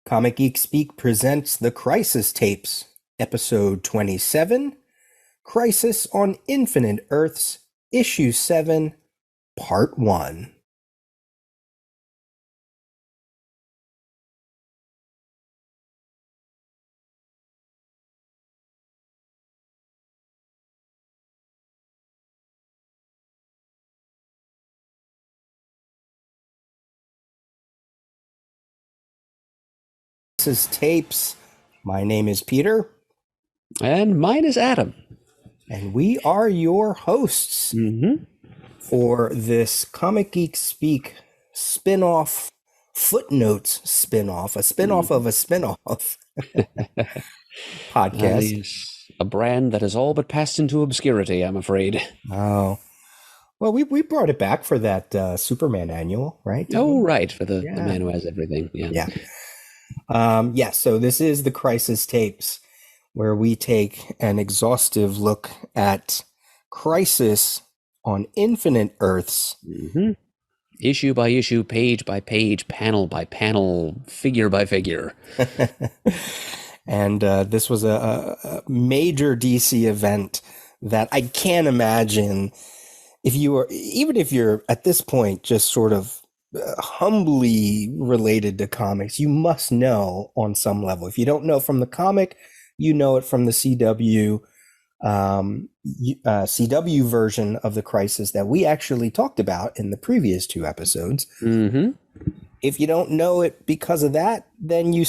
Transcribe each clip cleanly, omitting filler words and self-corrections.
Comic Geek Speak presents The Crisis Tapes, Episode 27, Crisis on Infinite Earths, Issue 7, Part 1. This is Tapes. My name is Peter. And mine is Adam. And we are your hosts for this Comic Geek Speak spin-off, Footnotes spin-off, a spin-off of a spin-off podcast. A brand that has all but passed into obscurity, I'm afraid. Oh. Well, we brought it back for that Superman annual, right? Oh, right, for the man who has everything. Yeah. So this is the Crisis Tapes, where we take an exhaustive look at Crisis on Infinite Earths. Issue by issue, page by page, panel by panel, figure by figure. And this was a major DC event that I can't imagine if you're at this point just sort of humbly related to comics, you must know on some level. If you don't know from the comic, you know it from the CW version of the Crisis that we actually talked about in the previous two episodes. If you don't know it because of that, then you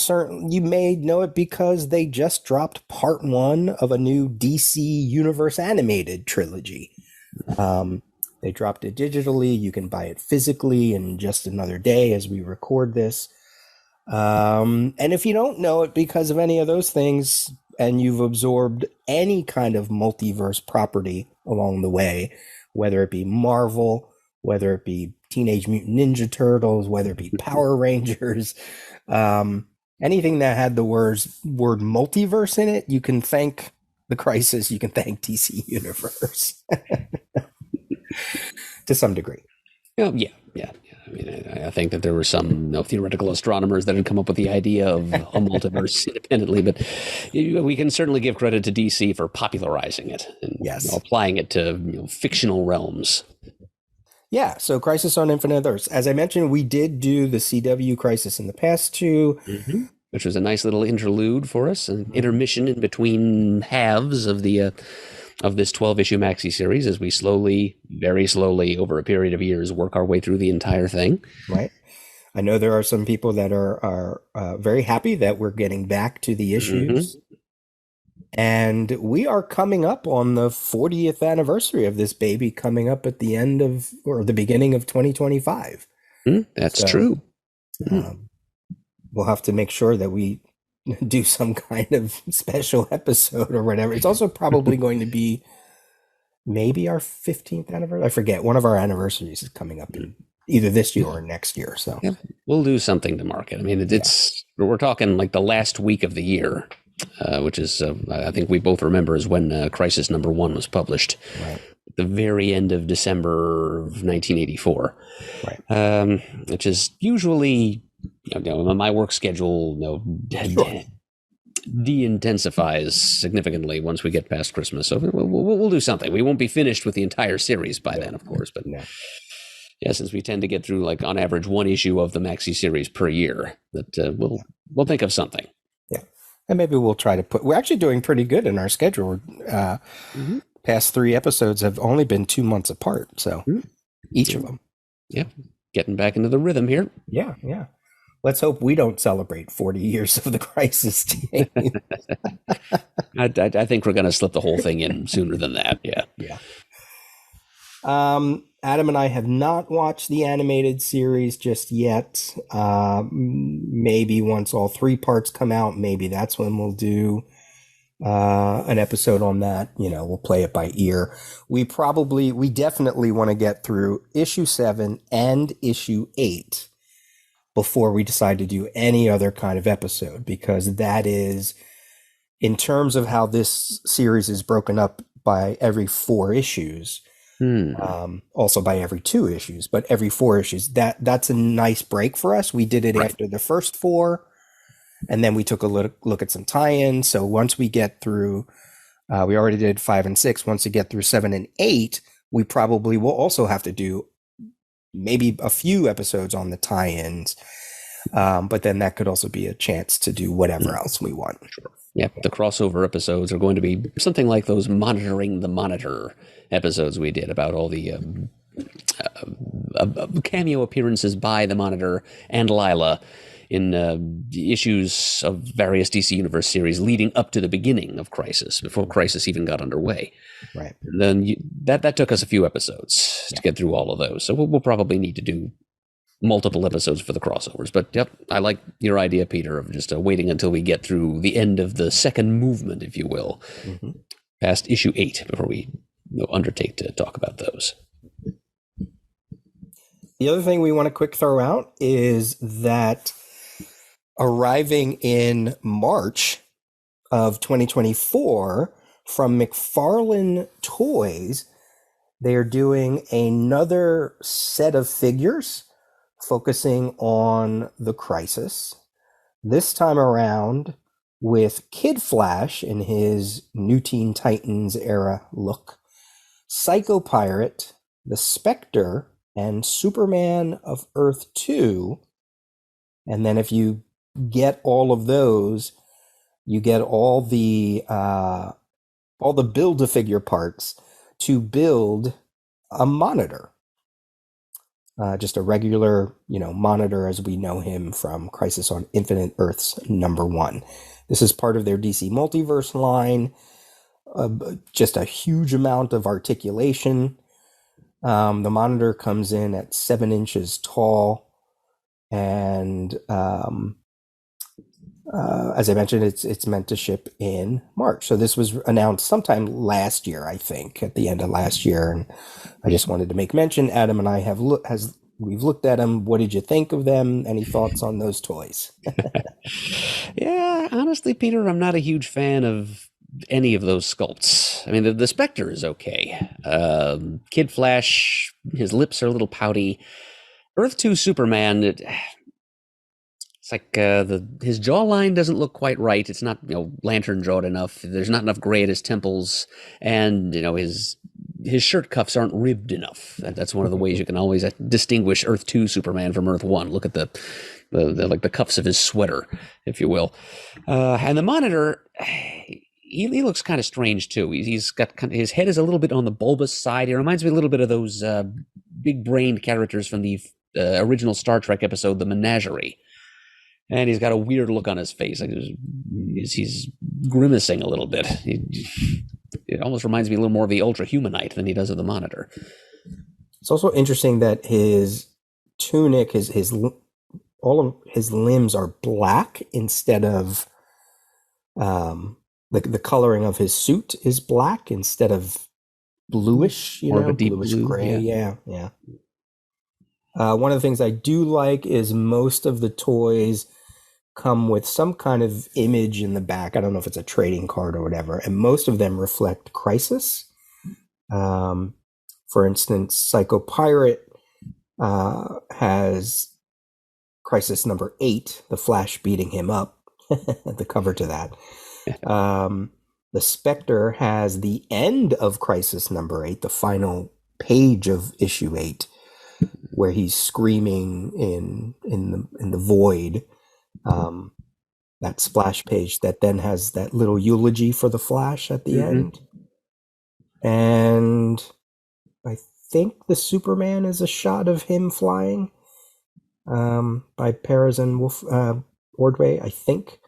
may know it because they just dropped part 1 of a new DC Universe animated trilogy. They dropped it digitally. You can buy it physically in just another day as we record this. And if you don't know it because of any of those things, and you've absorbed any kind of multiverse property along the way, whether it be Marvel, whether it be Teenage Mutant Ninja Turtles, whether it be Power Rangers, anything that had the word multiverse in it, you can thank the Crisis, you can thank DC Universe. To some degree. Oh, yeah. I mean, I think that there were some theoretical astronomers that had come up with the idea of a multiverse independently, but we can certainly give credit to DC for popularizing it and applying it to fictional realms. Yeah, so Crisis on Infinite Earths. As I mentioned, we did do the CW Crisis in the past too. Which was a nice little interlude for us, an intermission in between halves of the of this 12-issue maxi series as we very slowly, over a period of years, work our way through the entire thing. Right. I know there are some people that are very happy that we're getting back to the issues. And we are coming up on the 40th anniversary of this baby, coming up at the end of, or the beginning of 2025. That's true. We'll have to make sure that we do some kind of special episode or whatever. It's also probably going to be maybe our 15th anniversary. I forget. One of our anniversaries is coming up in either this year or next year. So we'll do something to mark it. I mean, we're talking like the last week of the year, which is, I think we both remember, is when Crisis number 1 was published. Right. At the very end of December of 1984. Right. Which is usually, my work schedule de-intensifies significantly once we get past Christmas. So we'll do something. We won't be finished with the entire series by then, of course. But since we tend to get through, like, on average, 1 issue of the maxi series per year, that we'll think of something. Yeah, and maybe we'll try to we're actually doing pretty good in our schedule. Past 3 episodes have only been 2 months apart, so each of them. Yeah, getting back into the rhythm here. Yeah. Let's hope we don't celebrate 40 years of the Crisis team. I think we're going to slip the whole thing in sooner than that. Yeah. Adam and I have not watched the animated series just yet. Maybe once all 3 parts come out, maybe that's when we'll do an episode on that. We'll play it by ear. We definitely want to get through issue 7 and issue 8 before we decide to do any other kind of episode, because that is, in terms of how this series is broken up by every 4 issues, also by every 2 issues, but every 4 issues, that's a nice break for us. We did it after the first 4. And then we took a look at some tie-ins. So once we get through, we already did 5 and 6. Once we get through 7 and 8, we probably will also have to do maybe a few episodes on the tie-ins. But then that could also be a chance to do whatever else we want. Sure. Yeah, the crossover episodes are going to be something like those monitoring the monitor episodes we did about all the cameo appearances by the Monitor and Lila in issues of various DC Universe series leading up to the beginning of Crisis, before Crisis even got underway. Right. And then that took us a few episodes to get through all of those. So we'll probably need to do multiple episodes for the crossovers. But yep, I like your idea, Peter, of just waiting until we get through the end of the second movement, if you will, past issue 8 before we undertake to talk about those. The other thing we want to quick throw out is that arriving in March of 2024 from McFarlane Toys, they are doing another set of figures focusing on the Crisis. This time around with Kid Flash in his New Teen Titans era look, Psycho Pirate, the Spectre, and Superman of Earth 2. And then if you get all of those, you get all the Build-A-Figure parts to build a Monitor. Just a regular, Monitor as we know him from Crisis on Infinite Earths #1. This is part of their DC Multiverse line. Just a huge amount of articulation. The Monitor comes in at 7 inches tall, and as I mentioned, it's meant to ship in March. So this was announced sometime last year, I think, at the end of last year, and I just wanted to make mention. Adam and I we've looked at them. What did you think of them? Any thoughts on those toys? Yeah, honestly, Peter, I'm not a huge fan of any of those sculpts. I mean, the Spectre is okay. Kid Flash, his lips are a little pouty. Earth 2 Superman, it's like his jawline doesn't look quite right. It's not lantern jawed enough. There's not enough gray at his temples, and his shirt cuffs aren't ribbed enough. That's one of the ways you can always distinguish Earth 2 Superman from Earth 1. Look at the cuffs of his sweater, if you will. And the Monitor, he looks kind of strange too. He's got his head is a little bit on the bulbous side. He reminds me a little bit of those big-brained characters from the original Star Trek episode, The Menagerie. And he's got a weird look on his face. Like he's grimacing a little bit. It almost reminds me a little more of the Ultra Humanite than he does of the Monitor. It's also interesting that his tunic, all of his limbs are black instead of the coloring of his suit is black instead of bluish, More of a deep bluish blue, gray. Yeah. One of the things I do like is most of the toys come with some kind of image in the back. I don't know if it's a trading card or whatever, and most of them reflect Crisis. For instance, Psycho Pirate has Crisis #8, the Flash beating him up, the cover to that. The Spectre has the end of Crisis #8, the final page of issue 8, where he's screaming in the void. That splash page that then has that little eulogy for the Flash at the end. And I think the Superman is a shot of him flying by Pérez and Ordway, I think.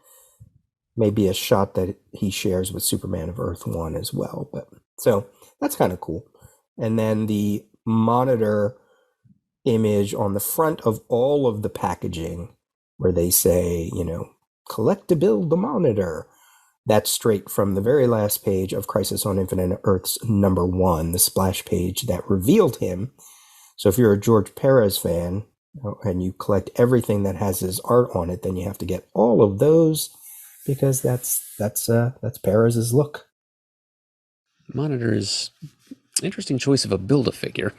Maybe a shot that he shares with Superman of Earth 1 as well. But so that's kind of cool. And then the Monitor image on the front of all of the packaging where they say, collect to build the Monitor. That's straight from the very last page of Crisis on Infinite Earths #1, the splash page that revealed him. So if you're a George Pérez fan and you collect everything that has his art on it, then you have to get all of those because that's Pérez's look. Monitor is an interesting choice of a Build-A-Figure.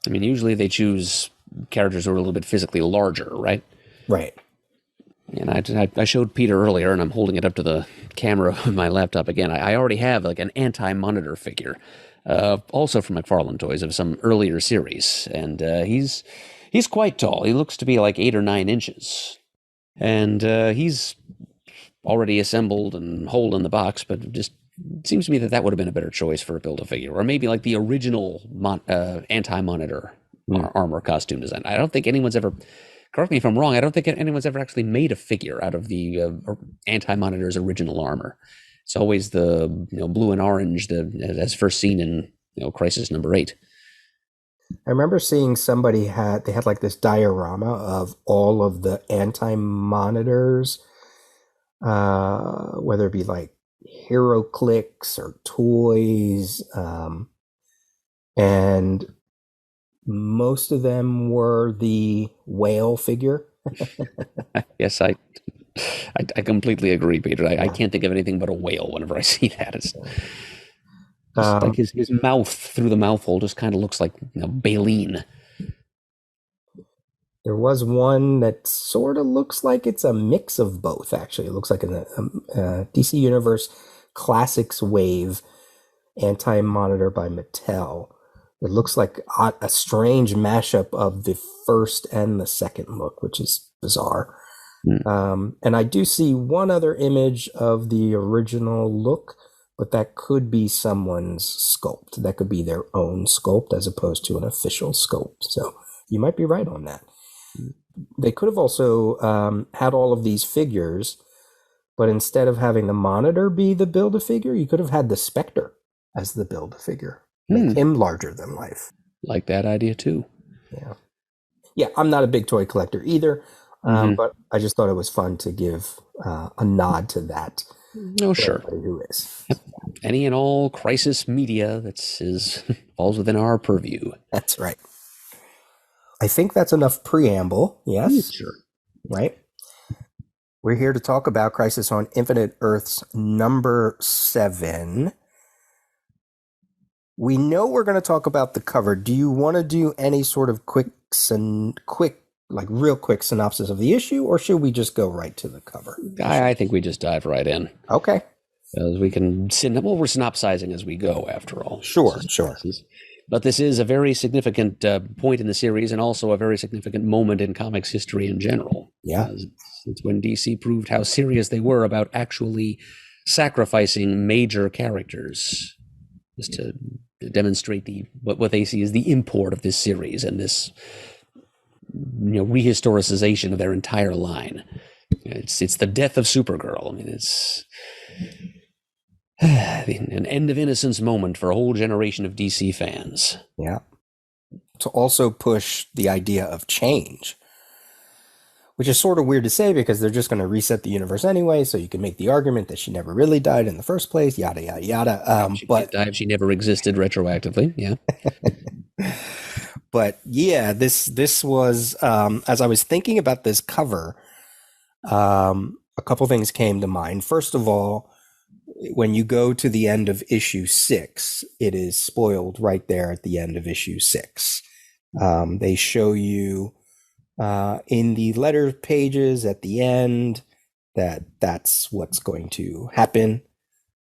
I mean, usually they choose characters who are a little bit physically larger, right? Right. And I showed Peter earlier, and I'm holding it up to the camera on my laptop again. I already have like an anti-monitor figure, also from McFarlane Toys of some earlier series, and he's quite tall. He looks to be like 8 or 9 inches, and he's already assembled and holding the box, but it just seems to me that would have been a better choice for a Build-A-Figure, or maybe like the original anti-monitor armor costume design. I don't think anyone's ever, correct me if I'm wrong, I don't think anyone's ever actually made a figure out of the anti-monitor's original armor. It's always the blue and orange, as first seen in Crisis number 8. I remember seeing somebody had like this diorama of all of the anti-monitors, whether it be like HeroClix or toys, and most of them were the whale figure. Yes, I completely agree, Peter. I can't think of anything but a whale whenever I see that. It's just like his mouth through the mouth hole just kind of looks like baleen. There was one that sort of looks like it's a mix of both, actually. It looks like a DC Universe Classics Wave anti-monitor by Mattel. It looks like a strange mashup of the first and the second look, which is bizarre. And I do see one other image of the original look, but that could be someone's sculpt. That could be their own sculpt as opposed to an official sculpt. So you might be right on that. They could have also had all of these figures, but instead of having the Monitor be the Build-A-Figure, you could have had the Spectre as the Build-A-Figure. Make him larger than life. Like that idea too. Yeah, I'm not a big toy collector either, but I just thought it was fun to give a nod to that. Oh, sure. Who is. Yep. Any and all Crisis media falls within our purview. That's right. I think that's enough preamble. Yes? Sure. Right? We're here to talk about Crisis on Infinite Earths number 7. We know we're going to talk about the cover. Do you want to do any sort of real quick synopsis of the issue, or should we just go right to the cover? I think we just dive right in. Okay. Because we can we're synopsizing as we go, after all. Sure. But this is a very significant point in the series, and also a very significant moment in comics history in general. Yeah. It's when DC proved how serious they were about actually sacrificing major characters, just to demonstrate what they see as the import of this series and this rehistoricization of their entire line. It's the death of Supergirl. I mean, it's an end of innocence moment for a whole generation of DC fans. Yeah. To also push the idea of change, which is sort of weird to say because they're just going to reset the universe anyway, so you can make the argument that she never really died in the first place, yada, yada, yada. She never existed retroactively, yeah. But yeah, this was, as I was thinking about this cover, a couple things came to mind. First of all, when you go to the end of issue 6, it is spoiled right there at the end of issue 6. They show you in the letter pages at the end that's what's going to happen.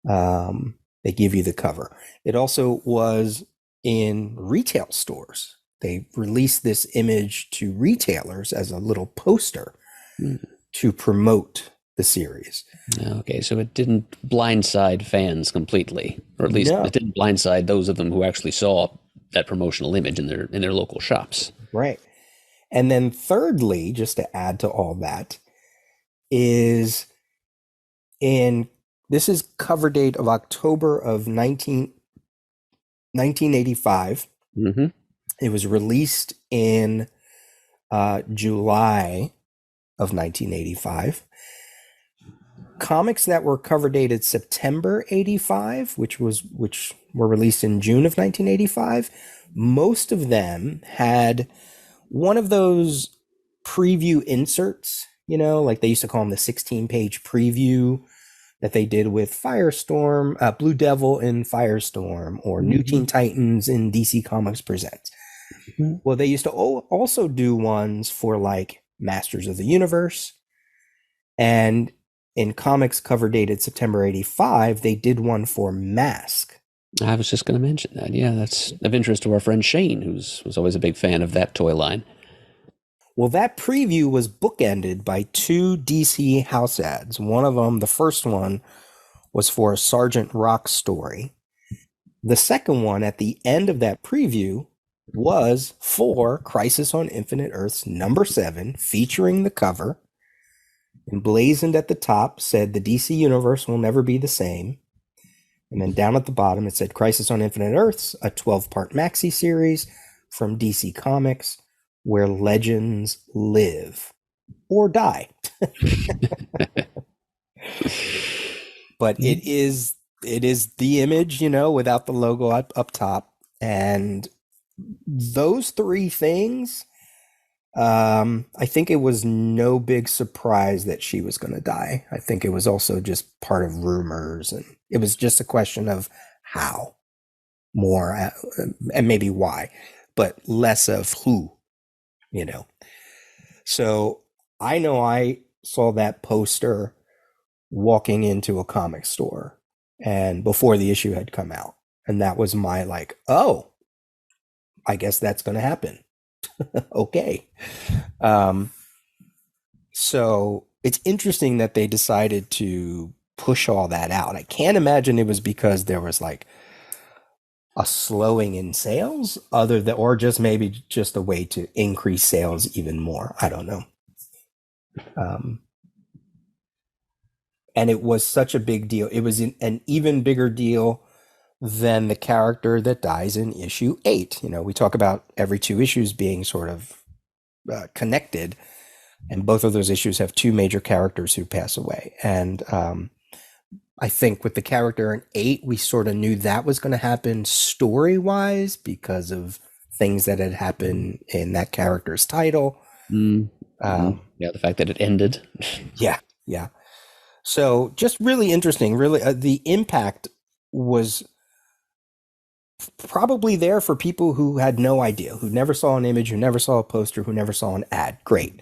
They give you the cover. It also was in retail stores. They released this image to retailers as a little poster to promote the series. Okay, so it didn't blindside fans completely, or at least it didn't blindside those of them who actually saw that promotional image in their local shops. Right. And then thirdly, just to add to all that, is this is cover date of October of 1985. Mm-hmm. It was released in July of 1985. Comics that were cover dated September 85, which were released in June of 1985, most of them had one of those preview inserts, like they used to call them the 16-page preview that they did with Firestorm, Blue Devil in Firestorm, or New Teen Titans in DC Comics Presents. Mm-hmm. Well, they used to also do ones for like Masters of the Universe, And in comics cover dated September 85, they did one for Mask. I was just going to mention that. Yeah, that's of interest to our friend Shane, was always a big fan of that toy line. Well, that preview was bookended by 2 DC house ads. One of them, the first one, was for a Sergeant Rock story. The second one, at the end of that preview, was for Crisis on Infinite Earths #7, featuring the cover. Emblazoned at the top said, "The DC universe will never be the same." And then down at the bottom, it said, "Crisis on Infinite Earths, a 12-part maxi series from DC Comics where legends live or die." But it is the image, without the logo up top. And those 3 things, I think it was no big surprise that she was going to die. I think it was also just part of rumors, and it was just a question of how more, and maybe why, but less of who, So I know I saw that poster walking into a comic store and before the issue had come out. And that was my oh, I guess that's going to happen. Okay. So it's interesting that they decided to push all that out. I can't imagine it was because there was a slowing in sales or just maybe just a way to increase sales even more. I don't know. And it was such a big deal. It was an even bigger deal than the character that dies in issue 8. We talk about every 2 issues being sort of connected, and both of those issues have 2 major characters who pass away. And I think with the character in 8, we sort of knew that was going to happen story-wise because of things that had happened in that character's title. Yeah, the fact that it ended. Yeah. So just really interesting. Really, the impact was probably there for people who had no idea, who never saw an image, who never saw a poster, who never saw an ad. Great.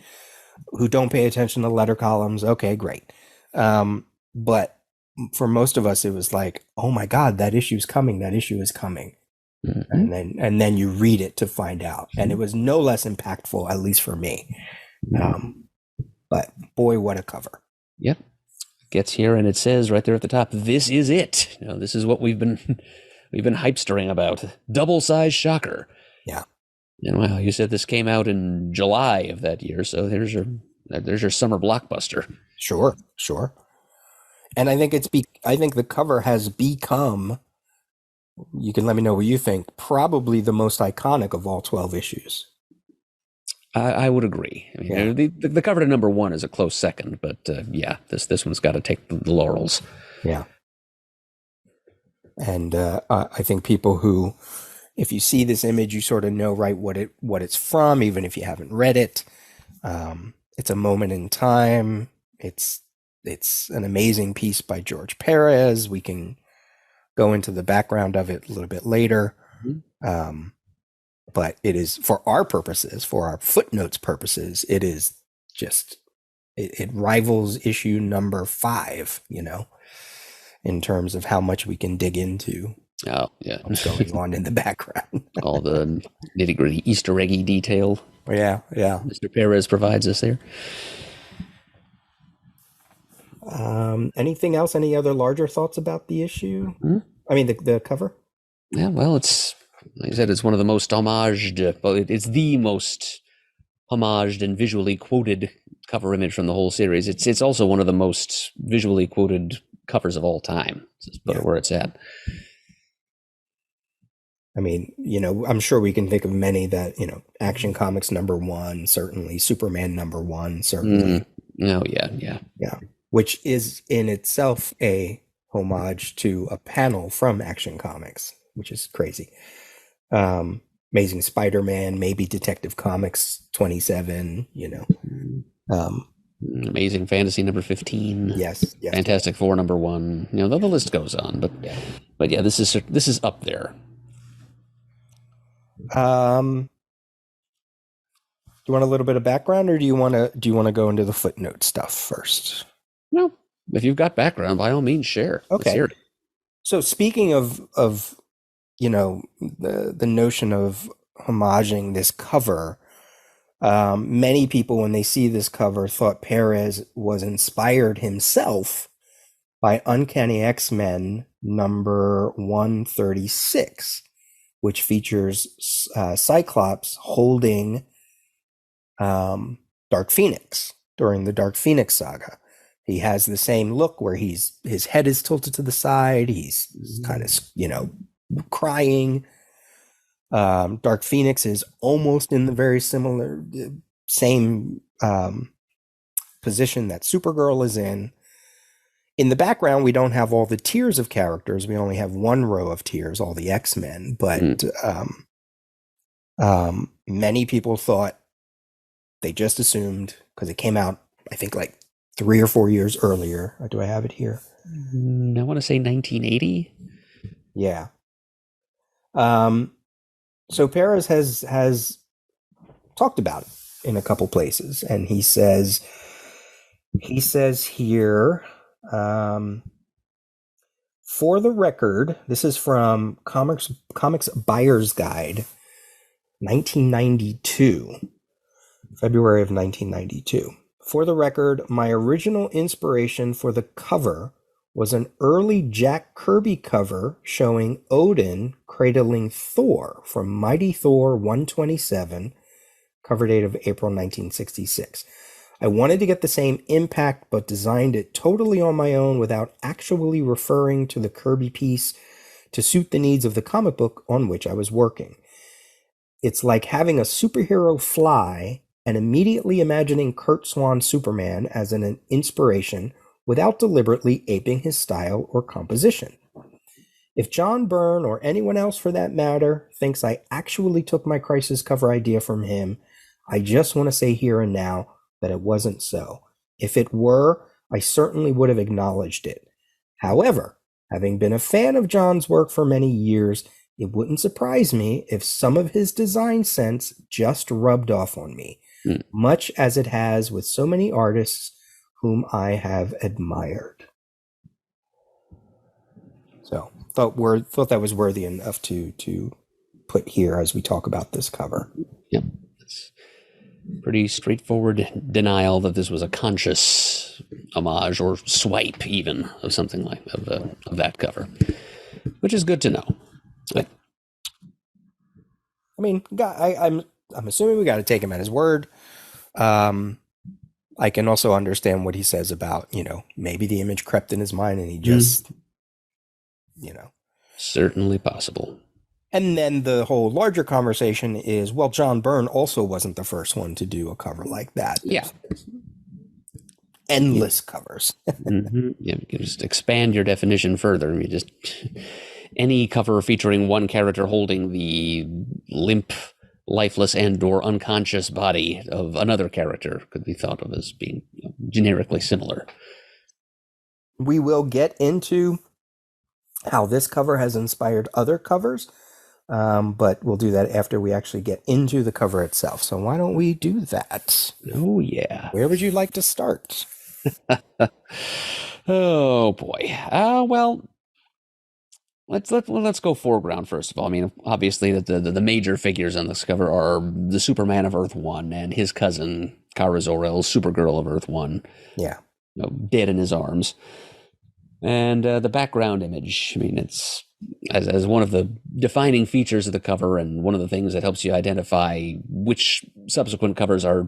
Who don't pay attention to letter columns. Okay, great. But for most of us, it was oh my God, that issue is coming. That issue is coming. Mm-hmm. And then you read it to find out. And it was no less impactful, at least for me. But boy, what a cover. Yep. Gets here and it says right there at the top, "This is it." This is what we've been hypestering about. Double-sized shocker. Yeah. And well, you said this came out in July of that year, so there's your summer blockbuster. Sure. And I think I think the cover has become, you can let me know what you think, probably the most iconic of all 12 issues. I would agree. I mean, the cover to #1 is a close second, but this one's got to take the laurels. Yeah. And I think people who, if you see this image, you sort of know what it's from, even if you haven't read it. It's a moment in time. It's an amazing piece by George Pérez. We can go into the background of it a little bit later. Mm-hmm. But it is, for our purposes, for our Footnotes purposes, it is just, it rivals issue #5, in terms of how much we can dig into. Oh, yeah. What's going on in the background. All the nitty-gritty Easter eggy detail. Yeah. Mr. Perez provides us there. Anything else? Any other larger thoughts about the issue? Mm-hmm. I mean, the cover? Yeah, well, it's, like I said, it's one of the most homaged, it's the most homaged and visually quoted cover image from the whole series. It's also one of the most visually quoted covers of all time. Just put it where it's at. I mean, I'm sure we can think of many that, Action Comics #1, certainly Superman #1, certainly. Oh, yeah. Which is in itself a homage to a panel from Action Comics, which is crazy. Amazing Spider-Man, maybe Detective Comics 27, Amazing Fantasy #15. Yes. Fantastic Four #1. The list goes on, but yeah, this is up there. Do you want a little bit of background, or do you want to go into the footnote stuff first? Well, if you've got background, by all means, share. Let's hear Okay. it. So speaking of the notion of homaging this cover, many people when they see this cover thought Perez was inspired himself by Uncanny X-Men number 136, which features Cyclops holding Dark Phoenix during the Dark Phoenix saga. He has the same look where his head is tilted to the side. He's kind of, crying. Dark Phoenix is almost in the very similar, same position that Supergirl is in. In the background, we don't have all the tiers of characters. We only have one row of tiers, all the X-Men. But many people thought, they just assumed, because it came out, I think, like 3 or 4 years earlier. Do I have it here? I want to say 1980. Yeah. So Perez has talked about it in a couple places, and he says here, for the record, this is from Comics Buyer's Guide, 1992, February of 1992. For the record, my original inspiration for the cover was an early Jack Kirby cover showing Odin cradling Thor from Mighty Thor 127, cover date of April 1966. I wanted to get the same impact, but designed it totally on my own without actually referring to the Kirby piece to suit the needs of the comic book on which I was working. It's like having a superhero fly and immediately imagining Kurt Swan's Superman as an inspiration without deliberately aping his style or composition. If John Byrne, or anyone else for that matter, thinks I actually took my Crisis cover idea from him, I just want to say here and now that it wasn't so. If it were, I certainly would have acknowledged it. However, having been a fan of John's work for many years, it wouldn't surprise me if some of his design sense just rubbed off on me, much as it has with so many artists whom I have admired. So thought that was worthy enough to put here as we talk about this cover. Yep. It's pretty straightforward denial that this was a conscious homage or swipe even of something like of that cover, which is good to know. I mean, I'm assuming we got to take him at his word. I can also understand what he says about, maybe the image crept in his mind and he just, Certainly possible. And then the whole larger conversation is, well, John Byrne also wasn't the first one to do a cover like that. Yeah. Endless covers. Mm-hmm. Yeah, you can just expand your definition further. I mean, just any cover featuring one character holding the limp, lifeless, and/or unconscious body of another character could be thought of as being generically similar. We will get into how this cover has inspired other covers, but we'll do that after we actually get into the cover itself. So why don't we do that? Oh, yeah. Where would you like to start? Oh, boy. Well, let's go foreground first of all. I mean, obviously, the major figures on this cover are the Superman of Earth 1 and his cousin, Kara Zor-El, Supergirl of Earth 1. Yeah. Dead in his arms. And the background image, I mean, it's as one of the defining features of the cover and one of the things that helps you identify which subsequent covers are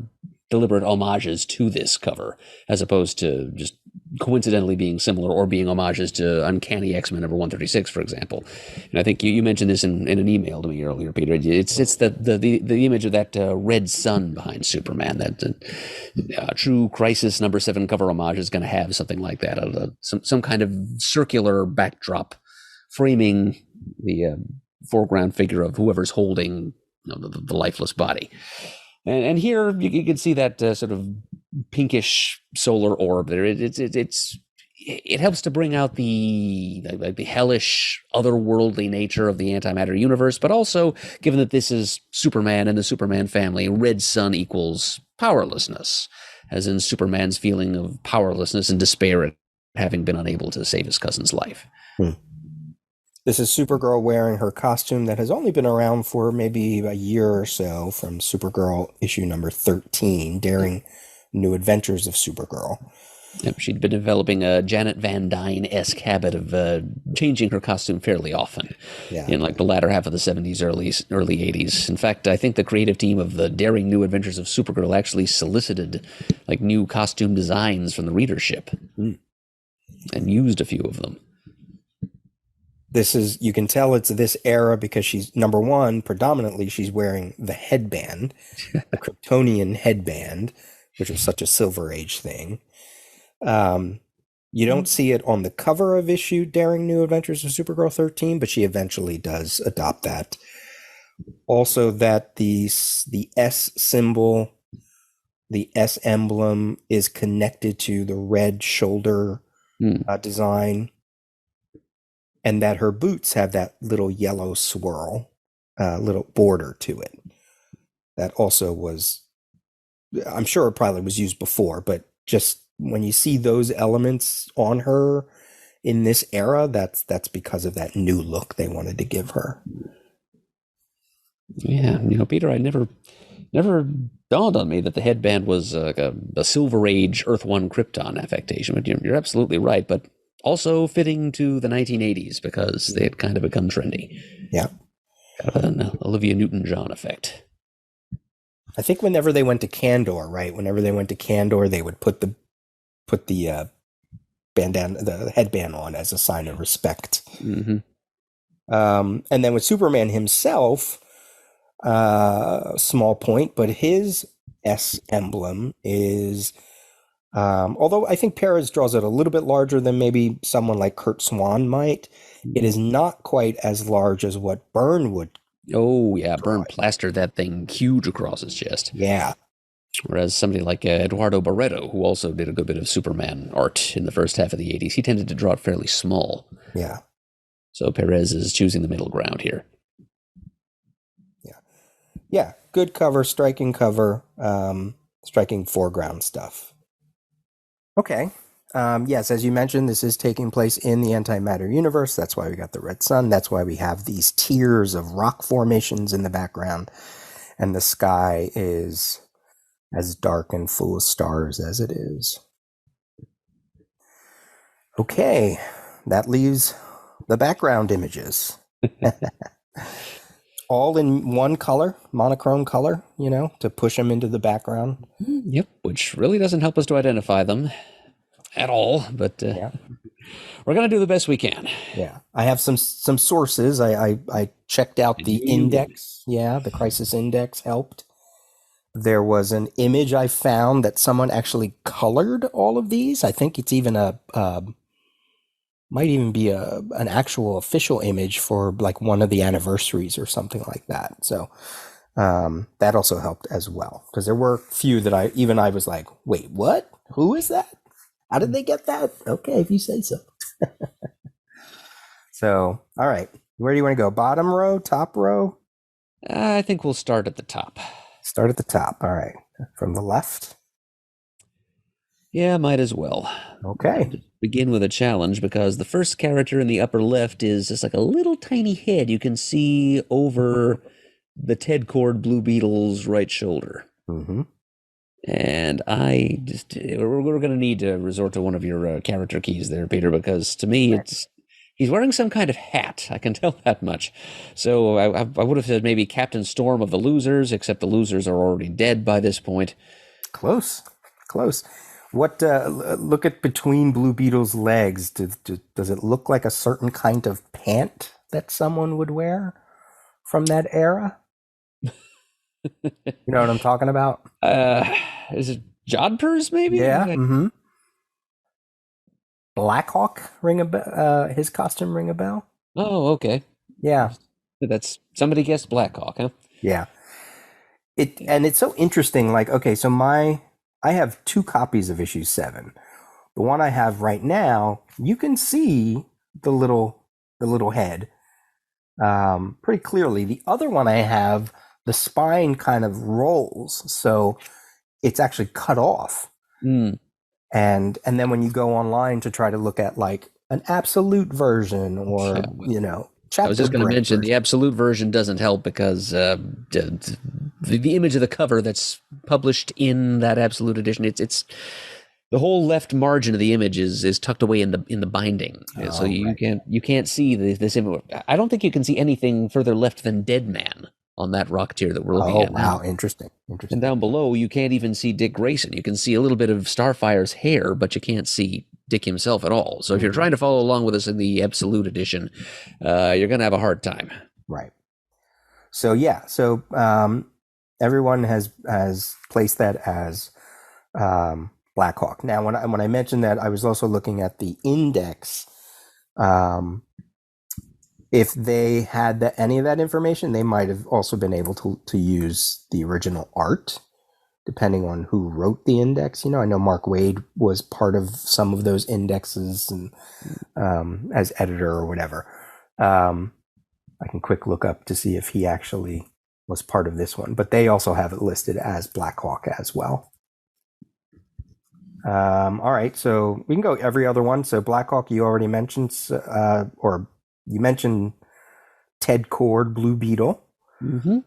deliberate homages to this cover, as opposed to just coincidentally being similar or being homages to Uncanny X-Men number 136, for example. And I think you mentioned this in an email to me earlier, Peter. It's the image of that red sun behind Superman. That true Crisis number 7 cover homage is going to have something like that, some kind of circular backdrop framing the foreground figure of whoever's holding the lifeless body. And here you can see that sort of pinkish solar orb there. It helps to bring out the hellish, otherworldly nature of the antimatter universe, but also, given that this is Superman and the Superman family, red sun equals powerlessness. as in Superman's feeling of powerlessness and despair at having been unable to save his cousin's life. This is Supergirl wearing her costume that has only been around for maybe a year or so, from Supergirl issue number 13, Daring New Adventures of Supergirl. Yep, she'd been developing a Janet Van Dyne-esque habit of changing her costume fairly often in like the latter half of the 70s, early 80s. In fact, I think the creative team of the Daring New Adventures of Supergirl actually solicited like new costume designs from the readership and used a few of them. This is, you can tell it's this era because she's, number one, predominantly she's wearing the headband, the Kryptonian headband, which was such a Silver Age thing. You don't see it on the cover of issue Daring New Adventures of Supergirl 13, but she eventually does adopt that. Also, that the S symbol, the S emblem, is connected to the red shoulder design, and that her boots have that little yellow swirl, little border to it. That also was, I'm sure it probably was used before, but just when you see those elements on her in this era, that's because of that new look they wanted to give her. Yeah, Peter, I never dawned on me that the headband was like a Silver Age Earth One Krypton affectation. But you're absolutely right, but also fitting to the 1980s because they had kind of become trendy. Yeah. Kind of an Olivia Newton-John effect. I think whenever they went to Candor, right? Whenever they went to Candor, they would put the bandana, the headband on as a sign of respect. Mm-hmm. And then with Superman himself, small point, but his S emblem is, although I think Perez draws it a little bit larger than maybe someone like Kurt Swan might, it is not quite as large as what Byrne would. Oh, yeah, Byrne plastered that thing huge across his chest. Yeah. Whereas somebody like Eduardo Barreto, who also did a good bit of Superman art in the first half of the 80s, he tended to draw it fairly small. Yeah. So Perez is choosing the middle ground here. Yeah, good cover, striking foreground stuff. Okay. Yes, as you mentioned, this is taking place in the antimatter universe. That's why we got the red sun. That's why we have these tiers of rock formations in the background. And the sky is as dark and full of stars as it is. Okay, that leaves the background images. All in one color, monochrome color, to push them into the background. Yep, which really doesn't help us to identify them at all, but we're going to do the best we can. Yeah, I have some sources. I checked out the index. Yeah, the Crisis Index helped. There was an image I found that someone actually colored all of these. I think it's even might even be an actual official image for like one of the anniversaries or something like that. So that also helped as well, because there were a few that I was like, wait, what? Who is that? How did they get that? Okay, if you say so. So, all right. Where do you want to go? Bottom row, top row? I think we'll start at the top. Start at the top. All right. From the left? Yeah, might as well. Okay. Begin with a challenge, because the first character in the upper left is just like a little tiny head you can see over the Ted Cord Blue Beetle's right shoulder. Mm-hmm. And we're going to need to resort to one of your character keys there, Peter, because to me he's wearing some kind of hat. I can tell that much. So I would have said maybe Captain Storm of the Losers, except the Losers are already dead by this point. Close. What, look at between Blue Beetle's legs. Does it look like a certain kind of pant that someone would wear from that era? You know what I'm talking about? Is it Jodhpurs, maybe? Yeah. Mm-hmm. Blackhawk his costume ring a bell? Oh, okay. Yeah. That's somebody guessed Blackhawk, huh? Yeah. It's so interesting. Like, okay, so I have 2 copies of issue 7. The one I have right now, you can see the little head pretty clearly. The other one I have, the spine kind of rolls, so it's actually cut off. Mm. And then when you go online to try to look at like an absolute version or, chapter I was just going to break mention version. the absolute version doesn't help because the image of the cover that's published in that absolute edition, it's the whole left margin of the image is tucked away in the binding, so you can't see this image. I don't think you can see anything further left than Dead Man on that rock tier that we're looking at now. Wow, interesting. And down below, you can't even see Dick Grayson. You can see a little bit of Starfire's hair, but you can't see Dick himself at all. So if you're trying to follow along with us in the Absolute Edition, you're going to have a hard time. Right. So yeah, everyone has placed that as Blackhawk. Now, when I mentioned that, I was also looking at the index. If they had any of that information, they might have also been able to use the original art, depending on who wrote the index. I know Mark Waid was part of some of those indexes and as editor or whatever. I can quick look up to see if he actually was part of this one, but they also have it listed as Blackhawk as well. All right, so we can go every other one. So Blackhawk, you already mentioned, or you mentioned Ted Cord, Blue Beetle. Mm-hmm.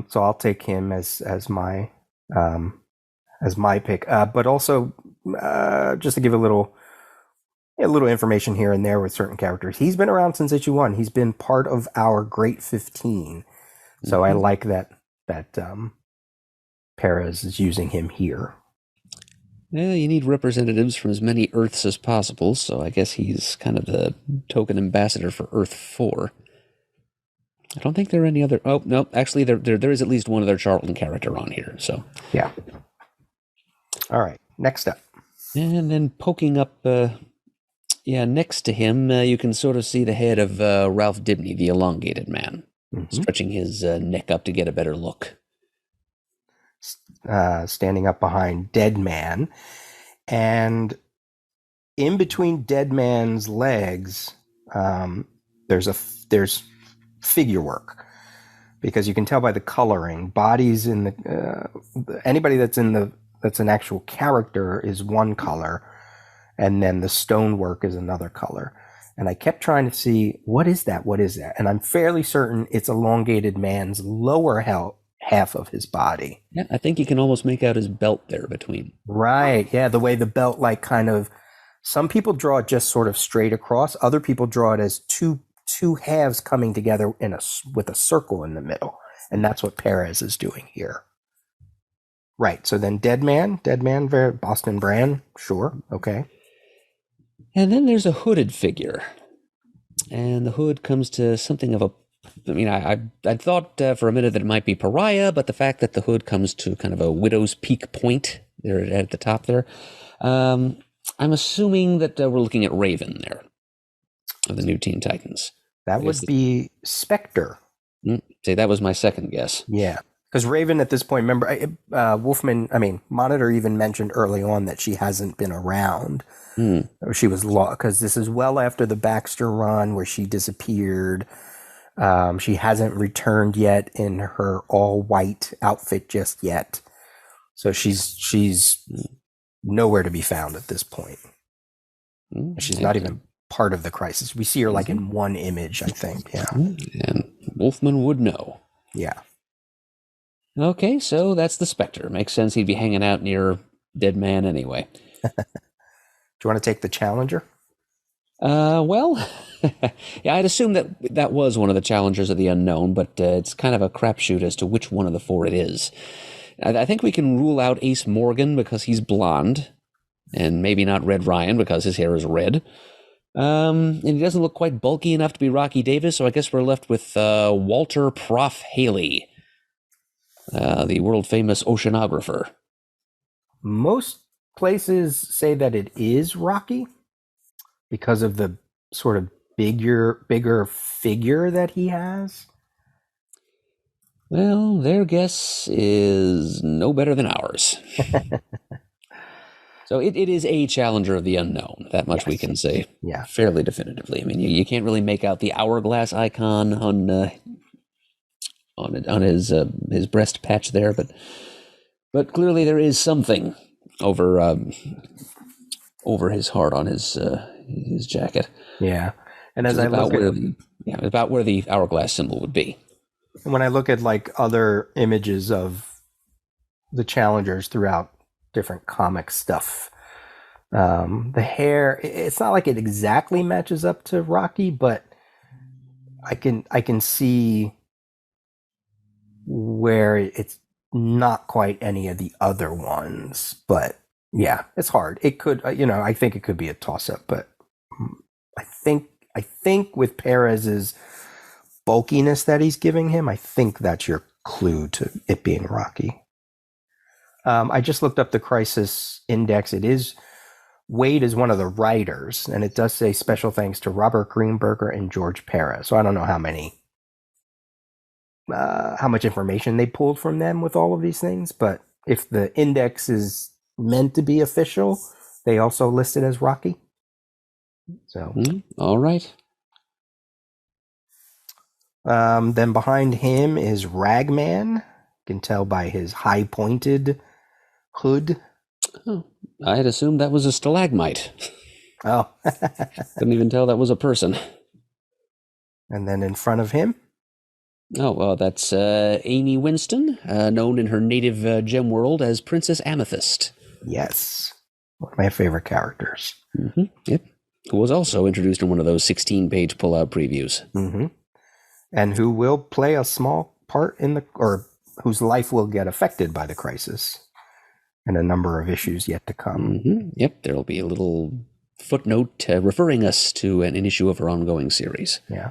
So I'll take him as my pick. But also, just to give a little information here and there with certain characters, he's been around since issue 1. He's been part of our Great 15. So I like that Pérez is using him here. Well, you need representatives from as many Earths as possible, so I guess he's kind of the token ambassador for Earth 4. I don't think there are any other... Oh, no, actually, there is at least one other Charlton character on here, so... Yeah. All right, next up. And then poking up, next to him, you can sort of see the head of Ralph Dibny, the elongated man, stretching his neck up to get a better look. Standing up behind Dead Man, and in between Dead Man's legs, there's figure work, because you can tell by the coloring. Bodies in the anybody that's an actual character is one color, and then the stonework is another color. And I kept trying to see what is that, and I'm fairly certain it's elongated man's lower half of his body. Yeah, I think you can almost make out his belt there between. Right. Yeah, the way the belt, like, kind of, some people draw it just sort of straight across. Other people draw it as two halves coming together with a circle in the middle, and that's what Pérez is doing here. Right. So then Dead Man, Boston Brand, sure, okay. And then there's a hooded figure, and the hood comes to something of a... I mean, I thought for a minute that it might be Pariah, but the fact that the hood comes to kind of a widow's peak point there at the top there, I'm assuming that we're looking at Raven there, of the new Teen Titans. That would be Spectre. See, that was my second guess. Yeah, because Raven at this point, remember, Monitor even mentioned early on that she hasn't been around. She was lost, because this is well after the Baxter run where she disappeared. She hasn't returned yet in her all-white outfit just yet. So she's nowhere to be found at this point. She's not even part of the Crisis. We see her like in one image, I think. Yeah. And Wolfman would know. Yeah. Okay, so that's the Spectre. Makes sense he'd be hanging out near Dead Man anyway. Do you want to take the Challenger? Well, yeah, I'd assume that was one of the Challengers of the Unknown, but it's kind of a crapshoot as to which one of the 4 it is. I think we can rule out Ace Morgan because he's blonde, and maybe not Red Ryan because his hair is red. And he doesn't look quite bulky enough to be Rocky Davis, so I guess we're left with Walter Prof. Haley, the world-famous oceanographer. Most places say that it is Rocky, because of the sort of bigger figure that he has. Well, their guess is no better than ours. So it is a Challenger of the Unknown. That much we can say fairly definitively. I mean, you can't really make out the hourglass icon on his breast patch there, but clearly there is something over his heart on his jacket. Yeah. And as I look at about where the hourglass symbol would be. When I look at like other images of the challengers throughout different comic stuff, the hair, it's not like it exactly matches up to Rocky, but I can see where it's not quite any of the other ones. But yeah, it's hard. It could, I think it could be a toss up, but I think with Perez's bulkiness that he's giving him, I think that's your clue to it being Rocky. I just looked up the Crisis Index. It is Wade is one of the writers, and it does say special thanks to Robert Greenberger and George Pérez. So I don't know how much information they pulled from them with all of these things, but if the index is meant to be official, they also list it as Rocky. So all right. Then behind him is Ragman. You can tell by his high-pointed hood. Oh, I had assumed that was a stalagmite. Oh. Couldn't even tell that was a person. And then in front of him? Oh, well, that's Amy Winston, known in her native gem world as Princess Amethyst. Yes. One of my favorite characters. Mm-hmm. Yep. Who was also introduced in one of those 16-page pull-out previews. Mm-hmm. And who will play a small part or whose life will get affected by the crisis and a number of issues yet to come. Mm-hmm. Yep, there'll be a little footnote referring us to an issue of her ongoing series. Yeah.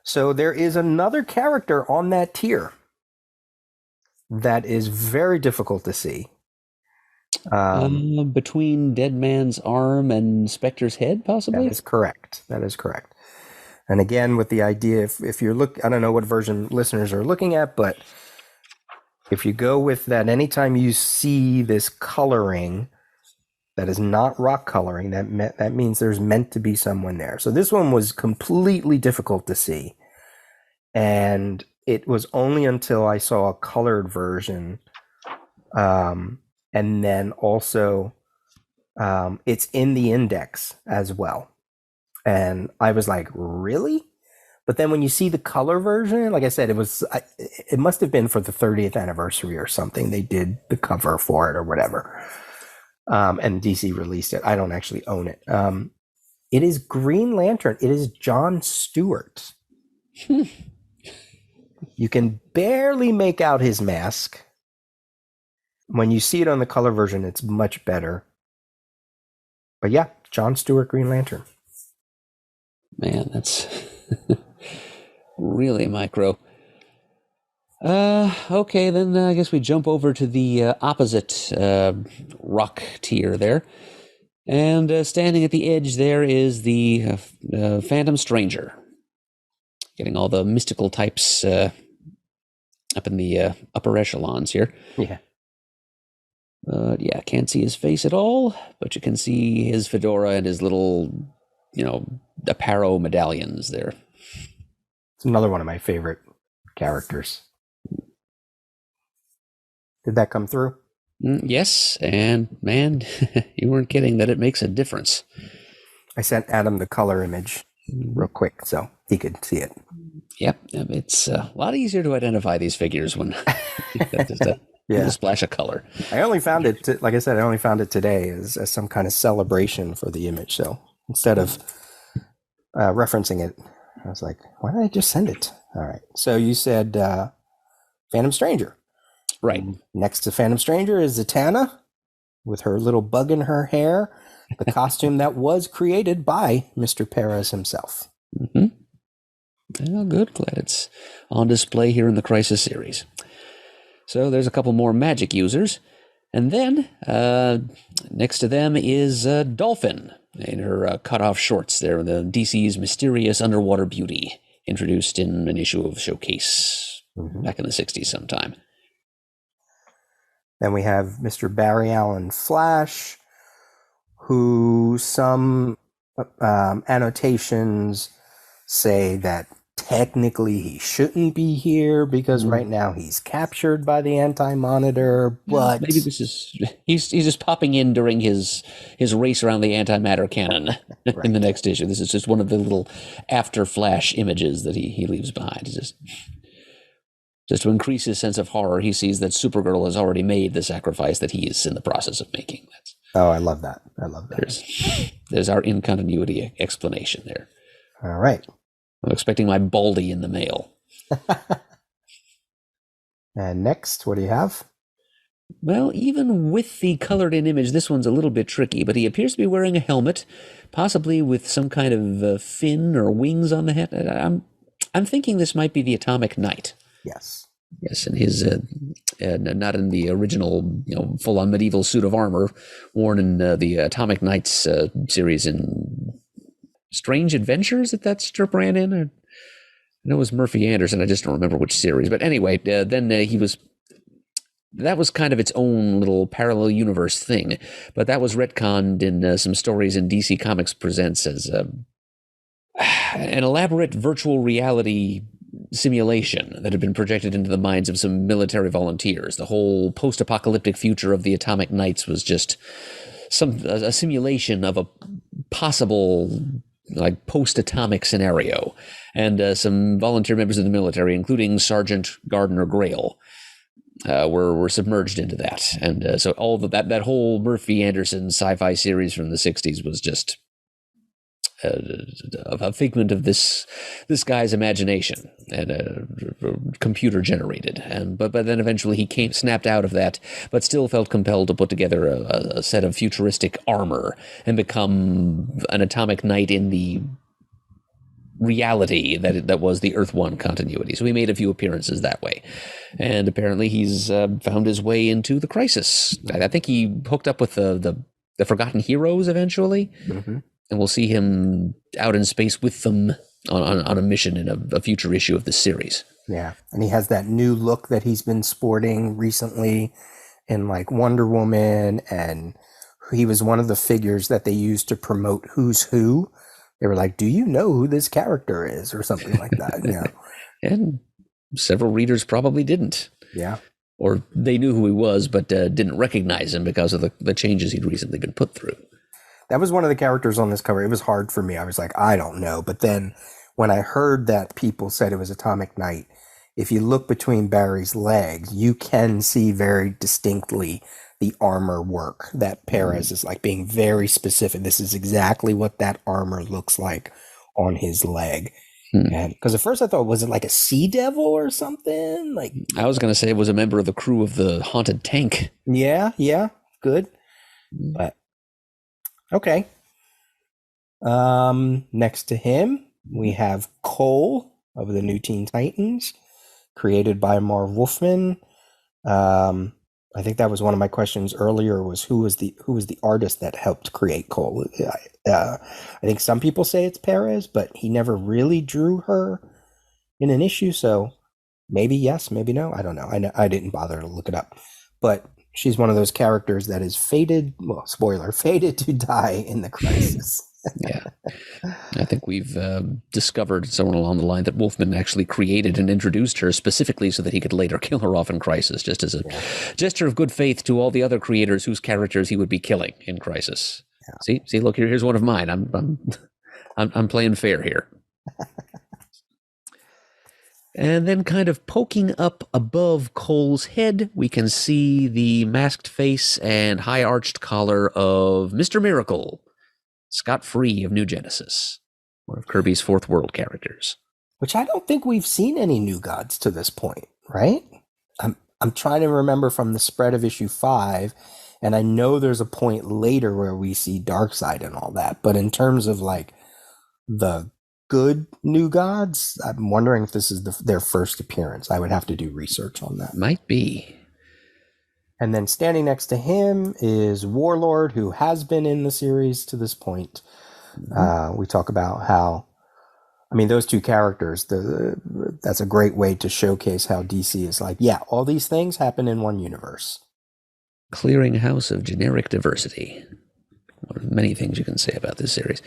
So there is another character on that tier that is very difficult to see. Between Dead Man's arm and Spectre's head, possibly? That is correct. And again, with the idea, if you're I don't know what version listeners are looking at, but if you go with that, anytime you see this coloring that is not rock coloring, that means there's meant to be someone there. So this one was completely difficult to see. And it was only until I saw a colored version, and then also it's in the index as well. And I was like, really? But then when you see the color version, like I said, it must have been for the 30th anniversary or something. They did the cover for it or whatever. And DC released it. I don't actually own it. It is Green Lantern. It is John Stewart. You can barely make out his mask. When you see it on the color version, it's much better. But yeah, John Stewart, Green Lantern. Man, that's really micro. Okay, then I guess we jump over to the opposite rock tier there. And standing at the edge there is the Phantom Stranger. Getting all the mystical types up in the upper echelons here. Yeah. Yeah, can't see his face at all, but you can see his fedora and his little, apparel medallions there. It's another one of my favorite characters. Did that come through? Yes, and man, you weren't kidding that it makes a difference. I sent Adam the color image real quick so he could see it. Yep, it's a lot easier to identify these figures when just a little splash of color. I only found it, like I said, I only found it today as some kind of celebration for the image. So instead of referencing it, I was like, why did I just send it? All right. So you said Phantom Stranger. Right. Next to Phantom Stranger is Zatanna with her little bug in her hair, the costume that was created by Mr. Perez himself. Mm-hmm. Well, good. Glad it's on display here in the Crisis series. So there's a couple more magic users. And then next to them is Dolphin in her cut-off shorts there, the DC's mysterious underwater beauty, introduced in an issue of Showcase back in the 60s sometime. Then we have Mr. Barry Allen Flash, who some annotations say that technically he shouldn't be here because right now he's captured by the Anti-Monitor, but maybe this is he's just popping in during his race around the antimatter cannon in the next issue. This is just one of the little after flash images that he leaves behind. Just to increase his sense of horror, he sees that Supergirl has already made the sacrifice that he is in the process of making. I love that. I love that. There's our in-continuity explanation there. All right. I'm expecting my Baldy in the mail. And next, what do you have? Well, even with the colored-in image, this one's a little bit tricky, but he appears to be wearing a helmet, possibly with some kind of fin or wings on the head. I'm thinking this might be the Atomic Knight. Yes. Yes, and his not in the original, full-on medieval suit of armor worn in the Atomic Knights series in Strange Adventures that strip ran in. I know it was Murphy Anderson. I just don't remember which series. But anyway, then that was kind of its own little parallel universe thing. But that was retconned in some stories in DC Comics Presents as an elaborate virtual reality simulation that had been projected into the minds of some military volunteers. The whole post-apocalyptic future of the Atomic Knights was just a simulation of a possible post-atomic scenario. And some volunteer members of the military, including Sergeant Gardner Grail, were submerged into that. And so all of that whole Murphy Anderson sci-fi series from the 60s was just a figment of this guy's imagination and computer generated. But then eventually he snapped out of that, but still felt compelled to put together a set of futuristic armor and become an Atomic Knight in the reality that was the Earth One continuity. So he made a few appearances that way, and apparently he's found his way into the Crisis. I think he hooked up with the Forgotten Heroes eventually. Mm-hmm. And we'll see him out in space with them on a mission in a future issue of this series. Yeah, and he has that new look that he's been sporting recently in Wonder Woman, and he was one of the figures that they used to promote Who's Who. They were like, do you know who this character is? Or something like that. Yeah. And several readers probably didn't. Yeah. Or they knew who he was, but didn't recognize him because of the changes he'd recently been put through. That was one of the characters on this cover. It was hard for me. I was like, I don't know. But then when I heard that people said it was Atomic Knight, if you look between Barry's legs, you can see very distinctly the armor work that Perez is being very specific. This is exactly what that armor looks like on his leg. And because at first I thought, was it like a sea devil or something? I was going to say it was a member of the crew of the haunted tank. Yeah, good. But okay. Next to him, we have Cole of the New Teen Titans, created by Marv Wolfman. I think that was one of my questions earlier, was who was the artist that helped create Cole? I think some people say it's Perez, but he never really drew her in an issue, so maybe yes, maybe no. I don't know. I didn't bother to look it up, but she's one of those characters that is fated to die in the Crisis. Yeah. I think we've discovered somewhere along the line that Wolfman actually created and introduced her specifically so that he could later kill her off in Crisis, just as a gesture of good faith to all the other creators whose characters he would be killing in Crisis. Yeah. See, look, here's one of mine. I'm playing fair here. And then kind of poking up above Cole's head, we can see the masked face and high-arched collar of Mr. Miracle, Scott Free of New Genesis, one of Kirby's Fourth World characters. Which I don't think we've seen any New Gods to this point, right? I'm trying to remember from the spread of issue 5, and I know there's a point later where we see Darkseid and all that, but in terms of the good New Gods, I'm wondering if this is their first appearance. I would have to do research on that. Might be. And then standing next to him is Warlord, who has been in the series to this point. Mm-hmm. We talk about how, those two characters, that's a great way to showcase how DC is all these things happen in one universe. Clearinghouse of generic diversity. One of many things you can say about this series.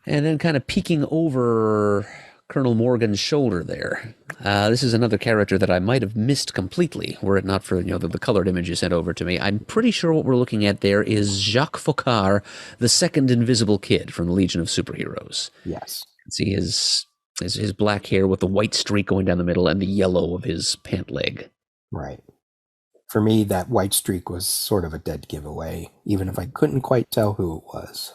And then kind of peeking over Colonel Morgan's shoulder there. This is another character that I might have missed completely were it not for the colored image you sent over to me. I'm pretty sure what we're looking at there is Jacques Foccart, the second Invisible Kid from the Legion of Superheroes. Yes. You can see his black hair with the white streak going down the middle and the yellow of his pant leg. Right. For me, that white streak was sort of a dead giveaway, even if I couldn't quite tell who it was.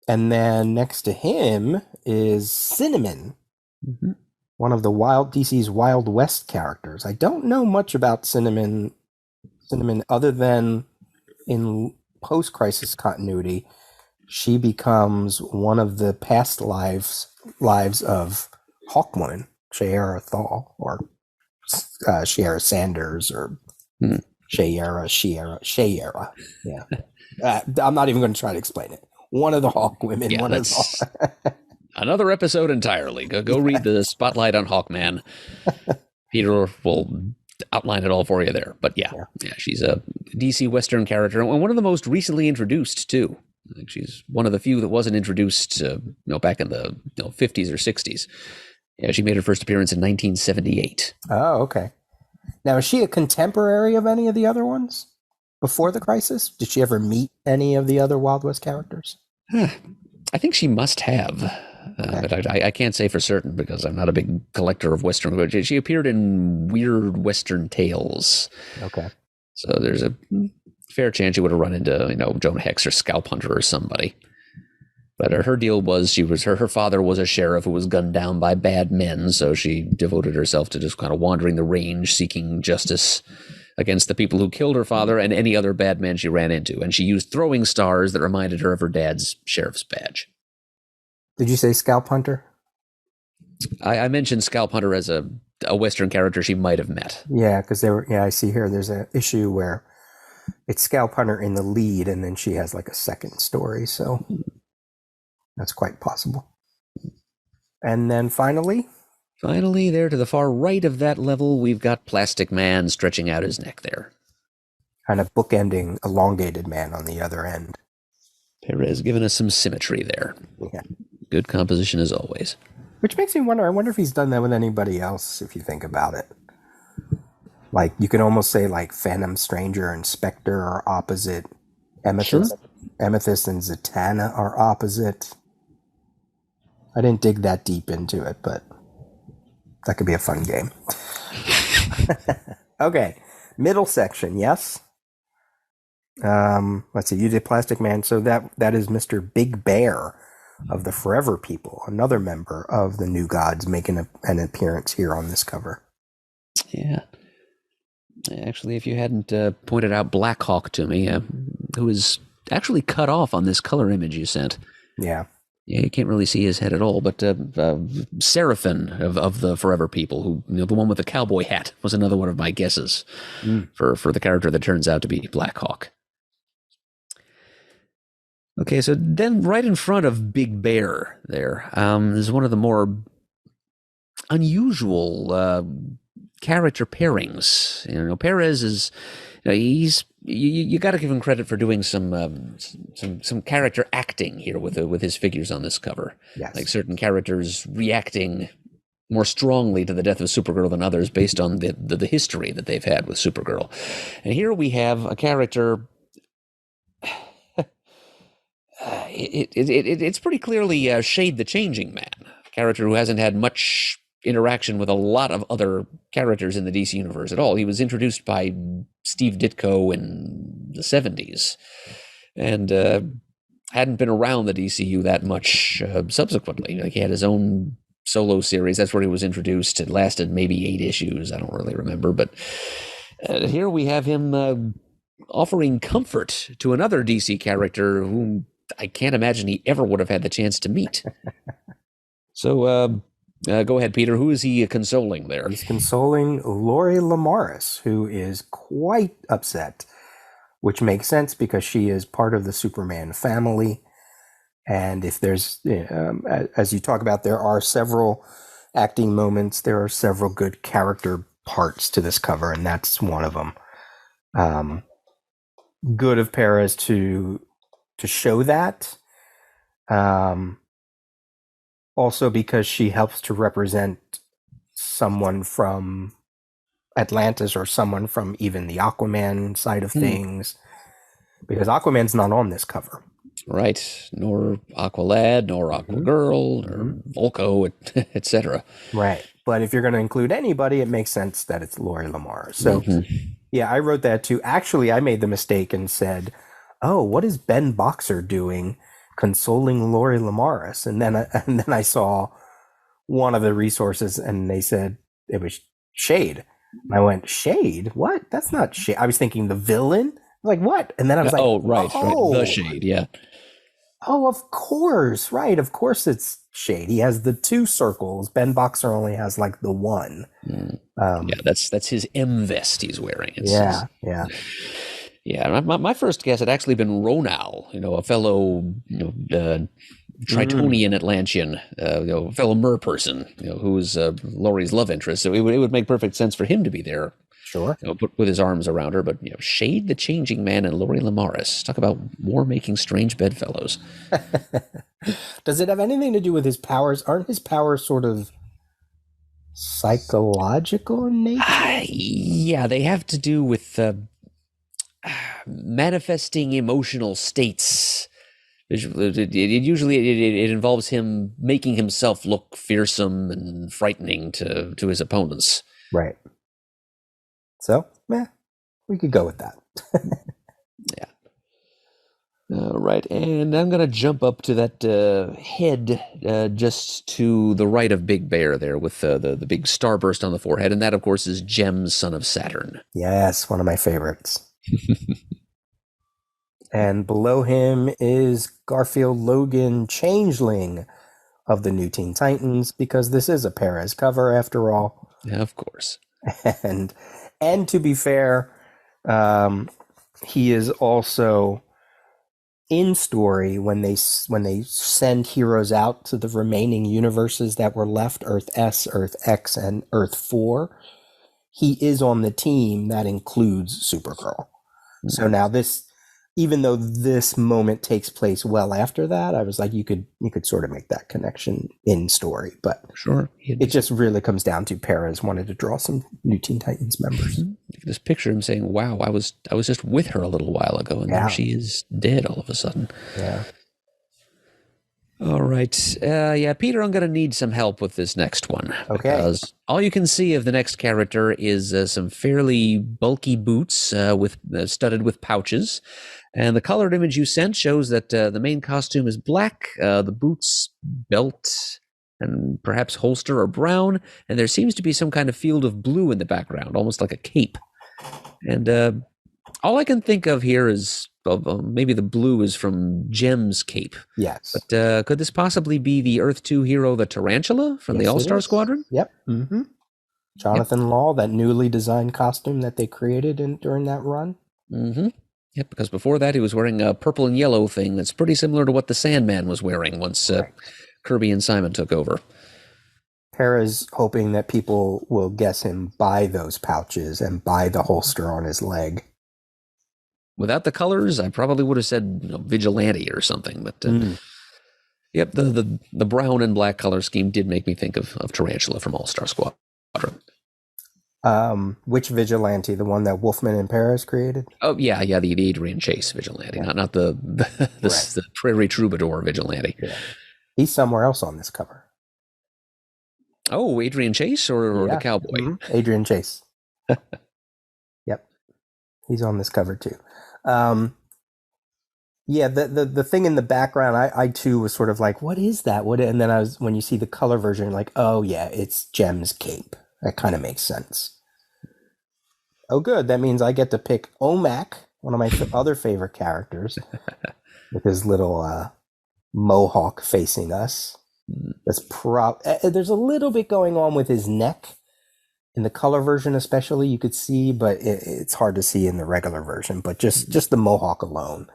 And then next to him is Cinnamon, one of the DC's Wild West characters. I don't know much about Cinnamon other than in post-crisis continuity, she becomes one of the past lives of Hawkwoman, Shiera Thal, or Shiera Sanders, or Shiera. Yeah. I'm not even going to try to explain it. One of the Hawkwomen. Yeah, that's another episode entirely. Go read the Spotlight on Hawkman. Peter will outline it all for you there. But yeah, she's a DC Western character, and one of the most recently introduced too. Like she's one of the few that wasn't introduced, back in the 50s or 60s. Yeah, she made her first appearance in 1978. Oh, okay. Now, is she a contemporary of any of the other ones before the Crisis? Did she ever meet any of the other Wild West characters? I think she must have, but I can't say for certain because I'm not a big collector of Western. But she appeared in Weird Western Tales. Okay. So there's a fair chance she would have run into, Jonah Hex or Scalp Hunter or somebody. But her deal was her father was a sheriff who was gunned down by bad men, so she devoted herself to just kind of wandering the range, seeking justice against the people who killed her father and any other bad men she ran into. And she used throwing stars that reminded her of her dad's sheriff's badge. Did you say Scalp Hunter? I mentioned Scalp Hunter as a Western character she might have met. Yeah, because I see here there's an issue where it's Scalp Hunter in the lead, and then she has like a second story, so that's quite possible. And then finally, there to the far right of that level, we've got Plastic Man stretching out his neck there. Kind of bookending Elongated Man on the other end. Perez giving us some symmetry there. Yeah. Good composition as always. Which makes me wonder, I wonder if he's done that with anybody else, if you think about it. Like, you can almost say like Phantom Stranger and Spectre are opposite. Amethyst and Zatanna are opposite. I didn't dig that deep into it, but that could be a fun game. Okay, middle section, yes? Let's see, you did Plastic Man, so that is Mr. Big Bear of the Forever People, another member of the New Gods making an appearance here on this cover. Yeah. Actually, if you hadn't pointed out Black Hawk to me, who is actually cut off on this color image you sent. Yeah. Yeah, you can't really see his head at all, but Seraphim of the Forever People, who the one with the cowboy hat, was another one of my guesses for the character that turns out to be Black Hawk. Okay, so then right in front of Big Bear there is one of the more unusual character pairings. Perez is you got to give him credit for doing some character acting here with his figures on this cover. Yes. Like certain characters reacting more strongly to the death of Supergirl than others based on the history that they've had with Supergirl. And here we have a character. It's pretty clearly Shade the Changing Man, a character who hasn't had much interaction with a lot of other characters in the DC universe at all. He was introduced by Steve Ditko in the 70s and hadn't been around the DCU that much subsequently. Like he had his own solo series. That's where he was introduced. It lasted maybe 8 issues. I don't really remember. But here we have him offering comfort to another DC character whom I can't imagine he ever would have had the chance to meet. So go ahead, Peter. Who is he consoling there? He's consoling Lori Lamaris, who is quite upset, which makes sense because she is part of the Superman family. And if there's, as you talk about, there are several acting moments. There are several good character parts to this cover, and that's one of them. Good of Perez to show that. Also because she helps to represent someone from Atlantis or someone from even the Aquaman side of things. Because Aquaman's not on this cover. Right. Nor Aqualad, nor Aquagirl, nor Volko, etc. Right. But if you're going to include anybody, it makes sense that it's Lori Lamar. So, yeah, I wrote that too. Actually, I made the mistake and said, oh, what is Ben Boxer doing consoling Lori Lamaris? And then I saw one of the resources and they said it was Shade. And I went, Shade? What? That's not Shade. I was thinking the villain. Like, what? And then I was like, right. The Shade, yeah. Oh, of course. Right. Of course it's Shade. He has the 2 circles. Ben Boxer only has like the 1. That's his M vest he's wearing. Yeah. Yeah. My first guess had actually been Ronal, a fellow, Tritonian Atlantean, fellow mer person, who is Laurie's love interest. So it would make perfect sense for him to be there. Sure. With his arms around her, but Shade the Changing Man and Lori Lamaris. Talk about war-making strange bedfellows. Does it have anything to do with his powers? Aren't his powers sort of psychological in nature? Yeah, they have to do with manifesting emotional states. It involves him making himself look fearsome and frightening to his opponents. Right. So, we could go with that. Yeah. All right, and I'm going to jump up to that head just to the right of Big Bear there with the big starburst on the forehead, and that, of course, is Gems, son of Saturn. Yes, one of my favorites. And below him is Garfield Logan, Changeling of the New Teen Titans, because this is a Perez cover, after all. Yeah, of course. And to be fair, he is also in story when they send heroes out to the remaining universes that were left, Earth S, Earth X, and Earth 4. He is on the team that includes Supergirl. So now this, even though this moment takes place well after that, I was like, you could sort of make that connection in story, but sure, it just really comes down to Perez wanted to draw some New Teen Titans members. You can just picture him saying, "Wow, I was just with her a little while ago, and now she is dead all of a sudden." Yeah. All right. Peter, I'm going to need some help with this next one. Okay. Because all you can see of the next character is some fairly bulky boots with studded with pouches. And the colored image you sent shows that the main costume is black, the boots, belt, and perhaps holster are brown, and there seems to be some kind of field of blue in the background, almost like a cape. And all I can think of here is maybe the blue is from Jem's cape. Yes. But could this possibly be the Earth 2 hero, the Tarantula, from the All-Star Squadron? Yep. Mm-hmm. Jonathan Law, that newly designed costume that they created during that run. Mm-hmm. Yep, because before that he was wearing a purple and yellow thing that's pretty similar to what the Sandman was wearing once Kirby and Simon took over. Perez hoping that people will guess him by those pouches and by the holster on his leg. Without the colors, I probably would have said Vigilante or something. But yep, the brown and black color scheme did make me think of Tarantula from All-Star Squadron. Which Vigilante? The one that Wolfman and Perez created? Oh yeah, the Adrian Chase Vigilante, not the the Prairie Troubadour Vigilante. Yeah. He's somewhere else on this cover. Oh, Adrian Chase or the cowboy? Mm-hmm. Adrian Chase. Yep, he's on this cover too. The thing in the background, I too was sort of like, what is that? And then when you see the color version, like, oh yeah, it's Jem's cape. That kind of makes sense. Oh, good. That means I get to pick Omac, one of my other favorite characters, with his little mohawk facing us. There's a little bit going on with his neck in the color version, especially. You could see, but it's hard to see in the regular version. But just the mohawk alone,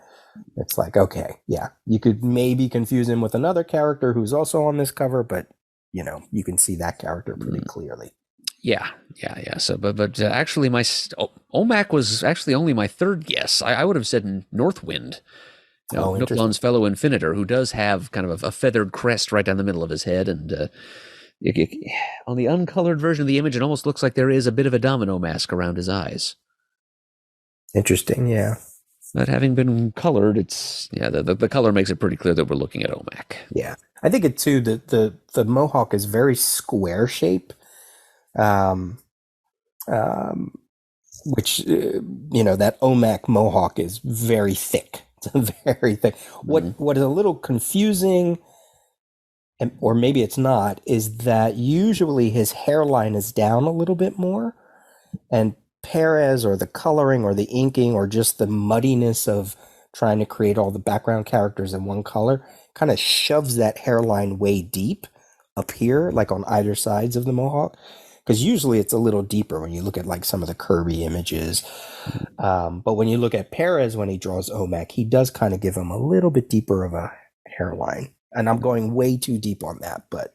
it's like, okay, yeah, you could maybe confuse him with another character who's also on this cover, but you can see that character pretty clearly. Yeah. So, but actually, Omac was actually only my third guess. I would have said Northwind, Oh, interesting. Nooklone's fellow Infinitor, who does have kind of a feathered crest right down the middle of his head, and on the uncolored version of the image, it almost looks like there is a bit of a domino mask around his eyes. Interesting, yeah. But having been colored, the color makes it pretty clear that we're looking at Omak. Yeah, I think it too. The mohawk is very square shape, um, um, which that Omak mohawk is very thick. It's very thick. What is a little confusing, or maybe it's not, is that usually his hairline is down a little bit more, and Pérez, or the coloring or the inking or just the muddiness of trying to create all the background characters in one color kind of shoves that hairline way deep up here, like on either sides of the mohawk, because usually it's a little deeper when you look at like some of the Kirby images, but when you look at Pérez when he draws Omak, he does kind of give him a little bit deeper of a hairline, and I'm going way too deep on that, but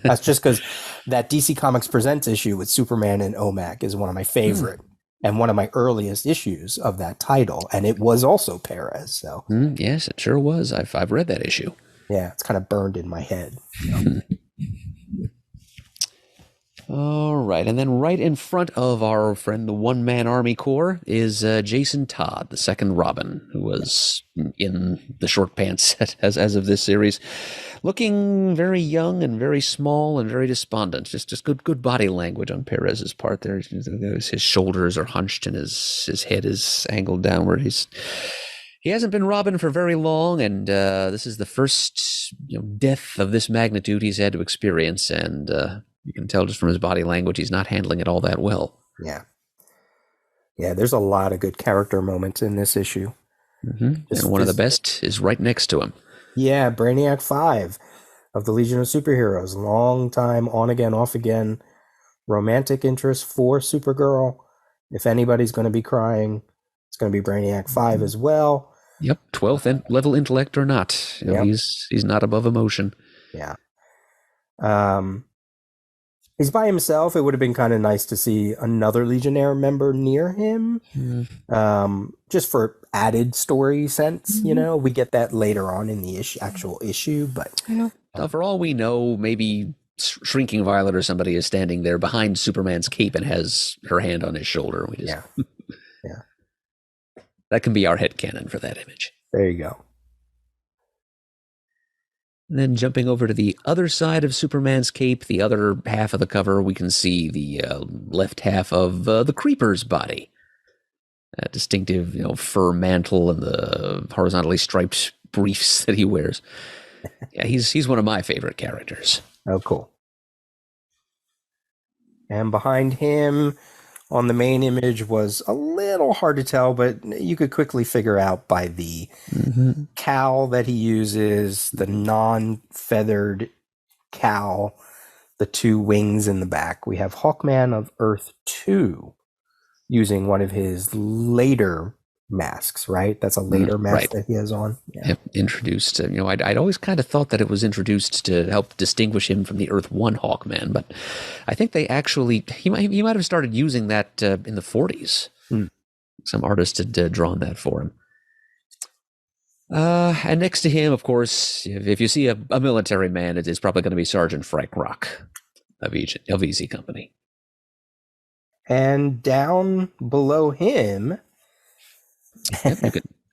that's just because that DC Comics Presents issue with Superman and Omak is one of my favorite and one of my earliest issues of that title, and it was also Pérez. So yes, it sure was. I've read that issue. Yeah, it's kind of burned in my head. All right, and then right in front of our friend, the one-man army corps, is Jason Todd, the second Robin, who was in the short pants as of this series, looking very young and very small and very despondent. Just good body language on Perez's part. There, his shoulders are hunched and his head is angled downward. He hasn't been Robin for very long, and this is the first death of this magnitude he's had to experience, and you can tell just from his body language he's not handling it all that well. Yeah. Yeah, there's a lot of good character moments in this issue. And one of the best is right next to him. Yeah, Brainiac 5 of the Legion of Superheroes. Long time, on again, off again. Romantic interest for Supergirl. If anybody's going to be crying, it's going to be Brainiac 5 as well. Yep, 12th level intellect or not. He's not above emotion. Yeah. He's by himself. It would have been kind of nice to see another Legionnaire member near him, just for added story sense. We get that later on in the actual issue, but for all we know, maybe Shrinking Violet or somebody is standing there behind Superman's cape and has her hand on his shoulder. Yeah. That can be our headcanon for that image. There you go. And then jumping over to the other side of Superman's cape, the other half of the cover, we can see the left half of the Creeper's body. A distinctive, fur mantle and the horizontally striped briefs that he wears. Yeah, he's one of my favorite characters. Oh, cool. And behind him on the main image was a little hard to tell, but you could quickly figure out by the cowl that he uses, the non-feathered cowl, the two wings in the back. We have Hawkman of Earth 2 using one of his later masks, right? That's a later mask that he has on. Yeah. Yep, introduced. I'd always kind of thought that it was introduced to help distinguish him from the Earth 1 Hawkman, but I think they actually he might have started using that in the 40s. Some artist had drawn that for him. And next to him, of course, if you see a military man, it is probably going to be Sergeant Frank Rock of Easy Company. And down below him,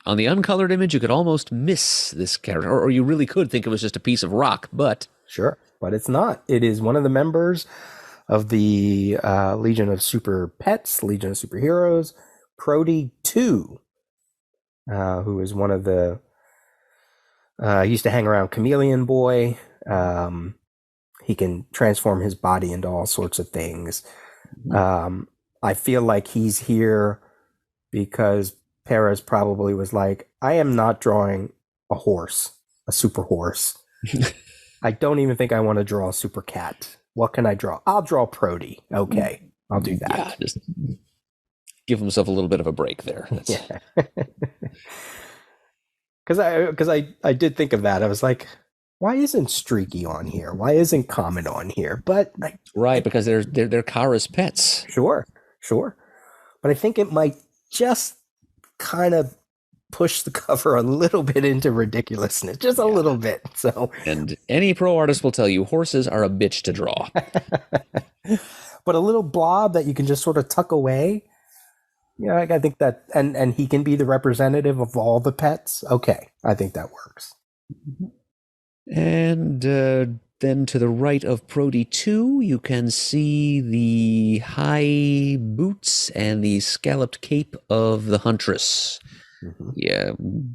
on the uncolored image, you could almost miss this character, or you really could think it was just a piece of rock, but... Sure, but it's not. It is one of the members of the Legion of Super Pets, Legion of Superheroes, Prody 2, who is one of the... he used to hang around Chameleon Boy. He can transform his body into all sorts of things. I feel like he's here because Pérez probably was like, I am not drawing a horse, a super horse. I don't even think I want to draw a super cat. What can I draw? I'll draw Prody. Okay, I'll do that. Yeah, just give himself a little bit of a break there. Yeah. Because I did think of that. I was like, why isn't Streaky on here? Why isn't Comet on here? But because they're Kara's pets. Sure. But I think it might just kind of push the cover a little bit into ridiculousness, just a little bit. So, and any pro artist will tell you horses are a bitch to draw. but a little blob that you can just sort of tuck away. Yeah, I think that, and he can be the representative of all the pets. Okay, I think that works. And then to the right of Prody 2, you can see the high boots and the scalloped cape of the Huntress. Mm-hmm. Yeah,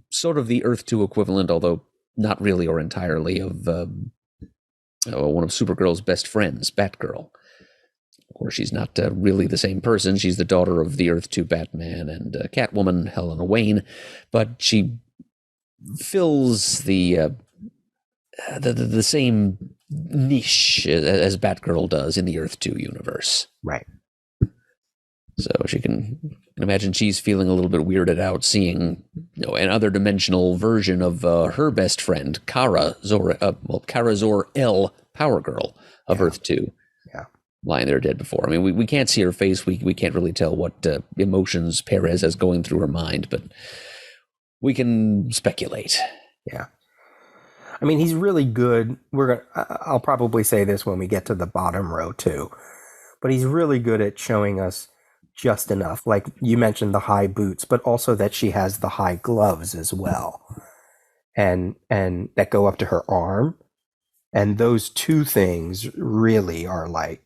sort of the Earth 2 equivalent, although not really or entirely, of one of Supergirl's best friends, Batgirl. Of course, she's not really the same person. She's the daughter of the Earth 2 Batman and Catwoman, Helena Wayne, but she fills the same niche as Batgirl does in the Earth 2 universe. Right. So she can imagine she's feeling a little bit weirded out seeing, an other dimensional version of her best friend, Kara Zor-El, Power Girl of Earth 2. Yeah. Lying there dead before. I mean, we can't see her face. We can't really tell what emotions Perez has going through her mind, but we can speculate. Yeah. I mean, he's really good. I'll probably say this when we get to the bottom row too, but he's really good at showing us just enough. Like you mentioned the high boots, but also that she has the high gloves as well, and that go up to her arm. And those two things really are like,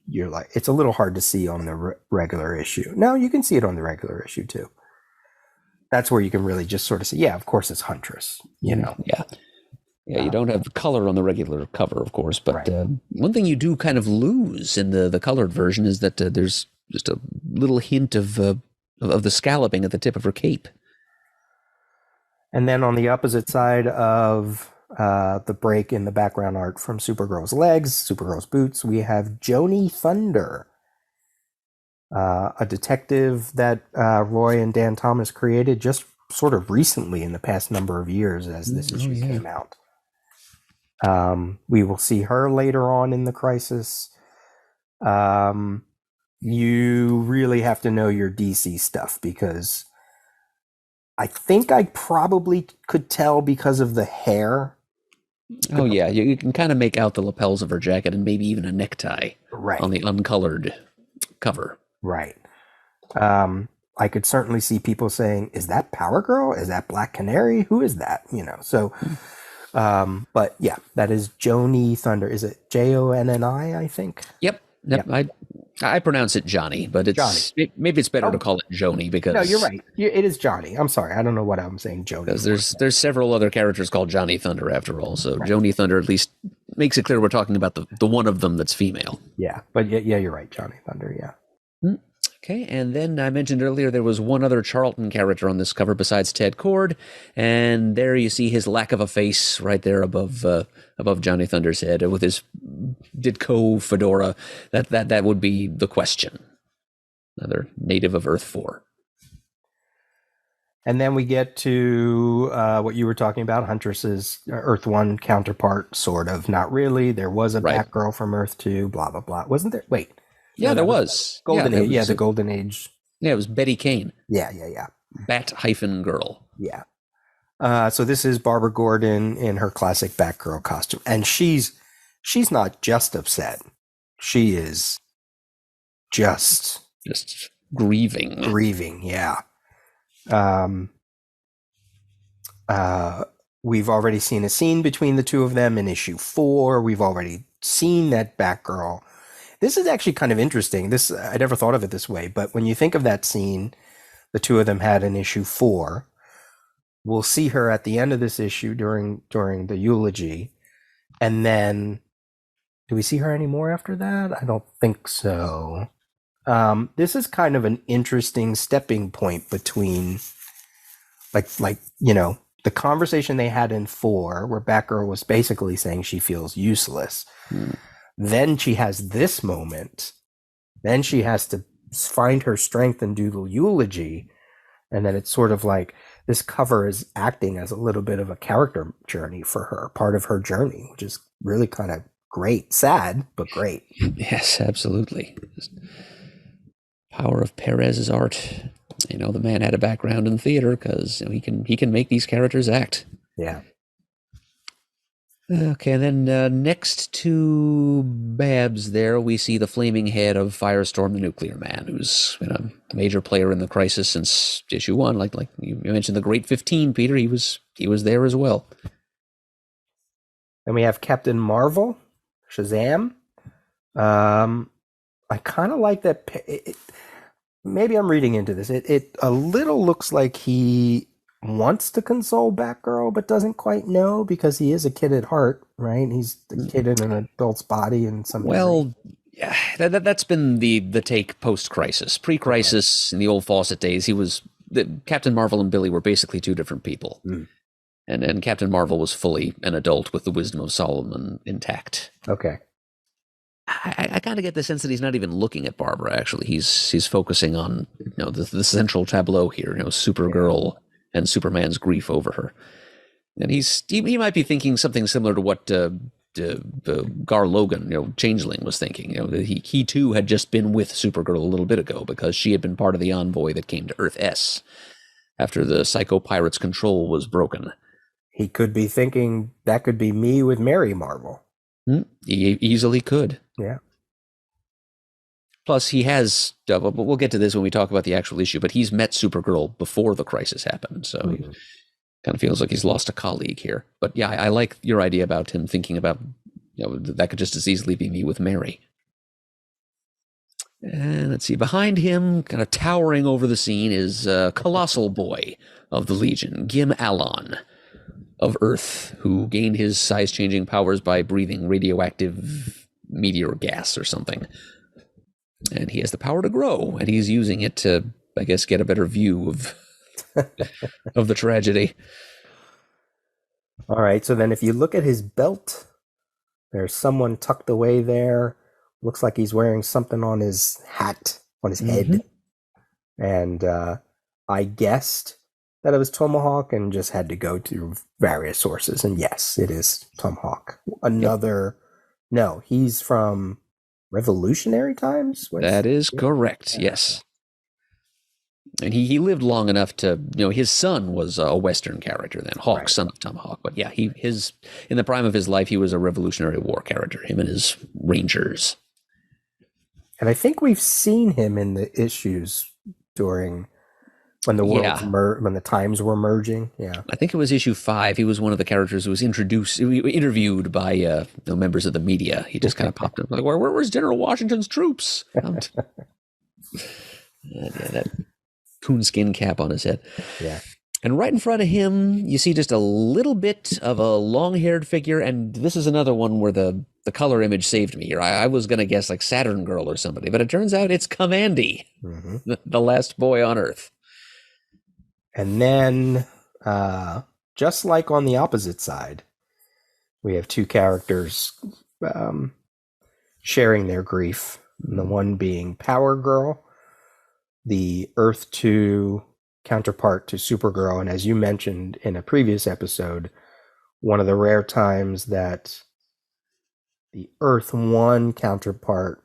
you're like, it's a little hard to see on the regular issue. No, you can see it on the regular issue too. That's where you can really just sort of say, yeah, of course it's Huntress, Yeah. Yeah, you don't have color on the regular cover, of course, but right. One thing you do kind of lose in the colored version is that there's just a little hint of the scalloping at the tip of her cape. And then on the opposite side of the break in the background art from Supergirl's legs, Supergirl's boots, we have Joni Thunder, a detective that Roy and Dan Thomas created just sort of recently in the past number of years as this issue came out. We will see her later on in the crisis. You really have to know your DC stuff because I think I probably could tell because of the hair. Oh, yeah. You can kind of make out the lapels of her jacket and maybe even a necktie on the uncolored cover. Right. I could certainly see people saying, is that Power Girl? Is that Black Canary? Who is that? So... but yeah, that is Joni Thunder. Is it Jonni? I think. Yep. I pronounce it Johnny, but maybe it's better to call it Joni because. No, you're right. It is Johnny. I'm sorry. I don't know what I'm saying. Joni. Because there's several other characters called Johnny Thunder after all. So right. Joni Thunder at least makes it clear we're talking about the one of them that's female. Yeah, but yeah, you're right. Johnny Thunder. Yeah. Okay, and then I mentioned earlier there was one other Charlton character on this cover besides Ted Cord, and there you see his lack of a face right there above Johnny Thunder's head with his Ditko fedora. That would be the question. Another native of Earth 4. And then we get to what you were talking about, Huntress's Earth 1 counterpart, sort of. Not really. There was a Batgirl from Earth 2, blah, blah, blah. Wasn't there? Wait. Yeah, there was. Golden Age. Yeah, the Golden Age. Yeah, it was Betty Kane. Yeah. Bat-Girl. Yeah. So this is Barbara Gordon in her classic Batgirl costume. And she's not just upset. She is just grieving. Grieving, yeah. We've already seen a scene between the two of them in issue 4. We've already seen that Batgirl. This is actually kind of interesting. I never thought of it this way, but when you think of that scene, the two of them had in issue 4. We'll see her at the end of this issue during the eulogy, and then do we see her anymore after that? I don't think so. This is kind of an interesting stepping point between, like the conversation they had in 4, where Batgirl was basically saying she feels useless. Then she has this moment. Then she has to find her strength and do the eulogy. And then it's sort of like this cover is acting as a little bit of a character journey for her, part of her journey, which is really kind of great. Sad, but great. Yes, absolutely. Power of Perez's art. The man had a background in theater because he can make these characters act. Yeah. Okay, and then next to Babs there, we see the flaming head of Firestorm the Nuclear Man, who's been a major player in the Crisis since issue 1. Like you mentioned the Great 15, Peter, he was there as well. Then we have Captain Marvel, Shazam. I kind of like that. Maybe I'm reading into this. It a little looks like he wants to console Batgirl, but doesn't quite know because he is a kid at heart, right? He's a kid in an adult's body in some degree. Yeah, that's been the take post-Crisis. Pre-Crisis, in the old Fawcett days, Captain Marvel and Billy were basically two different people. And Captain Marvel was fully an adult with the wisdom of Solomon intact. Okay. I kind of get the sense that he's not even looking at Barbara, actually. He's focusing on the central tableau here, Supergirl and Superman's grief over her. And he might be thinking something similar to what Gar Logan, Changeling, was thinking. He too had just been with Supergirl a little bit ago because she had been part of the envoy that came to Earth S after the Psycho Pirate's control was broken. He could be thinking that could be me with Mary Marvel. He easily could. Yeah. Plus, he has, we'll get to this when we talk about the actual issue, but he's met Supergirl before the Crisis happened, so he kind of feels like he's lost a colleague here. But yeah, I like your idea about him thinking about, that could just as easily be me with Mary. And let's see, behind him, kind of towering over the scene, is Colossal Boy of the Legion, Gim Alon of Earth, who gained his size-changing powers by breathing radioactive meteor gas or something. And he has the power to grow, and he's using it to, I guess, get a better view of of the tragedy. All right, so then if you look at his belt, there's someone tucked away there. Looks like he's wearing something on his hat, on his head. And I guessed that it was Tomahawk and just had to go to various sources. And yes, it is Tomahawk. No, he's from Revolutionary Times? That is correct, yes. And he lived long enough to, his son was a Western character then, Hawk, right. Son of Tomahawk. But yeah, in the prime of his life, he was a Revolutionary War character, him and his Rangers. And I think we've seen him in the issues during when the worlds when the times were merging. Yeah, I think it was issue 5. He was one of the characters who was interviewed by members of the media. He just kind of popped up like, "Where's General Washington's troops?" That coonskin cap on his head. Yeah. And right in front of him, you see just a little bit of a long-haired figure, and this is another one where the color image saved me here. I was going to guess like Saturn Girl or somebody, but it turns out it's Commandy, the last boy on Earth. And then, just like on the opposite side, we have two characters sharing their grief. And the one being Power Girl, the Earth 2 counterpart to Supergirl. And as you mentioned in a previous episode, one of the rare times that the Earth 1 counterpart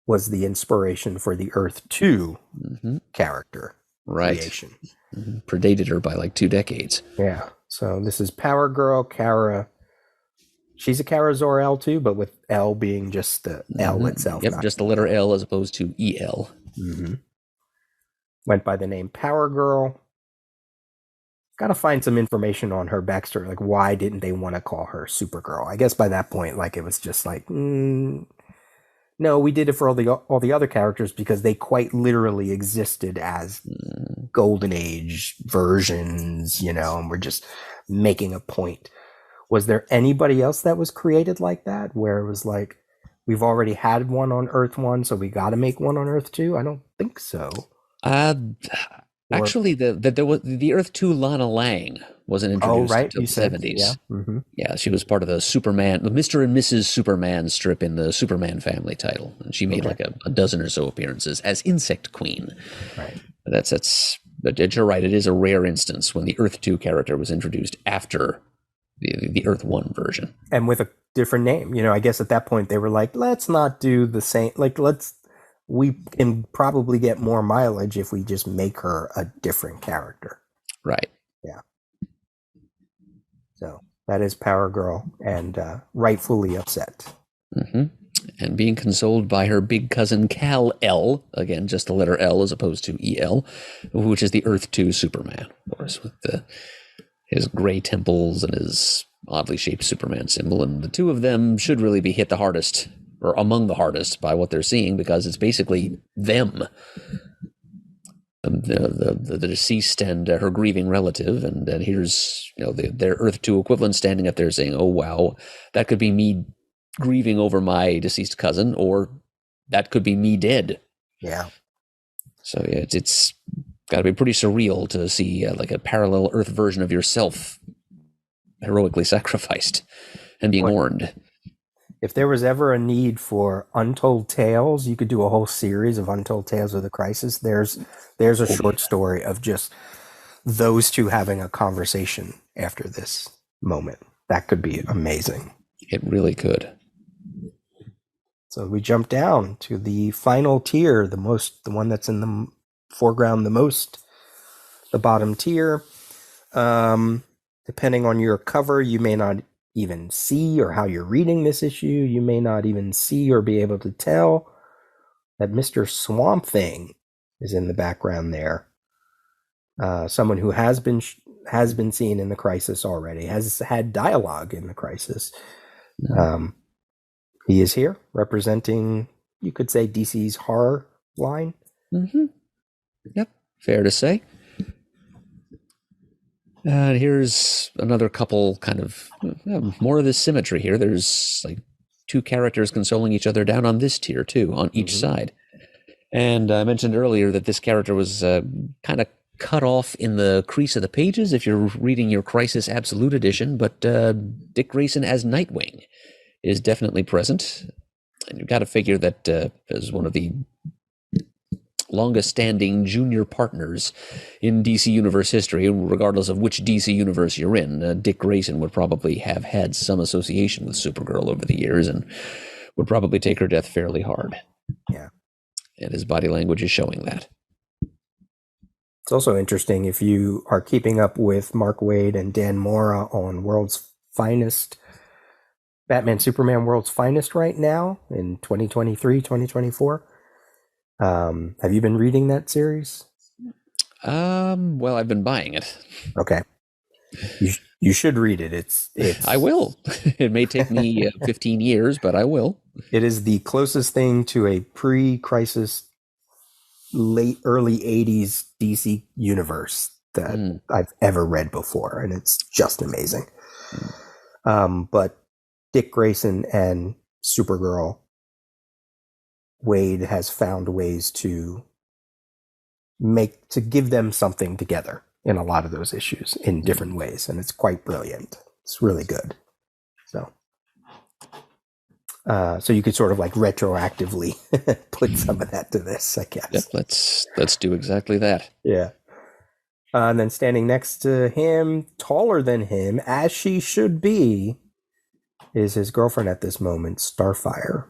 was the inspiration for the Earth 2 character. Right. Creation. Predated her by like 2 decades. Yeah. So this is Power Girl, Kara. She's a Kara Zor-El too, but with L being just the L itself. Yep, just the letter L as opposed to EL. Went by the name Power Girl. Got to find some information on her backstory. Like, why didn't they want to call her Supergirl? I guess by that point, like, it was just like, no, we did it for all the other characters because they quite literally existed as Golden Age versions, and we're just making a point. Was there anybody else that was created like that, where it was like, we've already had one on Earth 1, so we got to make one on Earth 2? I don't think so. Actually, there was the Earth 2 Lana Lang wasn't introduced until the 70s. Yeah. Yeah, she was part of the Superman, the Mr. and Mrs. Superman strip in the Superman family title. And she made like a dozen or so appearances as Insect Queen. Right. But you're right, it is a rare instance when the Earth 2 character was introduced after the Earth 1 version. And with a different name. I guess at that point they were like, let's not do the same, like, let's we can probably get more mileage if we just make her a different character. Right. Yeah. So that is Power Girl, and rightfully upset. Mm-hmm. And being consoled by her big cousin Kal-El, again, just the letter L as opposed to EL, which is the Earth 2 Superman, of course, with his gray temples and his oddly shaped Superman symbol. And the two of them should really be hit the hardest, or among the hardest, by what they're seeing, because it's basically them. The deceased and her grieving relative, and then here's their Earth 2 equivalent standing up there saying, "Oh wow, that could be me grieving over my deceased cousin, or that could be me dead." Yeah. So yeah, it's got to be pretty surreal to see like a parallel Earth version of yourself heroically sacrificed and being mourned. If there was ever a need for untold tales, you could do a whole series of untold tales of the crisis. There's a short story of just those two having a conversation after this moment. That could be amazing. It really could. So we jump down to the final tier, the one that's in the foreground the most, the bottom tier. Depending on your cover, you may not even see, or how you're reading this issue, you may not even see or be able to tell that Mr. Swamp Thing is in the background there. Someone who has been seen in the crisis already, has had dialogue in the crisis. He is here representing, you could say, DC's horror line. Mm-hmm. Yep, fair to say. And here's another couple kind of more of this symmetry here. There's like two characters consoling each other down on this tier too, on each side. And I mentioned earlier that this character was kind of cut off in the crease of the pages if you're reading your Crisis Absolute Edition, but Dick Grayson as Nightwing is definitely present. And you've got to figure that as one of the longest-standing junior partners in DC Universe history, regardless of which DC Universe you're in, Dick Grayson would probably have had some association with Supergirl over the years and would probably take her death fairly hard. Yeah. And his body language is showing that. It's also interesting if you are keeping up with Mark Waid and Dan Mora on World's Finest, Batman Superman World's Finest right now in 2023, 2024. Have you been reading that series? Well, I've been buying it. Okay. You should read it. It's I will. It may take me 15 years, but I will. It is the closest thing to a pre-crisis early 80s DC universe that I've ever read before, and it's just amazing. But Dick Grayson and Supergirl, Wade has found ways to give them something together in a lot of those issues in different ways, and it's quite brilliant. It's really good. So you could sort of like retroactively put some of that to this, I guess. Yep, let's do exactly that. Yeah. And then standing next to him, taller than him, as she should be, is his girlfriend at this moment, Starfire.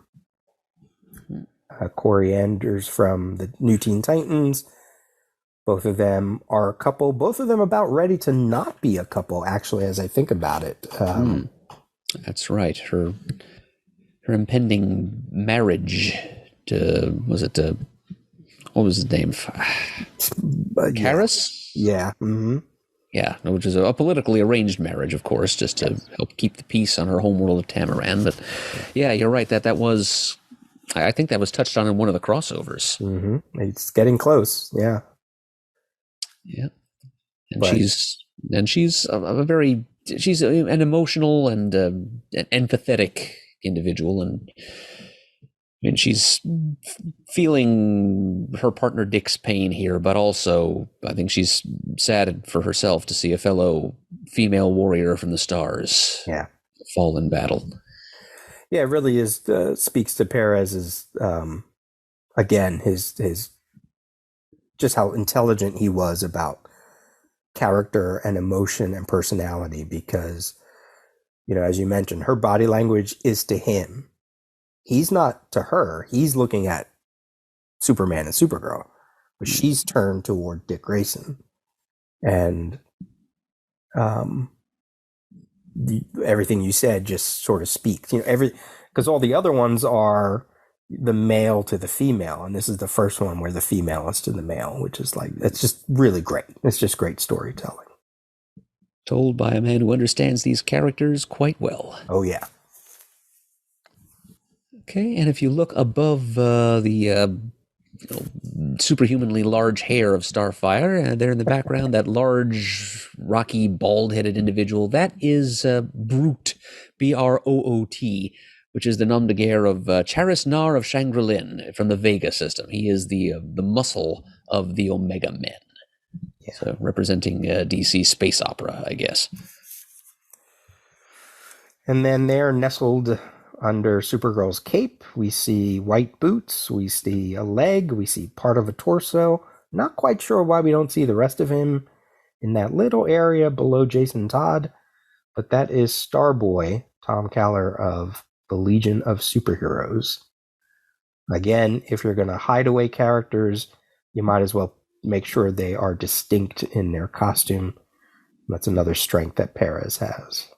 Corey Anders from the New Teen Titans. Both of them are a couple. Both of them about ready to not be a couple, actually, as I think about it. That's right. Her impending marriage to, what was his name? Karis? Yeah. Mm-hmm. Yeah, which is a politically arranged marriage, of course, just to help keep the peace on her homeworld of Tamaran. But yeah, you're right. That was, I think that was touched on in one of the crossovers. Mm-hmm. It's getting close. Yeah. Yeah. And she's an emotional and an empathetic individual, and I mean she's feeling her partner Dick's pain here, but also I think she's sad for herself to see a fellow female warrior from the stars fall in battle. Yeah, it really is speaks to Perez's again his just how intelligent he was about character and emotion and personality, because as you mentioned, her body language is to him. He's not to her. He's looking at Superman and Supergirl. But she's turned toward Dick Grayson. And everything you said just sort of speaks. Because all the other ones are the male to the female, and this is the first one where the female is to the male, which is like, it's just really great. It's just great storytelling. Told by a man who understands these characters quite well. Oh, yeah. Okay, and if you look above the superhumanly large hair of Starfire, there in the background, that large, rocky, bald-headed individual, that is Brute, Broot, which is the nom de guerre of Charis Nar of Shangri-Lin from the Vega system. He is the muscle of the Omega Men. Yeah. So representing DC space opera, I guess. And then they're nestled under Supergirl's cape. We see white boots, we see a leg, we see part of a torso. Not quite sure why we don't see the rest of him in that little area below Jason Todd, but that is Starboy, Tom Caller of the Legion of Superheroes. Again, if you're going to hide away characters, you might as well make sure they are distinct in their costume. That's another strength that Perez has.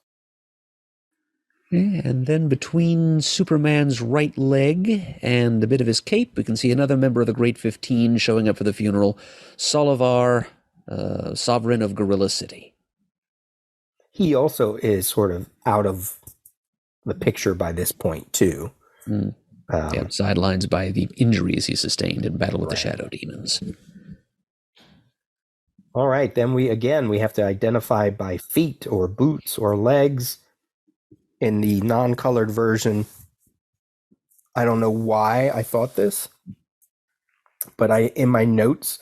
And then between Superman's right leg and a bit of his cape, we can see another member of the Great 15 showing up for the funeral, Solivar, sovereign of Gorilla City. He also is sort of out of the picture by this point, too. Sidelines by the injuries he sustained in battle with the Shadow Demons. All right, then we have to identify by feet or boots or legs. In the non-colored version, I don't know why I thought this, but I, in my notes,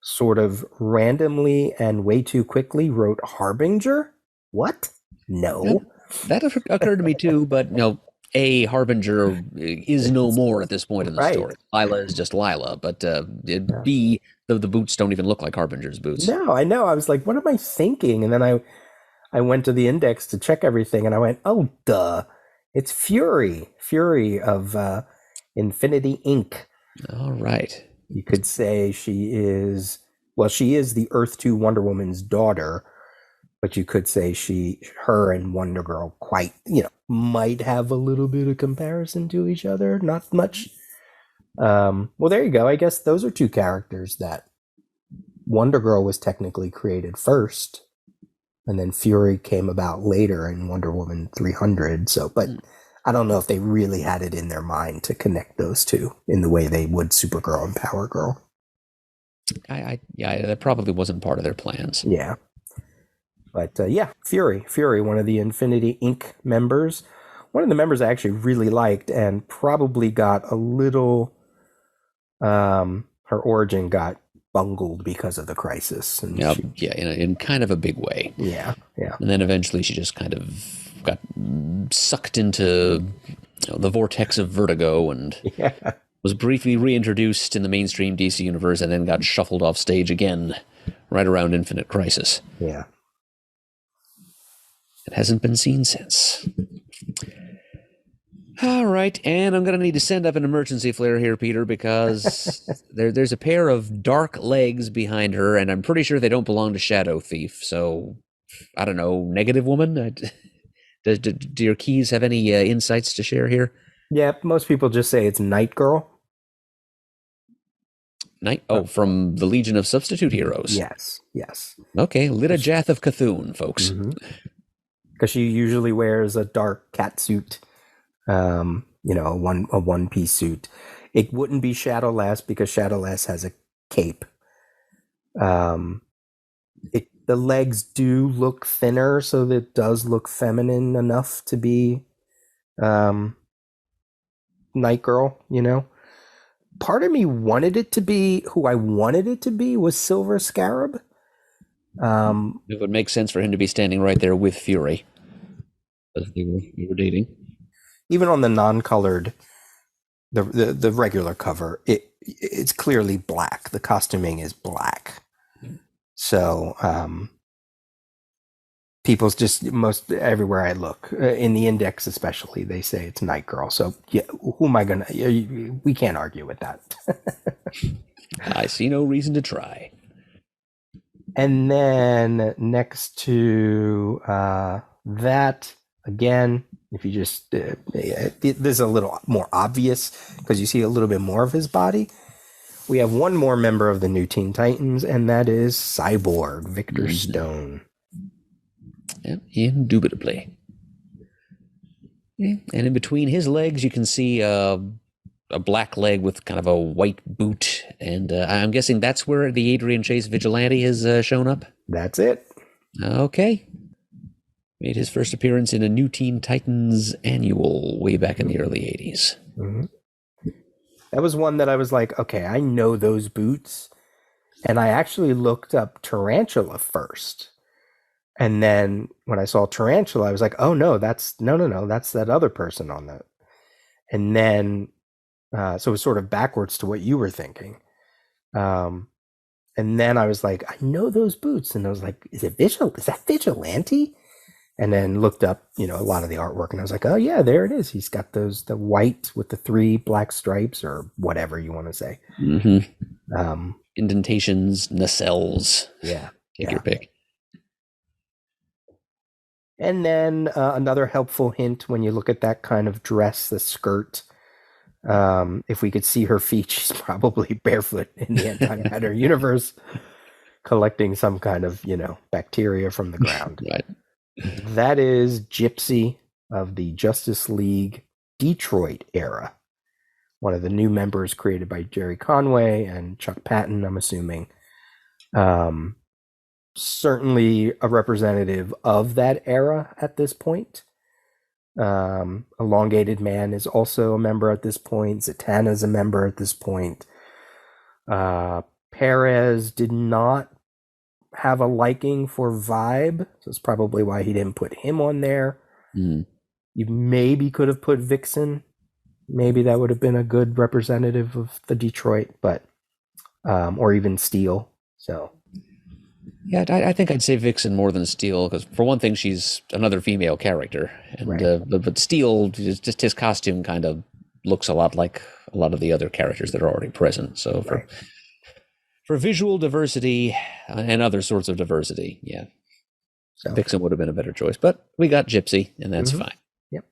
sort of randomly and way too quickly wrote Harbinger. What? No. That occurred to me too, but A, Harbinger is no more at this point in the story. Lila is just Lila, but B, the boots don't even look like Harbinger's boots. No, I know. I was like, what am I thinking? And then I went to the index to check everything, and I went, oh, duh. It's Fury of Infinity Inc. All right. You could say she is the Earth 2 Wonder Woman's daughter, but you could say her and Wonder Girl might have a little bit of comparison to each other. Not much. Well, there you go. I guess those are two characters that Wonder Girl was technically created first, and then Fury came about later in Wonder Woman 300. But I don't know if they really had it in their mind to connect those two in the way they would Supergirl and Power Girl. That probably wasn't part of their plans. Yeah. But Fury, one of the Infinity Inc. members. One of the members I actually really liked and probably got a little, her origin got bungled because of the crisis. And in kind of a big way. Yeah. And then eventually she just kind of got sucked into the vortex of Vertigo and was briefly reintroduced in the mainstream DC universe and then got shuffled off stage again right around Infinite Crisis. Yeah. It hasn't been seen since. All right, and I'm going to need to send up an emergency flare here, Peter, because there's a pair of dark legs behind her, and I'm pretty sure they don't belong to Shadow Thief. So, I don't know, Negative Woman? Do your keys have any insights to share here? Yeah, most people just say it's Night Girl. From the Legion of Substitute Heroes. Yes. Okay, Lita Jath of Cthulhu, folks. Because she usually wears a dark cat suit, a one-piece suit. It wouldn't be Shadowlass because Shadowlass has a cape. The legs do look thinner, so that it does look feminine enough to be Night Girl, Part of me wanted it to be who I wanted it to be was Silver Scarab. It would make sense for him to be standing right there with Fury. As they were dating. Even on the non-colored, the regular cover, it's clearly black. The costuming is black. So people's just most everywhere I look, in the index especially, they say it's Night Girl. So yeah, who am I gonna? We can't argue with that. I see no reason to try. And then next to that, again, if you just this is a little more obvious because you see a little bit more of his body. We have one more member of the new Teen Titans, and that is Cyborg, Victor Stone. Yeah, indubitably. Yeah. And in between his legs, you can see a black leg with kind of a white boot. And I'm guessing that's where the Adrian Chase Vigilante has shown up? That's it. Okay. Made his first appearance in a New Teen Titans annual way back in the early 80s. Mm-hmm. That was one that I was like, okay, I know those boots. And I actually looked up Tarantula first. And then when I saw Tarantula, I was like, oh no, that's that other person on that. And then, so it was sort of backwards to what you were thinking. And then I was like, I know those boots. And I was like, is that Vigilante? And then looked up, a lot of the artwork, and I was like, oh yeah, there it is. He's got the white with the 3 black stripes, or whatever you want to say. Mm-hmm. Indentations, nacelles. Yeah. Take your pick. And then another helpful hint when you look at that kind of dress, the skirt, if we could see her feet, she's probably barefoot in the Antimatter universe, collecting some kind of, bacteria from the ground. Right. That is Gypsy of the Justice League Detroit era. One of the new members created by Jerry Conway and Chuck Patton, I'm assuming. Certainly a representative of that era at this point. Elongated Man is also a member at this point. Zatanna's a member at this point. Perez did not have a liking for Vibe, so it's probably why he didn't put him on there. You maybe could have put Vixen. Maybe that would have been a good representative of the Detroit, but or even Steel. So yeah, I think I'd say Vixen more than Steel, because for one thing, she's another female character, and right. But Steel, just his costume kind of looks a lot like a lot of the other characters that are already present. So for visual diversity and other sorts of diversity, yeah, so Vixen would have been a better choice. But we got Gypsy, and that's fine. Yep.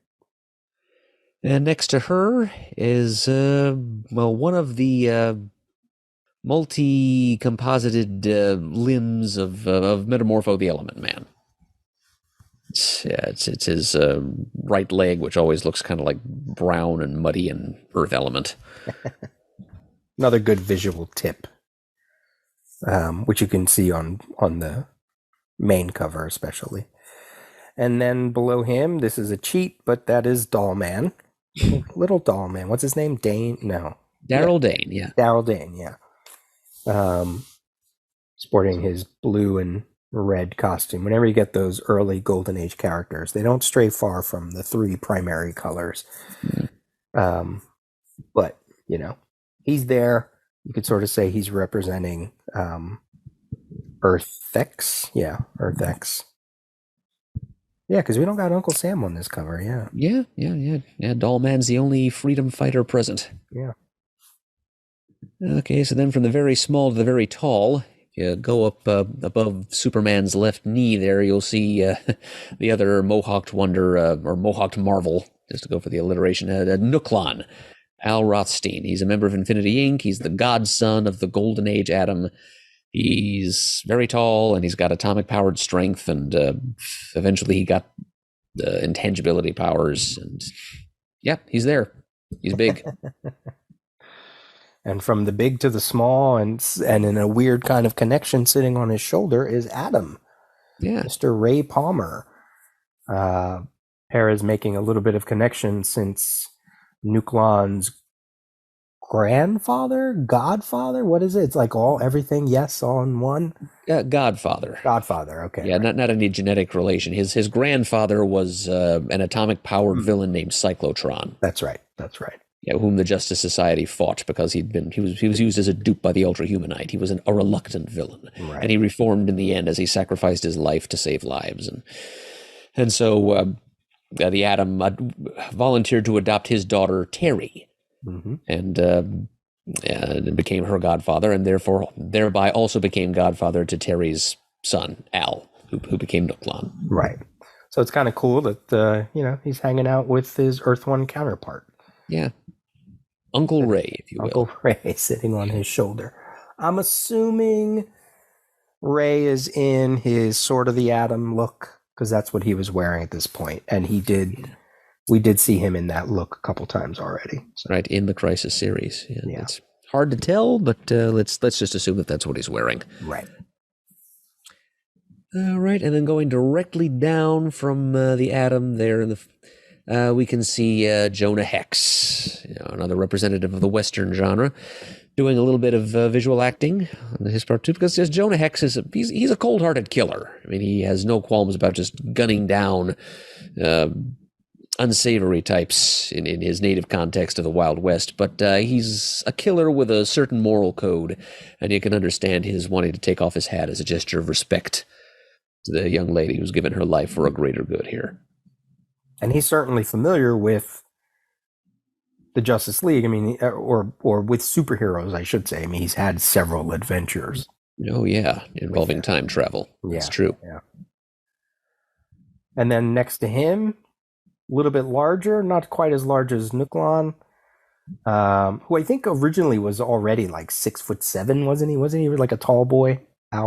And next to her is one of the multi-composited limbs of Metamorpho the Element Man. It's his right leg, which always looks kind of like brown and muddy and earth element. Another good visual tip, which you can see on the main cover especially. And then below him, this is a cheat, but that is Doll Man. Little Doll Man. What's his name? Dane? No. Daryl Dane, yeah. Daryl Dane, yeah. Sporting his blue and red costume. Whenever you get those early Golden Age characters, they don't stray far from the 3 primary colors. But, he's there. You could sort of say he's representing Earth X. Yeah, Earth X. Yeah, because we don't got Uncle Sam on this cover, yeah. Yeah, Doll Man's the only freedom fighter present. Yeah. Okay, so then from the very small to the very tall, if you go up above Superman's left knee there, you'll see the other Mohawked Wonder, or Mohawked Marvel, just to go for the alliteration, Nuklon, Al Rothstein. He's a member of Infinity Inc. He's the godson of the Golden Age Atom. He's very tall, and he's got atomic-powered strength, and eventually he got intangibility powers, and yeah, he's there. He's big. And from the big to the small, and in a weird kind of connection sitting on his shoulder is Adam. Yeah. Mr. Ray Palmer. Perez making a little bit of connection since Nuklon's godfather, what is it? It's like everything, yes, all in one? Godfather, okay. Yeah, right. not any genetic relation. His grandfather was an atomic-powered villain named Cyclotron. That's right. whom the Justice Society fought because he was used as a dupe by the Ultra-Humanite. He was a reluctant villain, Right. and he reformed in the end as he sacrificed his life to save lives. And so the Atom volunteered to adopt his daughter Terry, and became her godfather, and thereby also became godfather to Terry's son Al, who became Nuklon. Right. So it's kind of cool that he's hanging out with his Earth One counterpart. Yeah. Uncle Ray, if you will. Uncle Ray sitting on his shoulder. I'm assuming Ray is in his Sword of the Atom look, because that's what he was wearing at this point. And we did see him in that look a couple times already. So. Right, in the Crisis series. Yeah. It's hard to tell, but let's just assume that that's what he's wearing. Right. All right, and then going directly down from the Atom there in the... we can see Jonah Hex, another representative of the Western genre, doing a little bit of visual acting on his part too, because Jonah Hex he's a cold-hearted killer. I mean, he has no qualms about just gunning down unsavory types in his native context of the Wild West, but he's a killer with a certain moral code, and you can understand his wanting to take off his hat as a gesture of respect to the young lady who's given her life for a greater good here. And he's certainly familiar with the Justice League. I mean, or with superheroes, I should say. I mean, he's had several adventures. Oh, yeah, involving time travel. That's true. Yeah. And then next to him, a little bit larger, not quite as large as Nuklon, who I think originally was already like 6'7", wasn't he? Wasn't he like a tall boy? I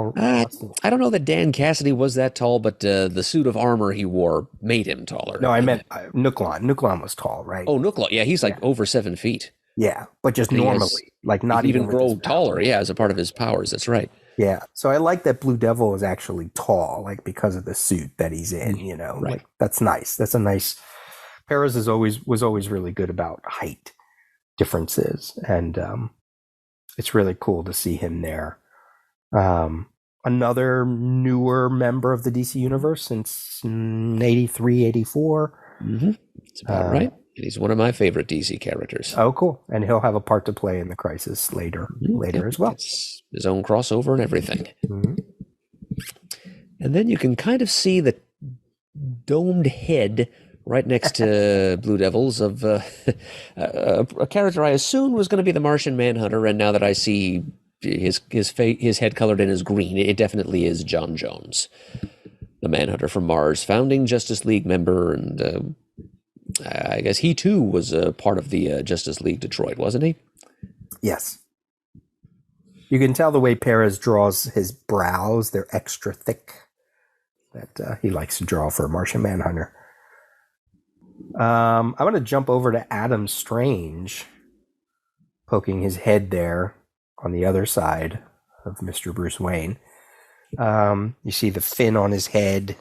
don't know that Dan Cassidy was that tall, but the suit of armor he wore made him taller. No, I meant Nuklon. Nuklon was tall, right? Oh, Nuklon. Yeah, he's like over 7 feet. Yeah, but just normally, like not even grow taller. Yeah, as a part of his powers. That's right. Yeah, so I like that Blue Devil is actually tall, like because of the suit that he's in. Right. Like, that's nice. That's a nice. Perez was always really good about height differences, and it's really cool to see him there. Another newer member of the DC universe since 83, 84. That's about right. And he's one of my favorite DC characters. Oh, cool. And he'll have a part to play in the Crisis later as well. It's his own crossover and everything. And then you can kind of see the domed head right next to Blue Devils of a character I assumed was going to be the Martian Manhunter, and now that I see his head colored in as green, it definitely is John Jones, the Manhunter from Mars, founding Justice League member, and I guess he too was a part of the Justice League Detroit, wasn't he? Yes. You can tell the way Perez draws his brows; they're extra thick. That he likes to draw for a Martian Manhunter. I'm going to jump over to Adam Strange, poking his head there on the other side of Mr. Bruce Wayne. You see the fin on his head.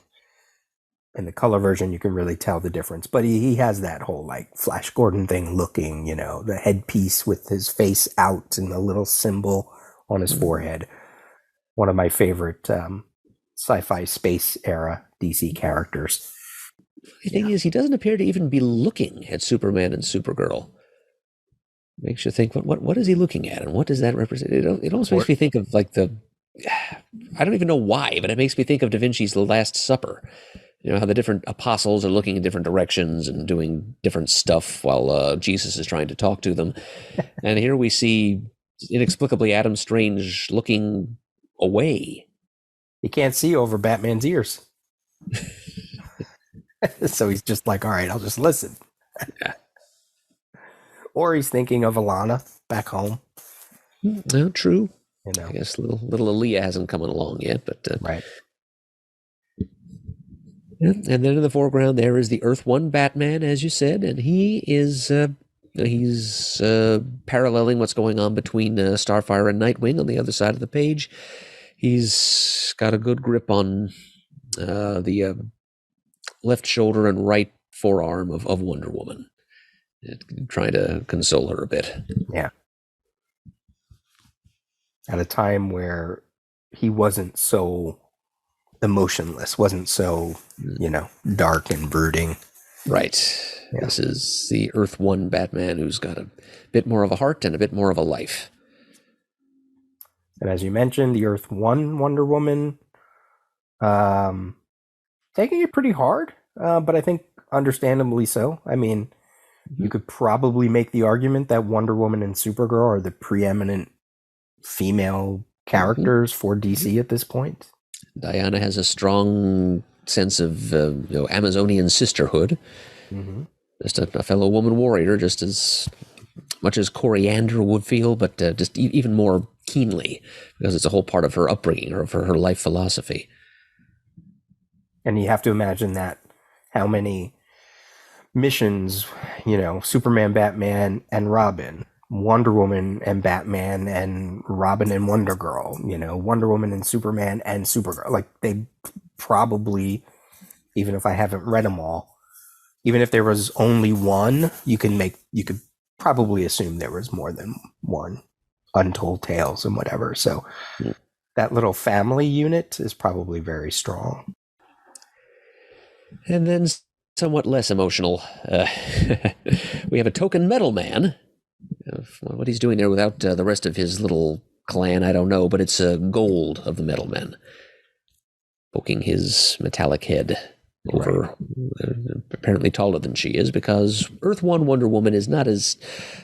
In the color version, you can really tell the difference. But he has that whole like Flash Gordon thing looking, the headpiece with his face out and the little symbol on his forehead. One of my favorite sci-fi space era DC characters. The thing is, he doesn't appear to even be looking at Superman and Supergirl. Makes you think, what is he looking at, and what does that represent? It almost makes me think of like I don't even know why, but it makes me think of Da Vinci's The Last Supper. How the different apostles are looking in different directions and doing different stuff while Jesus is trying to talk to them. And here we see, inexplicably, Adam Strange looking away. He can't see over Batman's ears. So he's just like, all right, I'll just listen. Yeah. Or he's thinking of Alana back home. No, true. I guess little Aaliyah hasn't come along yet, but right. And then in the foreground there is the Earth One Batman, as you said, and he is he's paralleling what's going on between Starfire and Nightwing on the other side of the page. He's got a good grip on the left shoulder and right forearm of Wonder Woman, trying to console her a bit. Yeah. At a time where he wasn't so emotionless, wasn't so, dark and brooding. Right. Yeah. This is the Earth 1 Batman who's got a bit more of a heart and a bit more of a life. And as you mentioned, the Earth 1 Wonder Woman, taking it pretty hard, but I think understandably so. I mean, you could probably make the argument that Wonder Woman and Supergirl are the preeminent female characters for DC at this point. Diana has a strong sense of Amazonian sisterhood. Mm-hmm. Just a fellow woman warrior, just as much as Coriander would feel, but just even more keenly, because it's a whole part of her upbringing, or of her life philosophy. And you have to imagine that how many missions, Superman, Batman, and Robin, Wonder Woman and Batman, and Robin and Wonder Girl, Wonder Woman and Superman and Supergirl. Like, they probably, even if I haven't read them all, even if there was only one, you could probably assume there was more than one. Untold tales and whatever. So that little family unit is probably very strong. And then somewhat less emotional, we have a token metal man. What he's doing there without the rest of his little clan, I don't know, but it's Gold of the Metal Men, poking his metallic head over, apparently taller than she is, because Earth 1 Wonder Woman is not as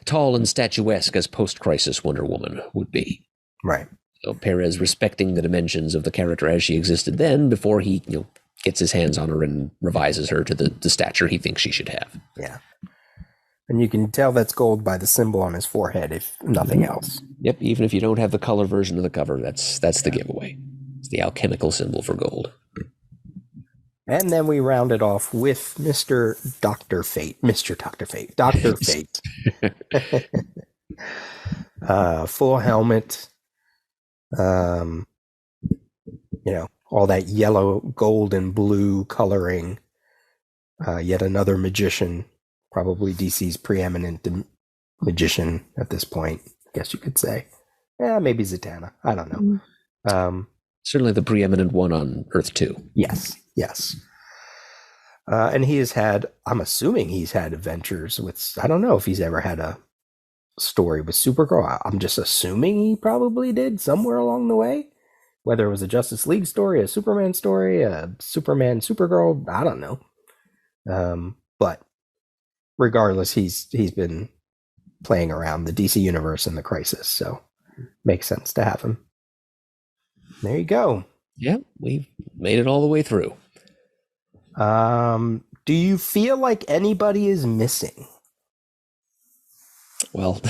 tall and statuesque as post-crisis Wonder Woman would be. Right. So Perez respecting the dimensions of the character as she existed then, before he gets his hands on her and revises her to the stature he thinks she should have. Yeah. And you can tell that's Gold by the symbol on his forehead, if nothing else. Yep, even if you don't have the color version of the cover, that's the giveaway. It's the alchemical symbol for Gold. And then we round it off with Mr. Dr. Fate. Dr. Fate. Full helmet. All that yellow, gold, and blue coloring. Yet another magician. Probably DC's preeminent magician at this point, I guess you could say. Yeah, maybe Zatanna. I don't know. Certainly the preeminent one on Earth 2. Yes. And he has had, I'm assuming he's had adventures with, I don't know if he's ever had a story with Supergirl. I'm just assuming he probably did somewhere along the way. Whether it was a Justice League story, a Superman story, a Superman, Supergirl, I don't know. But regardless, he's been playing around the DC universe in the Crisis, so makes sense to have him. There you go. Yeah, we've made it all the way through. Do you feel like anybody is missing? Well,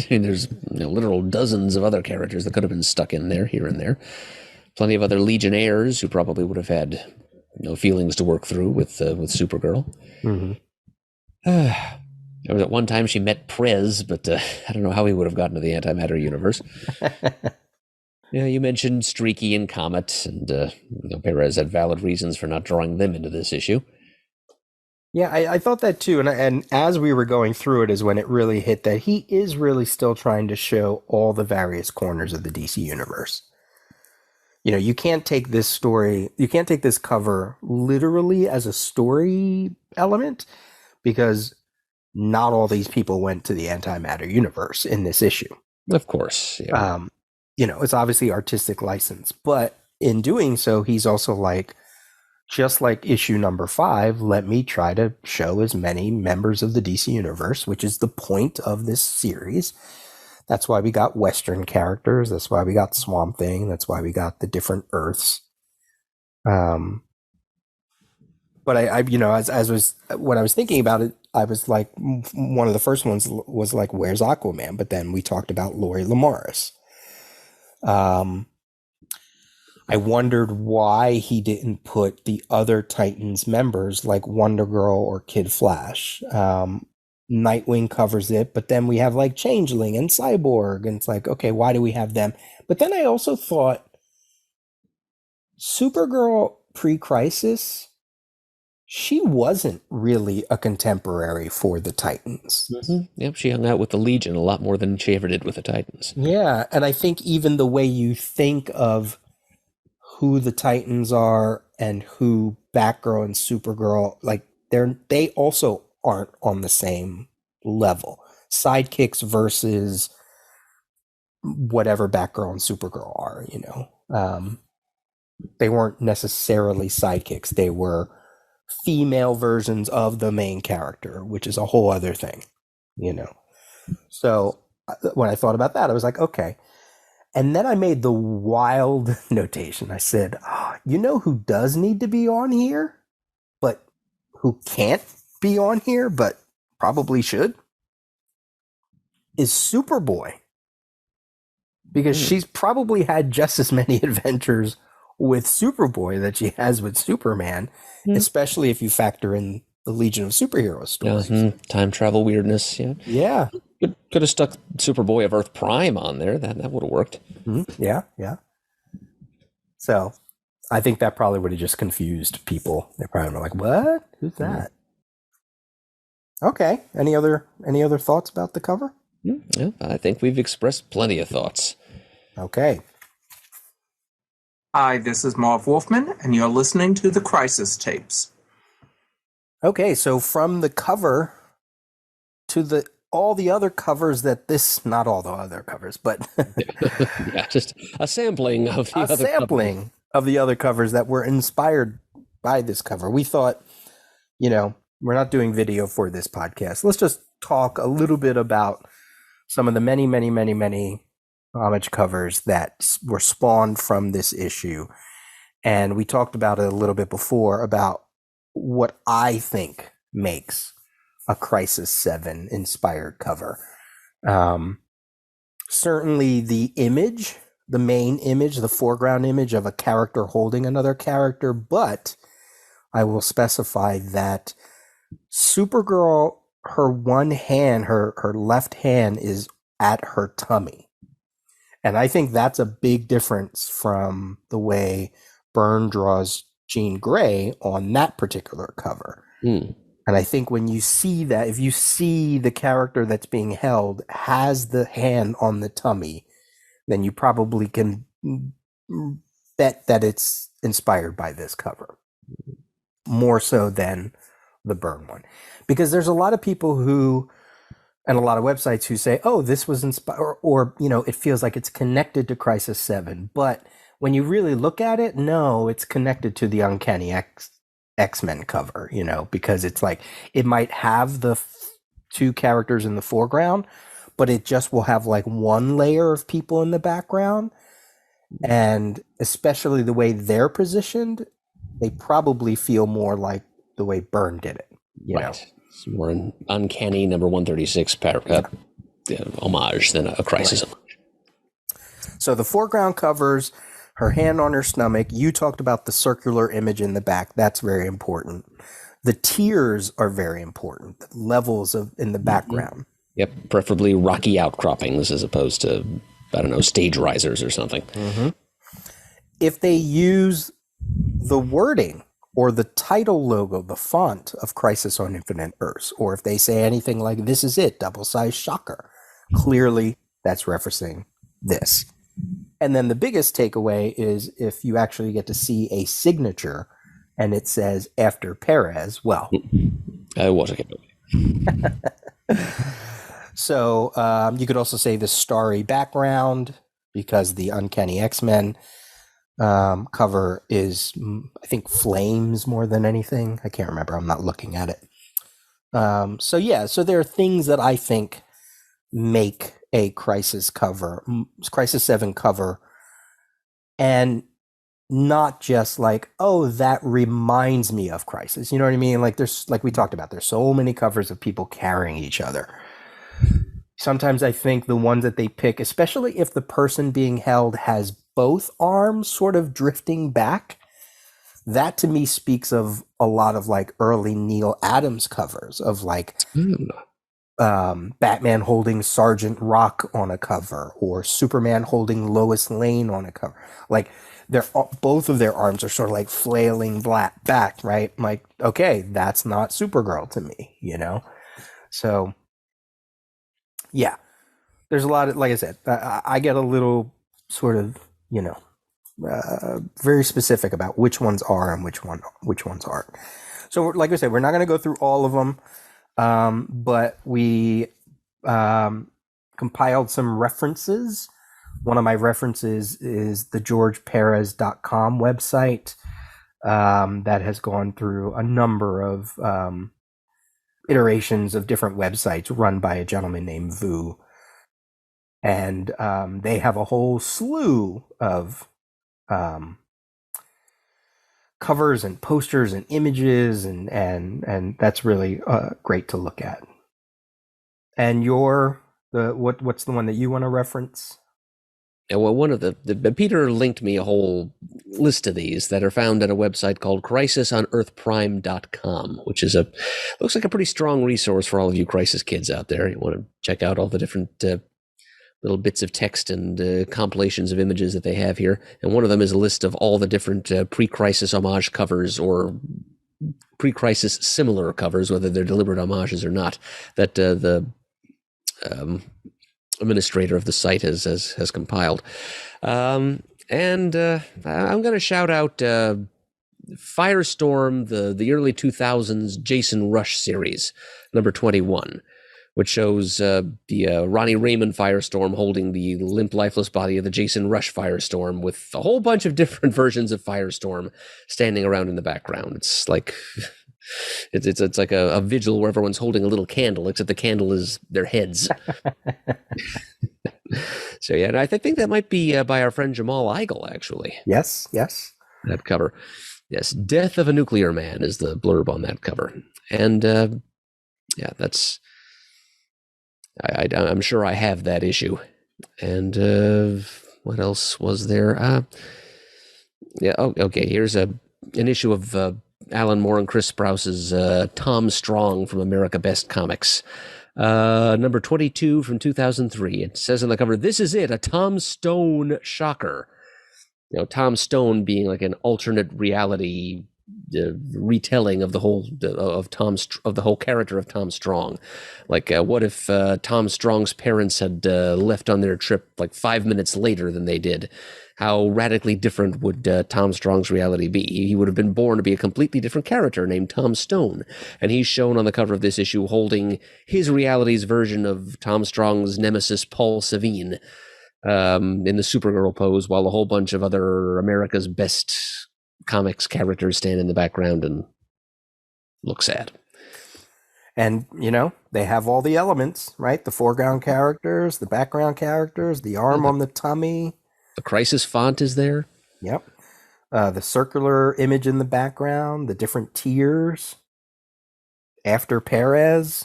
there's literal dozens of other characters that could have been stuck in there, here and there. Plenty of other Legionnaires who probably would have had feelings to work through with Supergirl. Mm-hmm. There was at one time she met Prez, but I don't know how he would have gotten to the antimatter universe. You mentioned Streaky and Comet, and Perez had valid reasons for not drawing them into this issue. Yeah, I thought that too, and as we were going through it is when it really hit that he is really still trying to show all the various corners of the DC universe. You can't take this story, you can't take this cover literally as a story element, because not all these people went to the antimatter universe in this issue. Of course, yeah. It's obviously artistic license, but in doing so, he's also like, just like issue number 5, let me try to show as many members of the DC universe, which is the point of this series. That's why we got Western characters. That's why we got Swamp Thing. That's why we got the different Earths. But I when I was thinking about it, I was like, one of the first ones was like, where's Aquaman? But then we talked about Lori Lamaris. I wondered why he didn't put the other Titans members like Wonder Girl or Kid Flash. Nightwing covers it, but then we have like Changeling and Cyborg, and it's like, okay, why do we have them? But then I also thought Supergirl pre-Crisis, she wasn't really a contemporary for the Titans. Mm-hmm. Yep, she hung out with the Legion a lot more than she ever did with the Titans. Yeah, and I think even the way you think of who the Titans are and who Batgirl and Supergirl, like they also aren't on the same level. Sidekicks versus whatever Batgirl and Supergirl are, you know. They weren't necessarily sidekicks. They were female versions of the main character, which is a whole other thing, you know. So when I thought about that, I was like, okay. And then I made the wild notation. I said, you know who does need to be on here, but who can't be on here, but probably should, is Superboy. Because she's probably had just as many adventures with Superboy that she has with Superman, especially if you factor in the Legion of Superheroes stories. Time travel weirdness, yeah. Yeah. Could have stuck Superboy of Earth Prime on there. That would have worked. Yeah. So I think that probably would have just confused people. They're probably like, what? Who's that? Okay. Any other thoughts about the cover? Yeah, I think we've expressed plenty of thoughts. Okay. Hi, this is Marv Wolfman, and you're listening to the Crisis Tapes. Okay, so from the cover to all the other covers not all the other covers, but yeah, just a sampling of the other covers that were inspired by this cover. We thought, you know, we're not doing video for this podcast. Let's just talk a little bit about some of the many, many, many, many homage covers that were spawned from this issue. And we talked about it a little bit before about what I think makes a Crisis 7 inspired cover. Certainly the image, the main image, the foreground image of a character holding another character, but I will specify that Supergirl, her one hand, her left hand is at her tummy. And I think that's a big difference from the way Byrne draws Jean Grey on that particular cover. And I think when you see that, if you see the character that's being held has the hand on the tummy, then you probably can bet that it's inspired by this cover. More so than the Byrne one. Because there's a lot of people who, and a lot of websites who say, oh, this was inspired, or, you know, it feels like it's connected to Crisis 7. But when you really look at it, no, it's connected to the Uncanny X-Men cover, you know, because it's like, it might have the two characters in the foreground, but it just will have like one layer of people in the background. And especially the way they're positioned, they probably feel more like the way Byrne did it, you know. It's more an uncanny number 136 homage than a Crisis homage. So the foreground covers her hand on her stomach. You talked about the circular image in the back. That's very important. The tiers are very important. The levels in the background. Yep, preferably rocky outcroppings as opposed to, I don't know, stage risers or something. If they use the wording or the title logo, the font of Crisis on Infinite Earths, or if they say anything like, this is it, double-sized shocker, clearly that's referencing this. And then the biggest takeaway is if you actually get to see a signature and it says after Perez, well. I wasn't going to. So you could also say the starry background, because the Uncanny X-Men cover is, I think, flames more than anything. I can't remember. I'm not looking at it. So there are things that I think make a Crisis 7 cover, and not just like, oh, that reminds me of Crisis. You know what I mean? Like we talked about, there's so many covers of people carrying each other. Sometimes I think the ones that they pick, especially if the person being held has both arms sort of drifting back, that to me speaks of a lot of like early Neil Adams covers of like Batman holding Sergeant Rock on a cover, or Superman holding Lois Lane on a cover. Like both of their arms are sort of like flailing back, right? I'm like, okay, that's not Supergirl to me, you know? So yeah, there's a lot of, like I said, I get a little sort of, you know, very specific about which ones are and which ones aren't. So like I said, we're not going to go through all of them. But we compiled some references. One of my references is the georgeperez.com website that has gone through a number of iterations of different websites run by a gentleman named Vu. And they have a whole slew of covers and posters and images, and that's really great to look at. And what's the one that you want to reference? Yeah, well, one of the Peter linked me a whole list of these that are found at a website called crisisonearthprime.com, which is looks like a pretty strong resource for all of you Crisis kids out there. You want to check out all the different little bits of text and compilations of images that they have here. And one of them is a list of all the different pre-Crisis homage covers or pre-Crisis similar covers, whether they're deliberate homages or not, that the administrator of the site has compiled. And I'm going to shout out Firestorm, the early 2000s Jason Rush series, number 21, which shows the Ronnie Raymond Firestorm holding the limp, lifeless body of the Jason Rush Firestorm with a whole bunch of different versions of Firestorm standing around in the background. It's like it's like a vigil where everyone's holding a little candle, except the candle is their heads. So yeah, and I think that might be by our friend Jamal Eigel, actually. Yes. That cover. Yes, Death of a Nuclear Man is the blurb on that cover. And yeah, that's... I'm sure I have that issue. And what else was there? Yeah. Oh, okay. Here's an issue of Alan Moore and Chris Sprouse's Tom Strong from America Best Comics, number 22 from 2003. It says on the cover, "This is it, a Tom Stone shocker." You know, Tom Stone being like an alternate reality retelling of the whole of the whole character of Tom Strong. Like, what if Tom Strong's parents had left on their trip like 5 minutes later than they did? How radically different would Tom Strong's reality be? He would have been born to be a completely different character named Tom Stone, and he's shown on the cover of this issue holding his reality's version of Tom Strong's nemesis Paul Savine in the Supergirl pose, while a whole bunch of other America's Best Comics characters stand in the background and look sad. And, you know, they have all the elements, right? The foreground characters, the background characters, the arm on the tummy. The Crisis font is there. Yep. The circular image in the background, the different tiers. After Perez.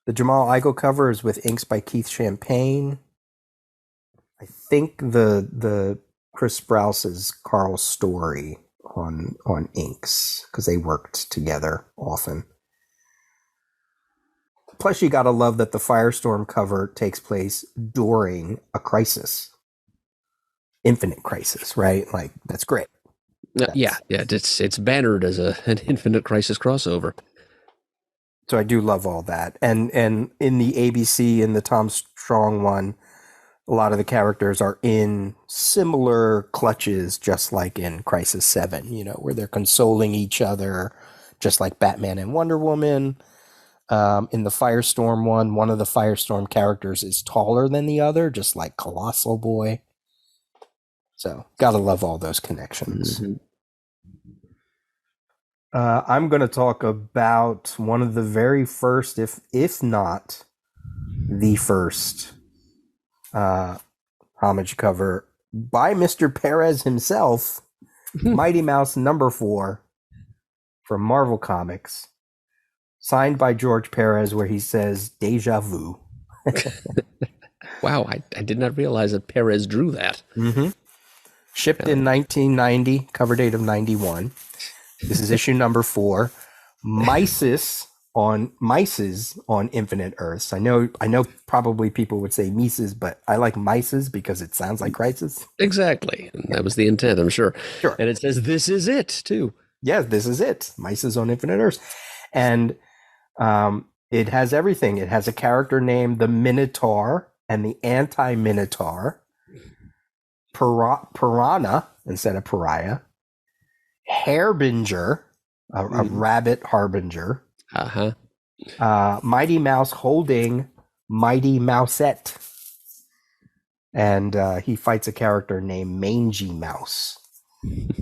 The Jamal Eigel cover is with inks by Keith Champagne. I think the Chris Sprouse is Carl Story on inks because they worked together often. Plus, you gotta love that the Firestorm cover takes place during a crisis, Infinite Crisis, right? Like, that's great. Yeah. It's bannered as an Infinite Crisis crossover. So I do love all that, and in the ABC and the Tom Strong one, a lot of the characters are in similar clutches, just like in Crisis 7, you know, where they're consoling each other, just like Batman and Wonder Woman. In the Firestorm one of the Firestorm characters is taller than the other, just like Colossal Boy. So, gotta love all those connections. Mm-hmm. I'm going to talk about one of the very first, if not the first, homage cover by Mr. Perez himself, Mighty Mouse number 4 from Marvel Comics, signed by George Pérez, where he says "Deja vu." Wow, I did not realize that Perez drew that. Mm-hmm. Shipped in 1990, cover date of 91. This is issue number 4. Mices on Infinite Earths. I know probably people would say Mises, but I like Mices because it sounds like Crisis. Exactly. And that was the intent, I'm sure. Sure. And it says, "This is it," too. Yes, this is it. Mices on Infinite Earths. And it has everything. It has a character named the Minotaur and the Anti-Minotaur. Piranha instead of Pariah. Harbinger, a rabbit harbinger. Uh-huh. Mighty Mouse holding Mighty Mousette. And he fights a character named Mangy Mouse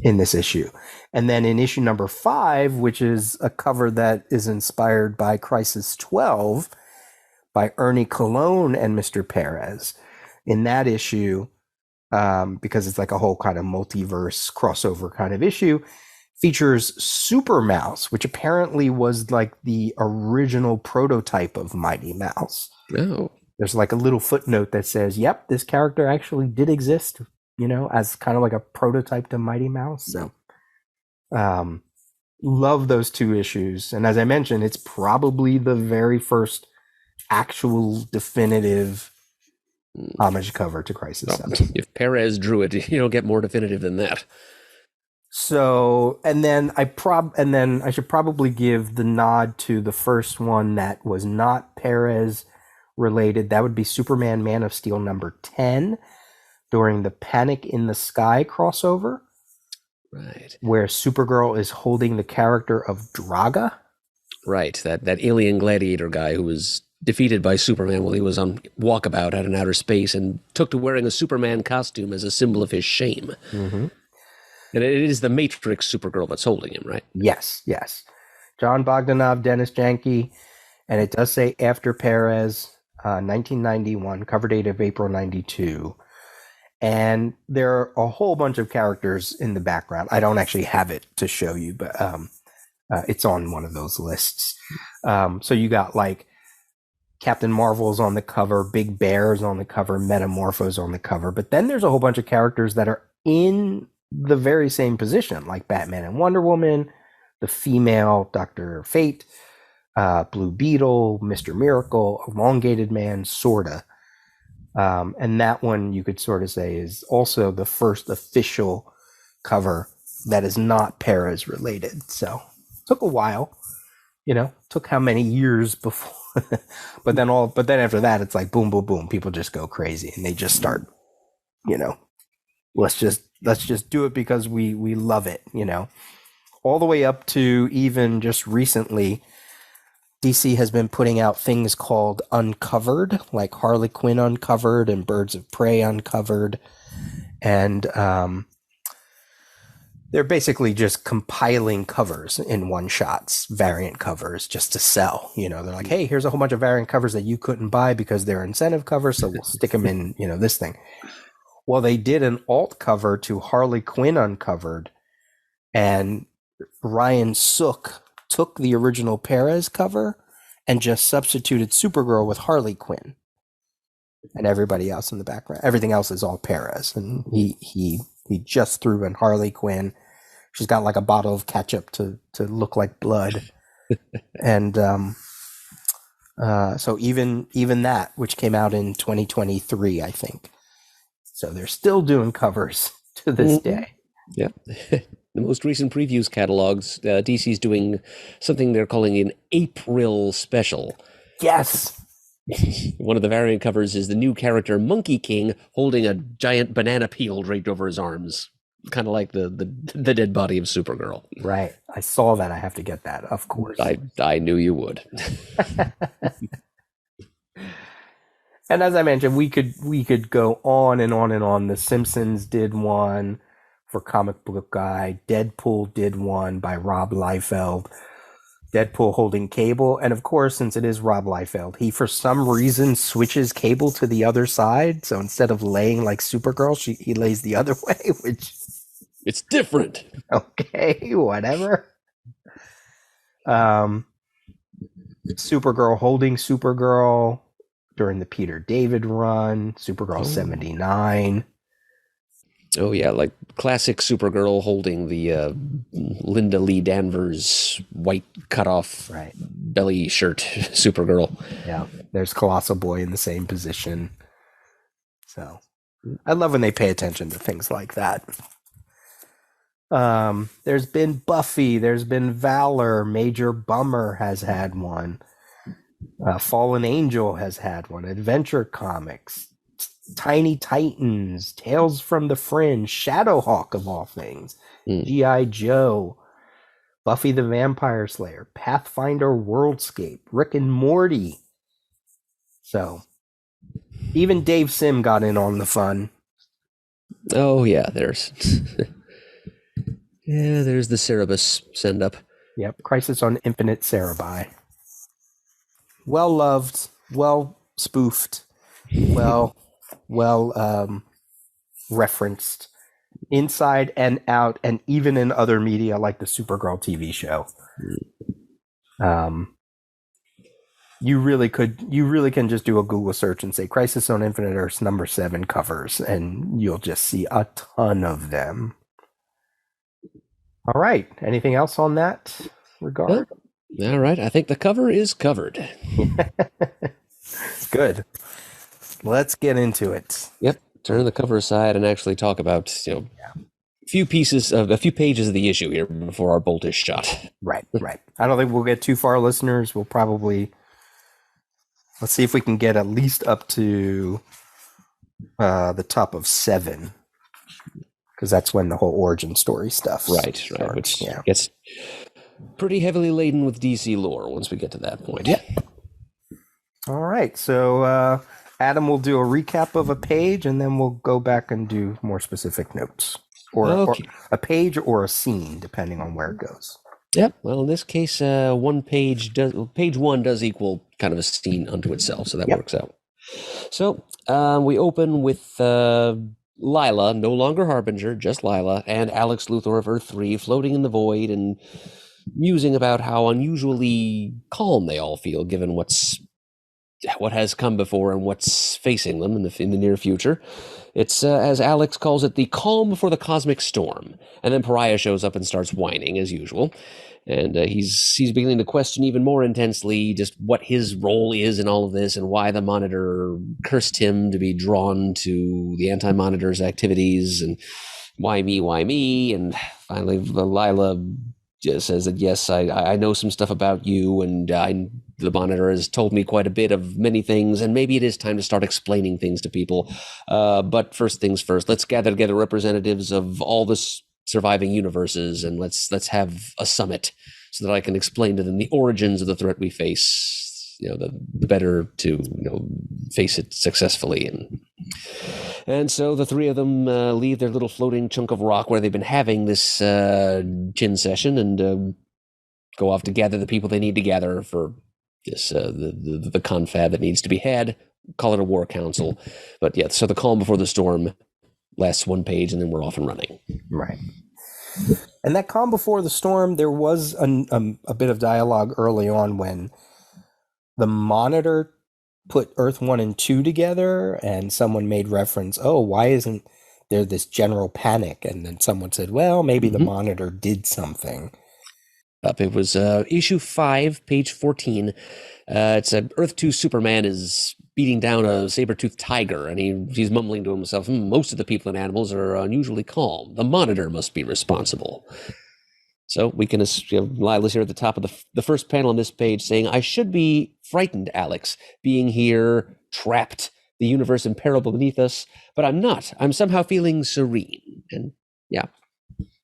in this issue. And then in issue number 5, which is a cover that is inspired by Crisis 12 by Ernie Colon and Mr. Pérez. In that issue, because it's like a whole kind of multiverse crossover kind of issue, features Super Mouse, which apparently was like the original prototype of Mighty Mouse. Oh. There's like a little footnote that says, yep, this character actually did exist, as kind of like a prototype to Mighty Mouse. So, love those 2 issues. And as I mentioned, it's probably the very first actual definitive homage cover to Crisis 7. If Perez drew it, you don't get more definitive than that. So, and then I should probably give the nod to the first one that was not Perez related. That would be Superman Man of Steel number 10 during the Panic in the Sky crossover. Right. Where Supergirl is holding the character of Draga. Right. That alien gladiator guy who was defeated by Superman while he was on walkabout out in outer space and took to wearing a Superman costume as a symbol of his shame. Mm-hmm. And it is the Matrix Supergirl that's holding him, right? Yes. John Bogdanov, Dennis Janke, and it does say after Perez, 1991, cover date of April 92. And there are a whole bunch of characters in the background. I don't actually have it to show you, but it's on one of those lists. So you got like Captain Marvel's on the cover, Big Bear's on the cover, Metamorpho's on the cover. But then there's a whole bunch of characters that are in the very same position, like Batman and Wonder Woman, the female Dr. Fate, Blue Beetle, Mr. Miracle, Elongated Man, sorta. And that one you could sort of say is also the first official cover that is not Perez related. So took a while, took how many years before, but then after that, it's like boom, boom, boom. People just go crazy and they just start, let's just do it because we love it, all the way up to even just recently, DC has been putting out things called Uncovered, like Harley Quinn Uncovered and Birds of Prey Uncovered. And they're basically just compiling covers in one-shots, variant covers, just to sell. They're like, hey, here's a whole bunch of variant covers that you couldn't buy because they're incentive covers, so we'll stick them in, this thing. Well, they did an alt cover to Harley Quinn Uncovered, and Ryan Sook took the original Perez cover and just substituted Supergirl with Harley Quinn, and everybody else in the background. Everything else is all Perez, and he just threw in Harley Quinn. She's got like a bottle of ketchup to look like blood, and so even that, which came out in 2023, I think. So they're still doing covers to this day. Yeah. The most recent previews catalogs, DC's doing something they're calling an April special. Yes. One of the variant covers is the new character Monkey King holding a giant banana peel draped over his arms, kind of like the dead body of Supergirl. Right. I saw that. I have to get that, of course. I knew you would. And as I mentioned, we could go on and on and on. The Simpsons did one for Comic Book Guy. Deadpool did one by Rob Liefeld. Deadpool holding Cable. And of course, since it is Rob Liefeld, he for some reason switches Cable to the other side. So instead of laying like Supergirl, he lays the other way, which... It's different. Okay, whatever. Supergirl holding Supergirl during the Peter David run. Supergirl 79. Oh, yeah, like classic Supergirl holding the Linda Lee Danvers white cutoff belly shirt Supergirl. Yeah, there's Colossal Boy in the same position. So I love when they pay attention to things like that. There's been Buffy, there's been Valor, Major Bummer has had one. Fallen Angel has had one. Adventure Comics, Tiny Titans, Tales from the Fringe, Shadowhawk of all things, G.I. Joe, Buffy the Vampire Slayer, Pathfinder Worldscape, Rick and Morty. So even Dave Sim got in on the fun. Oh yeah, there's there's the Cerebus send up. Yep, Crisis on Infinite Cerebi. Well loved, well spoofed, well referenced inside and out, and even in other media like the Supergirl TV show. You really can just do a Google search and say Crisis on Infinite Earths #7 covers, and you'll just see a ton of them. All right. Anything else on that regard? All right. I think the cover is covered. Good. Let's get into it. Yep. Turn the cover aside and actually talk about, a few pages of the issue here before our bolt is shot. Right. I don't think we'll get too far, listeners. We'll probably, let's see if we can get at least up to the top of 7. Because that's when the whole origin story stuff starts. Which gets pretty heavily laden with DC lore once we get to that point. Yeah. All right, so Adam will do a recap of a page, and then we'll go back and do more specific notes. Or a page or a scene, depending on where it goes. Yep. Well, in this case, page 1 does equal kind of a scene unto itself, so that works out. So we open with Lila, no longer Harbinger, just Lila, and Alex Luthor of Earth 3 floating in the void and musing about how unusually calm they all feel given what has come before and what's facing them in the near future. It's, as Alex calls it, the calm before the cosmic storm. And then Pariah shows up and starts whining, as usual. And he's beginning to question even more intensely just what his role is in all of this and why the Monitor cursed him to be drawn to the Anti-Monitor's activities and why me? And finally, Lila just says that, yes, I know some stuff about you, and the Monitor has told me quite a bit of many things, and maybe it is time to start explaining things to people. But first things first, let's gather together representatives of all the surviving universes, and let's have a summit so that I can explain to them the origins of the threat we face. The better to face it successfully. And so the three of them leave their little floating chunk of rock where they've been having this gin session and go off to gather the people they need to gather for this the confab that needs to be had. Call it a war council. But yeah, so the calm before the storm lasts 1 page, and then we're off and running. Right. And that calm before the storm, there was a bit of dialogue early on when the Monitor put Earth 1 and 2 together, and someone made reference, why isn't there this general panic? And then someone said, well, maybe the Monitor did something. It was issue 5, page 14. It's Earth 2 Superman is beating down a saber-toothed tiger, and he's mumbling to himself, most of the people and animals are unusually calm. The Monitor must be responsible. So we can, Lila's here at the top of the first panel on this page saying, I should be frightened, Alex, being here, trapped, the universe imperillable beneath us, but I'm not. I'm somehow feeling serene. And yeah.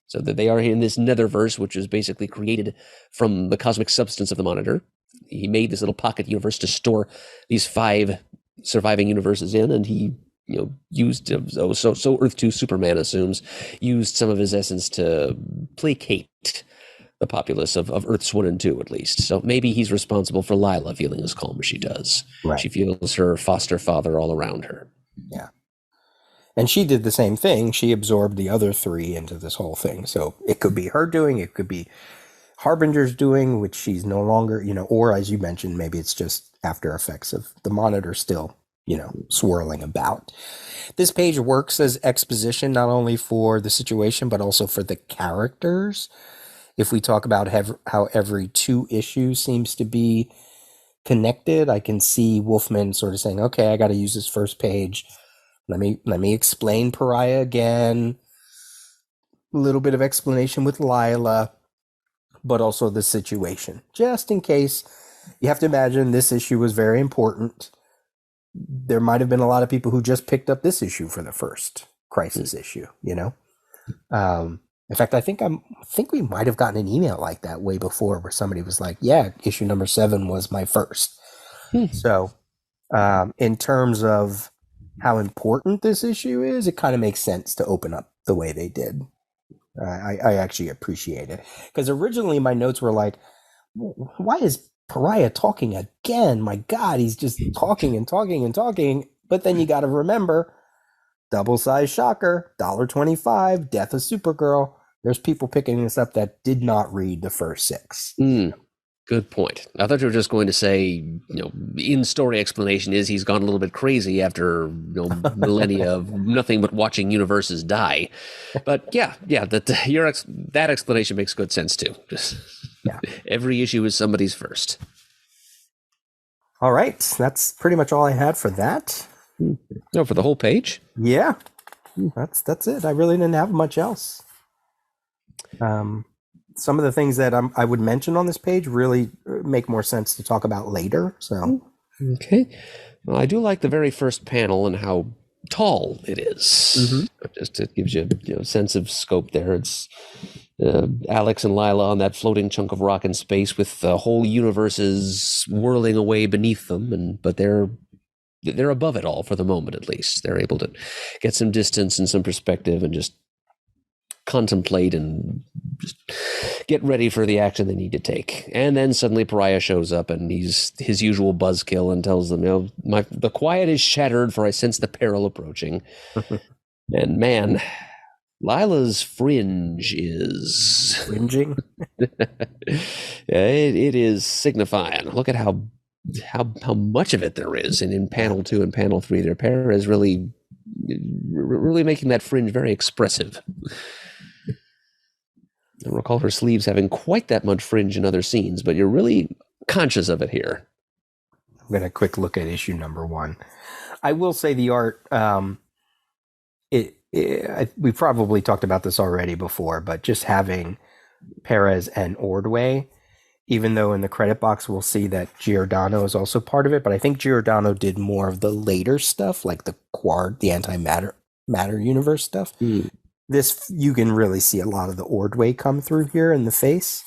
So that they are in this netherverse, which is basically created from the cosmic substance of the Monitor. He made this little pocket universe to store these 5 surviving universes in, and he used so Earth 2 Superman assumes used some of his essence to placate the populace of Earths 1 and 2 at least. So maybe he's responsible for Lila feeling as calm as she does. Right. She feels her foster father all around her. Yeah. And she did the same thing. She absorbed the other 3 into this whole thing. So it could be her doing, it could be Harbinger's doing, which she's no longer, or as you mentioned, maybe it's just after effects of the Monitor still, swirling about. This page works as exposition, not only for the situation, but also for the characters. If we talk about how every 2 issues seems to be connected, I can see Wolfman sort of saying, okay, I got to use this first page. Let me explain Pariah again. A little bit of explanation with Lila, but also the situation. Just in case, you have to imagine this issue was very important. There might have been a lot of people who just picked up this issue for the first Crisis issue, And In fact, I think we might have gotten an email like that way before, where somebody was like, "Yeah, issue number 7 was my first." So, in terms of how important this issue is, it kind of makes sense to open up the way they did. I actually appreciate it, because originally my notes were like, "Why is Pariah talking again? My God, he's just talking and talking and talking." But then you got to remember, double size shocker, $1.25, Death of Supergirl. There's people picking this up that did not read the first 6. Good point. I thought you were just going to say, in-story explanation is he's gone a little bit crazy after millennia of nothing but watching universes die. But yeah, that explanation makes good sense too. Just every issue is somebody's first. All right, that's pretty much all I had for that. No, for the whole page? Yeah, that's it. I really didn't have much else. Some of the things that I would mention on this page really make more sense to talk about later. So, okay. Well, I do like the very first panel and how tall it is. Just it gives you a sense of scope there. It's Alex and Lila on that floating chunk of rock in space with the whole universes whirling away beneath them, but they're above it all for the moment, at least. They're able to get some distance and some perspective and just contemplate and just get ready for the action they need to take. And then suddenly Pariah shows up, and he's his usual buzzkill and tells them, the quiet is shattered, for I sense the peril approaching. And man, Lila's fringe is fringing. It is signifying. Look at how much of it there is, and in panel 2 and panel 3, their pair is really making that fringe very expressive. I don't recall her sleeves having quite that much fringe in other scenes, but you're really conscious of it here. I'm going to quick look at issue number 1. I will say the art, we probably talked about this already before, but just having Perez and Ordway, even though in the credit box we'll see that Giordano is also part of it, but I think Giordano did more of the later stuff, like the antimatter universe stuff. This, you can really see a lot of the Ordway come through here in the face,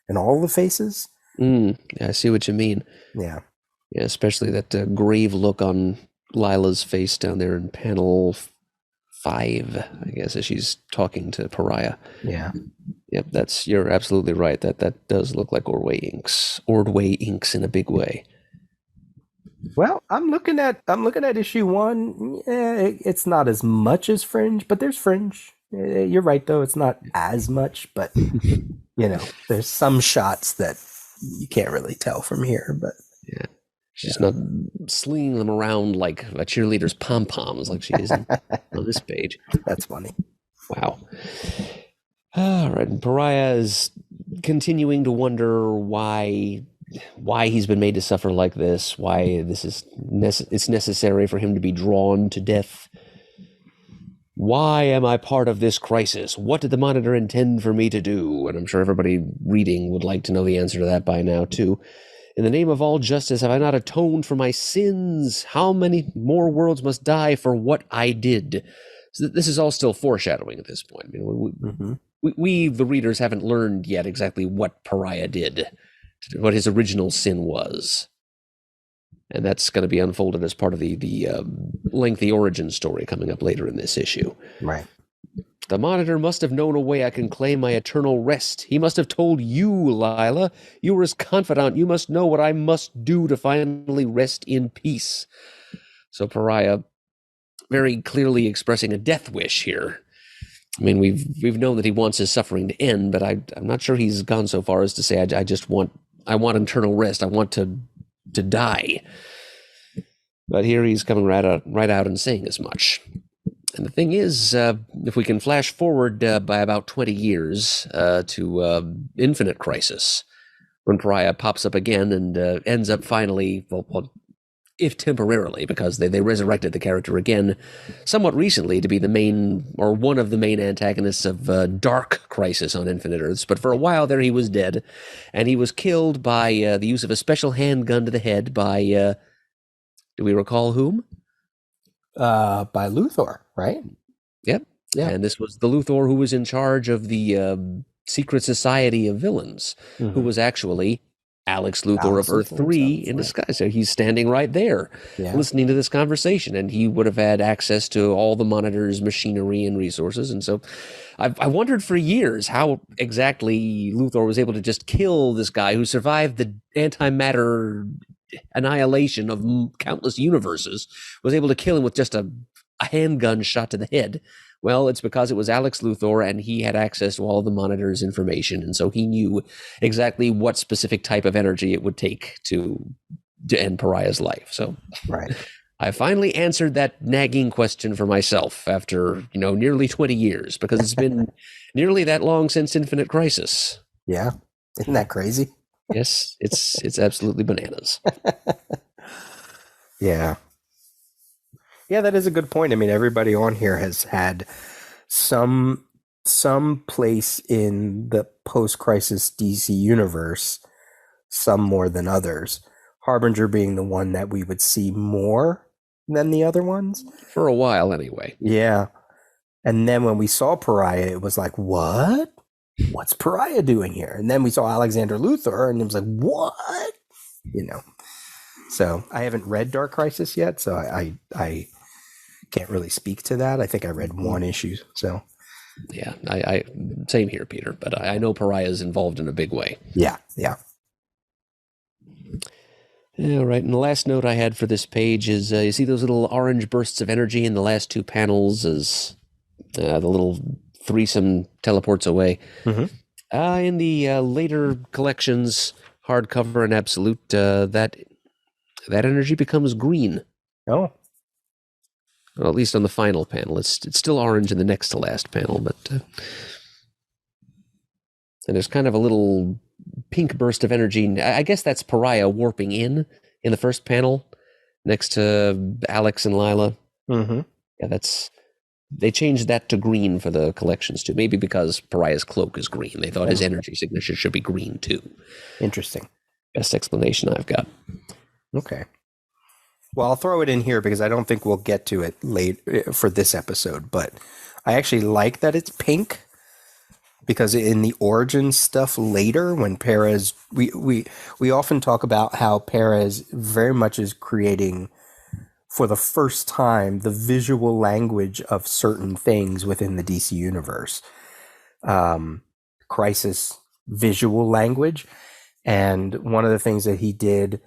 and all the faces. Yeah, I see what you mean. Yeah, especially that grave look on Lila's face down there in panel 5, I guess, as she's talking to Pariah. Yeah. Yep, you're absolutely right. That does look like Ordway inks. Ordway inks in a big way. Well, I'm looking at issue 1. It's not as much as fringe, but there's fringe. You're right, though. It's not as much, but there's some shots that you can't really tell from here. But yeah, she's not slinging them around like a cheerleader's pom poms like she is on this page. That's funny. Wow. All right, and Pariah is continuing to wonder why he's been made to suffer like this, why this is it's necessary for him to be drawn to death. Why am I part of this crisis? What did the Monitor intend for me to do? And I'm sure everybody reading would like to know the answer to that by now, too. In the name of all justice, have I not atoned for my sins? How many more worlds must die for what I did? So this is all still foreshadowing at this point. We, the readers, haven't learned yet exactly what Pariah did, what his original sin was. And that's going to be unfolded as part of the lengthy origin story coming up later in this issue. Right. The Monitor must have known a way I can claim my eternal rest. He must have told you, Lila. You were his confidant. You must know what I must do to finally rest in peace. So Pariah very clearly expressing a death wish here. I mean, we've known that he wants his suffering to end, but I'm not sure he's gone so far as to say I want eternal rest. I want to die. But here he's coming right out and saying as much. And the thing is, if we can flash forward by about 20 years to Infinite Crisis, when Pariah pops up again and ends up finally, well, if temporarily, because they resurrected the character again somewhat recently to be the main, or one of the main antagonists of Dark Crisis on Infinite Earths. But for a while there he was dead, and he was killed by the use of a special handgun to the head by, do we recall whom? By Luthor, right? Yep. Yeah. And this was the Luthor who was in charge of the secret society of villains, who was actually Alex Luthor Alex of Earth Luthor 3 himself, in right. disguise. So he's standing right there listening to this conversation, and he would have had access to all the Monitor's machinery and resources. And so I wondered for years how exactly Luthor was able to just kill this guy who survived the antimatter annihilation of countless universes, was able to kill him with just a handgun shot to the head. Well, it's because it was Alex Luthor, and he had access to all the Monitor's information, and so he knew exactly what specific type of energy it would take to end Pariah's life. So Right. I finally answered that nagging question for myself after, nearly 20 years, because it's been nearly that long since Infinite Crisis. Yeah. Isn't that crazy? Yes, it's absolutely bananas. Yeah. Yeah, that is a good point. I mean, everybody on here has had some place in the post-crisis DC universe, some more than others. Harbinger being the one that we would see more than the other ones. For a while, anyway. Yeah. And then when we saw Pariah, it was like, what? What's Pariah doing here? And then we saw Alexander Luthor, and it was like, what? So I haven't read Dark Crisis yet, so I can't really speak to that. I think I read one issue, so. Yeah, I same here, Peter, but I know Pariah is involved in a big way. Yeah. All right, and the last note I had for this page is, you see those little orange bursts of energy in the last two panels as the little threesome teleports away. Mm-hmm. In the later collections, hardcover and absolute, that energy becomes green. Oh. Well, at least on the final panel. It's still orange in the next to last panel, but and there's kind of a little pink burst of energy. I guess that's Pariah warping in the first panel next to Alex and Lila. Mm-hmm. Yeah, they changed that to green for the collections too. Maybe because Pariah's cloak is green. They thought his energy signature should be green too. Interesting. Best explanation I've got. Okay. Well, I'll throw it in here because I don't think we'll get to it late for this episode, but I actually like that it's pink, because in the origin stuff later, when Perez, we often talk about how Perez very much is creating for the first time the visual language of certain things within the DC universe. Crisis visual language. And one of the things that he did,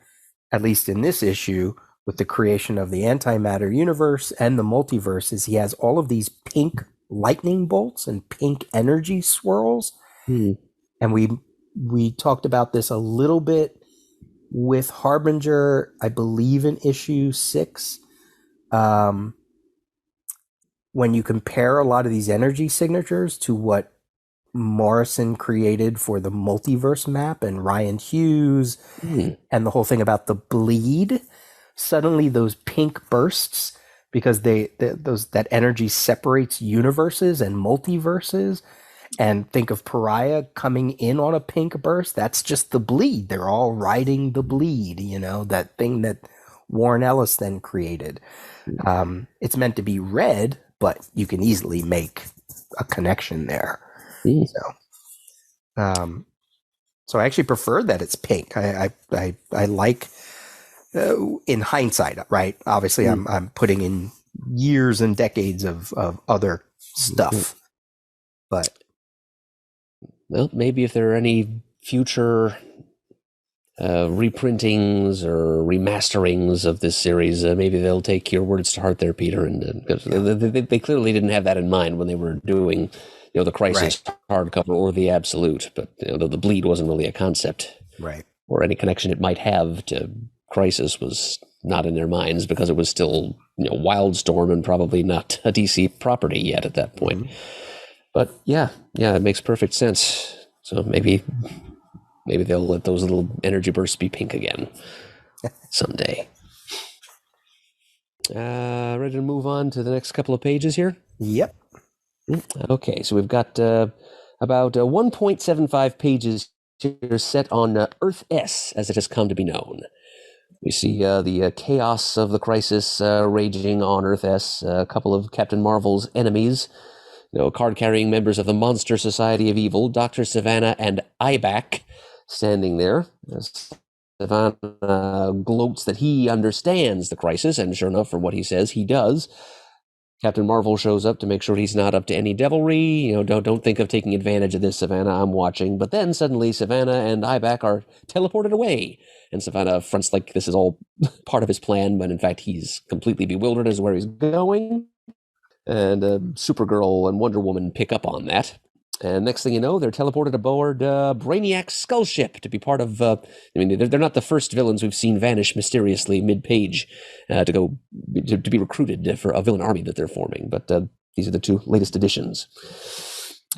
at least in this issue, with the creation of the antimatter universe and the multiverse, is he has all of these pink lightning bolts and pink energy swirls. And we talked about this a little bit with Harbinger, I believe in issue 6. When you compare a lot of these energy signatures to what Morrison created for the multiverse map and Ryan Hughes and the whole thing about the bleed, suddenly those pink bursts, because that energy separates universes and multiverses. And think of Pariah coming in on a pink burst. That's just the bleed. They're all riding the bleed, that thing that Warren Ellis then created. It's meant to be red, but you can easily make a connection there. So I actually prefer that it's pink. I like, in hindsight, right? Obviously, I'm putting in years and decades of other stuff, but well, maybe if there are any future reprintings or remasterings of this series, maybe they'll take your words to heart there, Peter, and because they clearly didn't have that in mind when they were doing the Crisis hardcover or the Absolute, but the bleed wasn't really a concept, right, or any connection it might have to Crisis was not in their minds, because it was still Wildstorm and probably not a DC property yet at that point. But yeah, it makes perfect sense. So maybe they'll let those little energy bursts be pink again someday. Ready to move on to the next couple of pages here? Yep. Okay, so we've got about 1.75 pages here set on Earth S, as it has come to be known. We see the chaos of the Crisis raging on Earth S, a couple of Captain Marvel's enemies card-carrying members of the Monster Society of Evil, Dr. Savannah and Iback, standing there. Savannah gloats that he understands the crisis, and sure enough, from what he says, he does. Captain Marvel shows up to make sure he's not up to any devilry. Don't think of taking advantage of this, Savannah. I'm watching. But then suddenly Savannah and Iback are teleported away. And Savannah fronts like this is all part of his plan, but in fact he's completely bewildered as to where he's going. And Supergirl and Wonder Woman pick up on that. And next thing you know, they're teleported aboard Brainiac's skull ship to be part of... they're not the first villains we've seen vanish mysteriously mid-page to be recruited for a villain army that they're forming. But these are the two latest additions.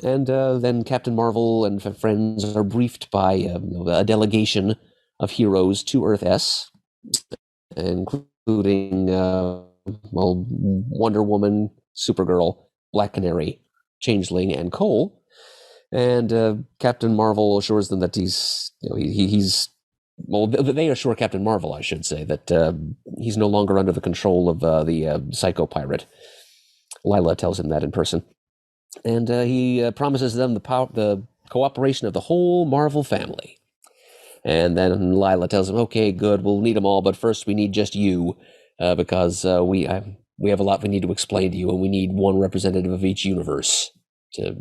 And then Captain Marvel and friends are briefed by a delegation of heroes to Earth S, including Wonder Woman, Supergirl, Black Canary, Changeling, and Cole. And Captain Marvel assures them that they assure Captain Marvel, I should say, that he's no longer under the control of the Psycho Pirate. Lila tells him that in person. And he promises them the cooperation of the whole Marvel family. And then Lila tells him, okay, good, we'll need them all, but first we need just you, because we have a lot we need to explain to you, and we need one representative of each universe to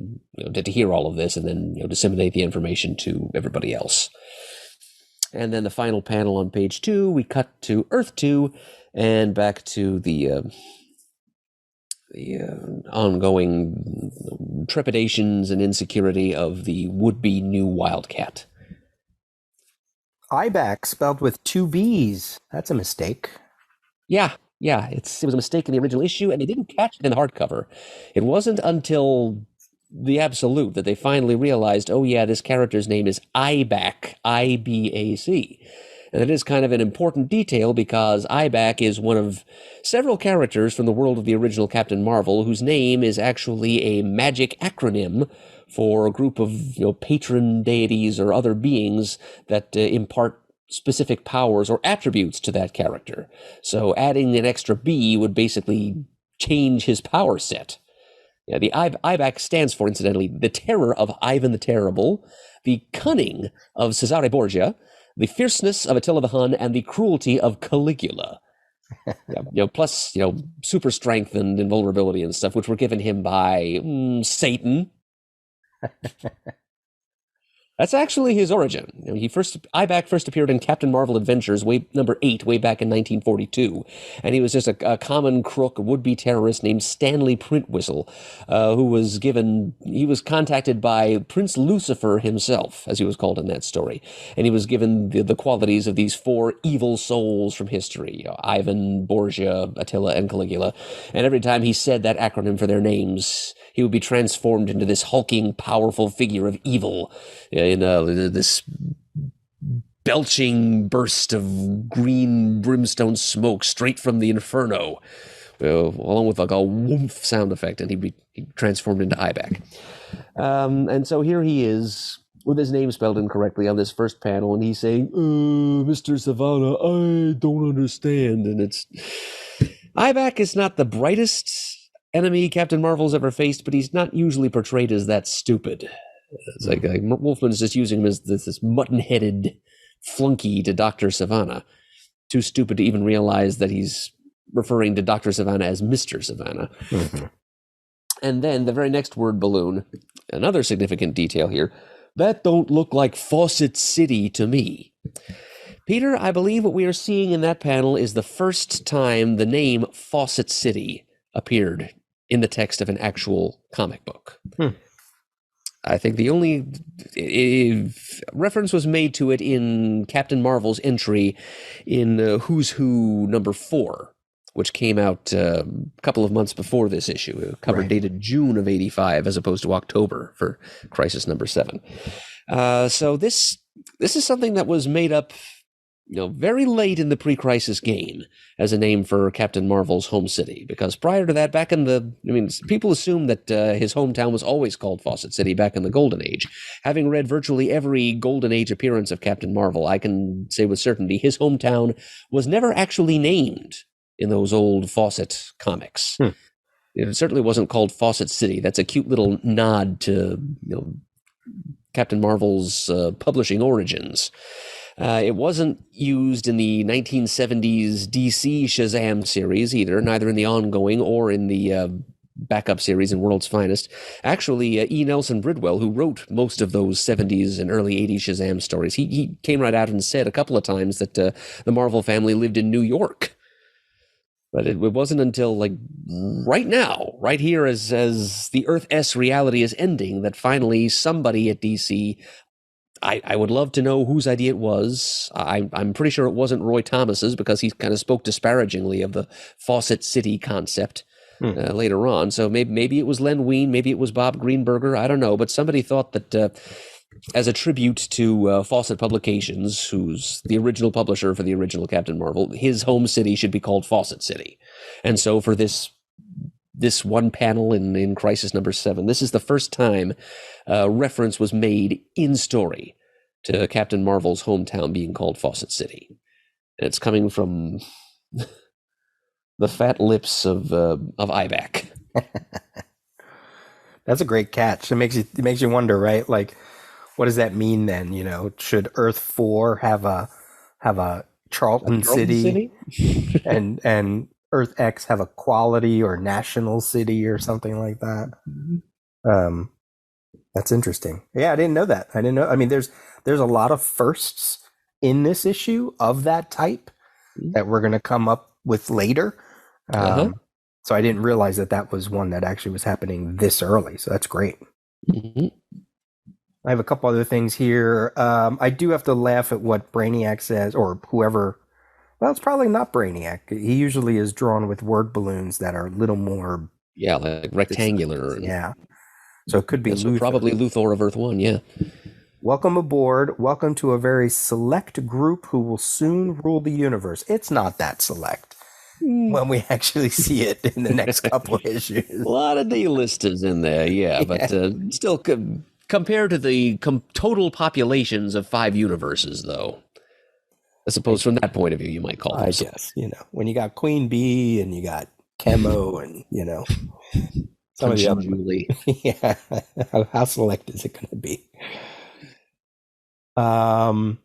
hear all of this and then disseminate the information to everybody else. And then the final panel on page 2, we cut to Earth 2 and back to the ongoing trepidations and insecurity of the would-be new Wildcat. Iback spelled with 2 B's. That's a mistake. Yeah, it was a mistake in the original issue, and they didn't catch it in the hardcover. It wasn't until the Absolute that they finally realized, oh yeah, this character's name is Iback, I-B-A-C. And it is kind of an important detail because Iback is one of several characters from the world of the original Captain Marvel whose name is actually a magic acronym for a group of patron deities or other beings that impart specific powers or attributes to that character. So adding an extra B would basically change his power set. Yeah, the Iback stands for, incidentally, the terror of Ivan the Terrible, the cunning of Cesare Borgia, the fierceness of Attila the Hun, and the cruelty of Caligula. Plus, super strength and invulnerability and stuff, which were given him by Satan. That's actually his origin. Iback first appeared in Captain Marvel Adventures, number 8, way back in 1942, and he was just a common crook, would-be terrorist named Stanley Printwhistle, he was contacted by Prince Lucifer himself, as he was called in that story, and he was given the qualities of these 4 evil souls from history, Ivan, Borgia, Attila, and Caligula, and every time he said that acronym for their names, he would be transformed into this hulking, powerful figure of evil in this belching burst of green brimstone smoke straight from the inferno, along with like a woomph sound effect, and he'd be transformed into Iback. And so here he is with his name spelled incorrectly on this first panel, and he's saying, Mr. Savannah, I don't understand. And Iback is not the brightest enemy Captain Marvel's ever faced, but he's not usually portrayed as that stupid. It's like Wolfman is just using him as this mutton-headed flunky to Dr. Savannah. Too stupid to even realize that he's referring to Dr. Savannah as Mr. Savannah. Mm-hmm. And then the very next word balloon, another significant detail here, that don't look like Fawcett City to me. Peter, I believe what we are seeing in that panel is the first time the name Fawcett City appeared in the text of an actual comic book. I think the only reference was made to it in Captain Marvel's entry in Who's Who number 4, which came out a couple of months before this issue. A cover dated June of '85 as opposed to October for Crisis number 7. So this is something that was made up very late in the pre-crisis game as a name for Captain Marvel's home city, because prior to that, people assume that his hometown was always called Fawcett City back in the Golden Age. Having read virtually every Golden Age appearance of Captain Marvel, I can say with certainty his hometown was never actually named in those old Fawcett comics. It certainly wasn't called Fawcett City. That's a cute little nod to Captain Marvel's publishing origins. It wasn't used in the 1970s DC Shazam series either, neither in the ongoing or in the backup series in World's Finest. Actually, E. Nelson Bridwell, who wrote most of those 70s and early 80s Shazam stories, he came right out and said a couple of times that the Marvel family lived in New York. But it wasn't until like right now, right here as the Earth S reality is ending, that finally somebody at DC, I would love to know whose idea it was. I'm pretty sure it wasn't Roy Thomas's, because he kind of spoke disparagingly of the Fawcett City concept later on. So maybe it was Len Wein, maybe it was Bob Greenberger, I don't know. But somebody thought that as a tribute to Fawcett Publications, who's the original publisher for the original Captain Marvel, his home city should be called Fawcett City. And so for this one panel in Crisis number 7, this is the first time reference was made in story to Captain Marvel's hometown being called Fawcett City. And it's coming from the fat lips of Ibak. That's a great catch. It makes you wonder, right? Like, what does that mean then? Should Earth 4 have a Charlton City? and Earth X have a Quality or National City or something like that? Mm-hmm. That's interesting. Yeah, I didn't know that. I didn't know. I mean, there's a lot of firsts in this issue of that type that we're going to come up with later. So I didn't realize that was one that actually was happening this early. So that's great. Mm-hmm. I have a couple other things here. I do have to laugh at what Brainiac says, or whoever. Well, it's probably not Brainiac. He usually is drawn with word balloons that are a little more... Yeah, like rectangular. Yeah. So it could be Luthor. Probably Luthor of Earth 1, yeah. Welcome aboard. Welcome to a very select group who will soon rule the universe. It's not that select when we actually see it in the next couple of issues. A lot of D-listers in there, yeah. But still... Compared to the total populations of 5 universes, though, I suppose from that point of view, you might call them. I guess, when you got Queen Bee and you got Chemo and, some of the other... Julie. Yeah. How select is it going to be? I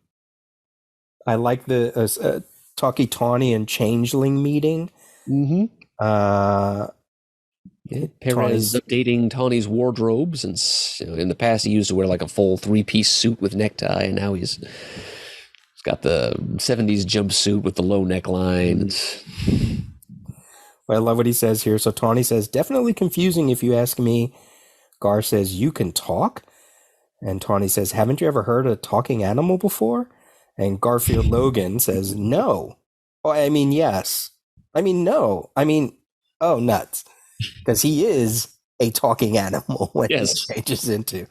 like the Talkie Tawny and Changeling meeting. Mm-hmm. Perez updating Tawny's wardrobes, and in the past he used to wear like a full 3-piece suit with necktie, and now he's got the 70s jumpsuit with the low neckline. Well, I love what he says here. So Tawny says, definitely confusing if you ask me. Gar says, you can talk? And Tawny says, haven't you ever heard a talking animal before? And Garfield Logan says, no. Oh, I mean, yes. I mean, no. I mean, oh, nuts. Because he is a talking animal when he changes into.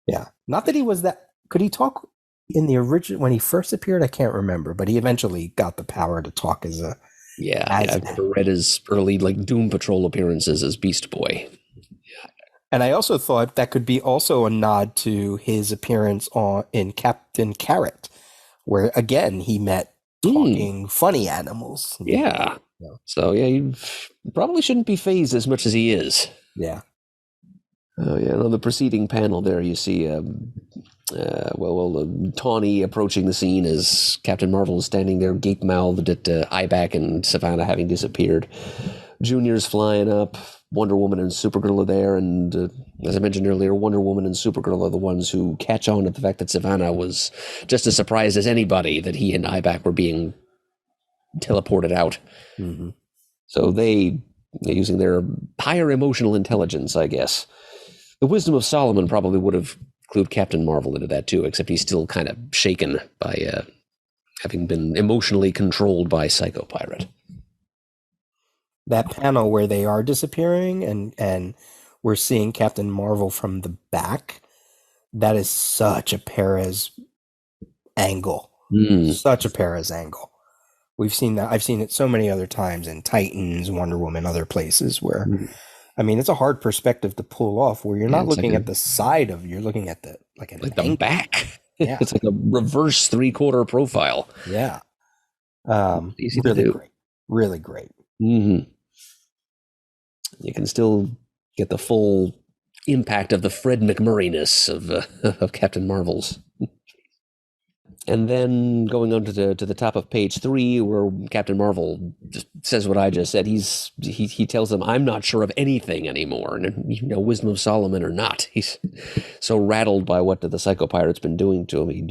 Yeah. Not that he was that. Could he talk in the original, when he first appeared? I can't remember, but he eventually got the power to talk as a. Yeah. I've never read his early Doom Patrol appearances as Beast Boy. Yeah. And I also thought that could be also a nod to his appearance in Captain Carrot, where again he met talking funny animals. Yeah. So, you probably shouldn't be phased as much as he is. Yeah. Oh, yeah. On the preceding panel there, you see, Tawny approaching the scene as Captain Marvel is standing there gape-mouthed at Ibak and Savannah having disappeared. Junior's flying up. Wonder Woman and Supergirl are there. And as I mentioned earlier, Wonder Woman and Supergirl are the ones who catch on to the fact that Savannah was just as surprised as anybody that he and Ibak were being teleported out. Mm-hmm. So they're using their higher emotional intelligence, I guess. The wisdom of Solomon probably would have included Captain Marvel into that too, except he's still kind of shaken by having been emotionally controlled by Psycho Pirate. That panel where they are disappearing and we're seeing Captain Marvel from the back, that is such a Perez angle. Such a Perez angle. We've seen that. I've seen it so many other times in Titans, Wonder Woman, other places where, I mean, it's a hard perspective to pull off where you're not looking at the side of, you're looking at the, the back. Yeah. It's like a reverse 3/4 profile. Yeah. Easy really to do. Great. Really great. Mm-hmm. You can still get the full impact of the Fred McMurray-ness of Captain Marvel's. And then going on to the top of page 3, where Captain Marvel just says what I just said. He tells them, "I'm not sure of anything anymore," and Wisdom of Solomon or not, he's so rattled by what the Psychopirate's been doing to him.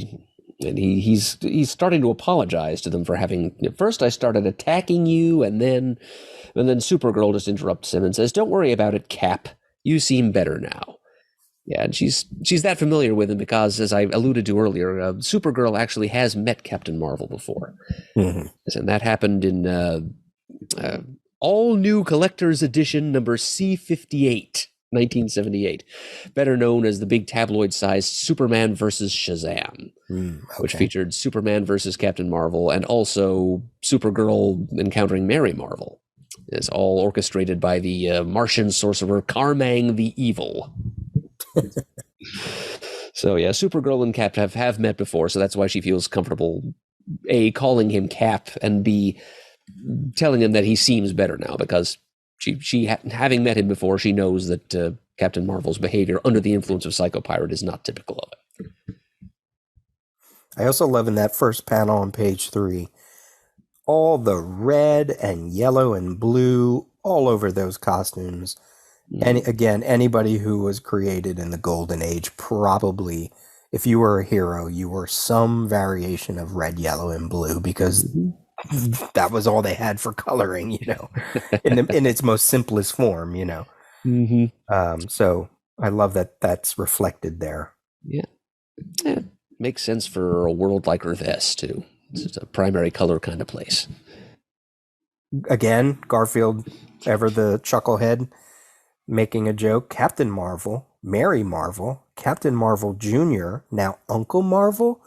He's starting to apologize to them for having. First, I started attacking you, and then Supergirl just interrupts him and says, "Don't worry about it, Cap. You seem better now." Yeah, and she's that familiar with him because, as I alluded to earlier, Supergirl actually has met Captain Marvel before. Mm-hmm. And that happened in All New Collector's Edition number C58, 1978, better known as the big tabloid-sized Superman versus Shazam, which featured Superman versus Captain Marvel and also Supergirl encountering Mary Marvel. It's all orchestrated by the Martian sorcerer Carmang the Evil. So yeah, Supergirl and Cap have met before, so that's why she feels comfortable A, calling him Cap, and B, telling him that he seems better now, because she having met him before, she knows that Captain Marvel's behavior under the influence of Psychopirate is not typical of it. I also love in that first panel on page 3, all the red and yellow and blue all over those costumes. And again, anybody who was created in the Golden Age, probably, if you were a hero, you were some variation of red, yellow, and blue, because that was all they had for coloring, in its most simplest form, Mm-hmm. So I love that that's reflected there. Yeah. Makes sense for a world like Earth S, too. It's a primary color kind of place. Again, Garfield, ever the chucklehead, making a joke. Captain Marvel, Mary Marvel, Captain Marvel Jr., now Uncle Marvel.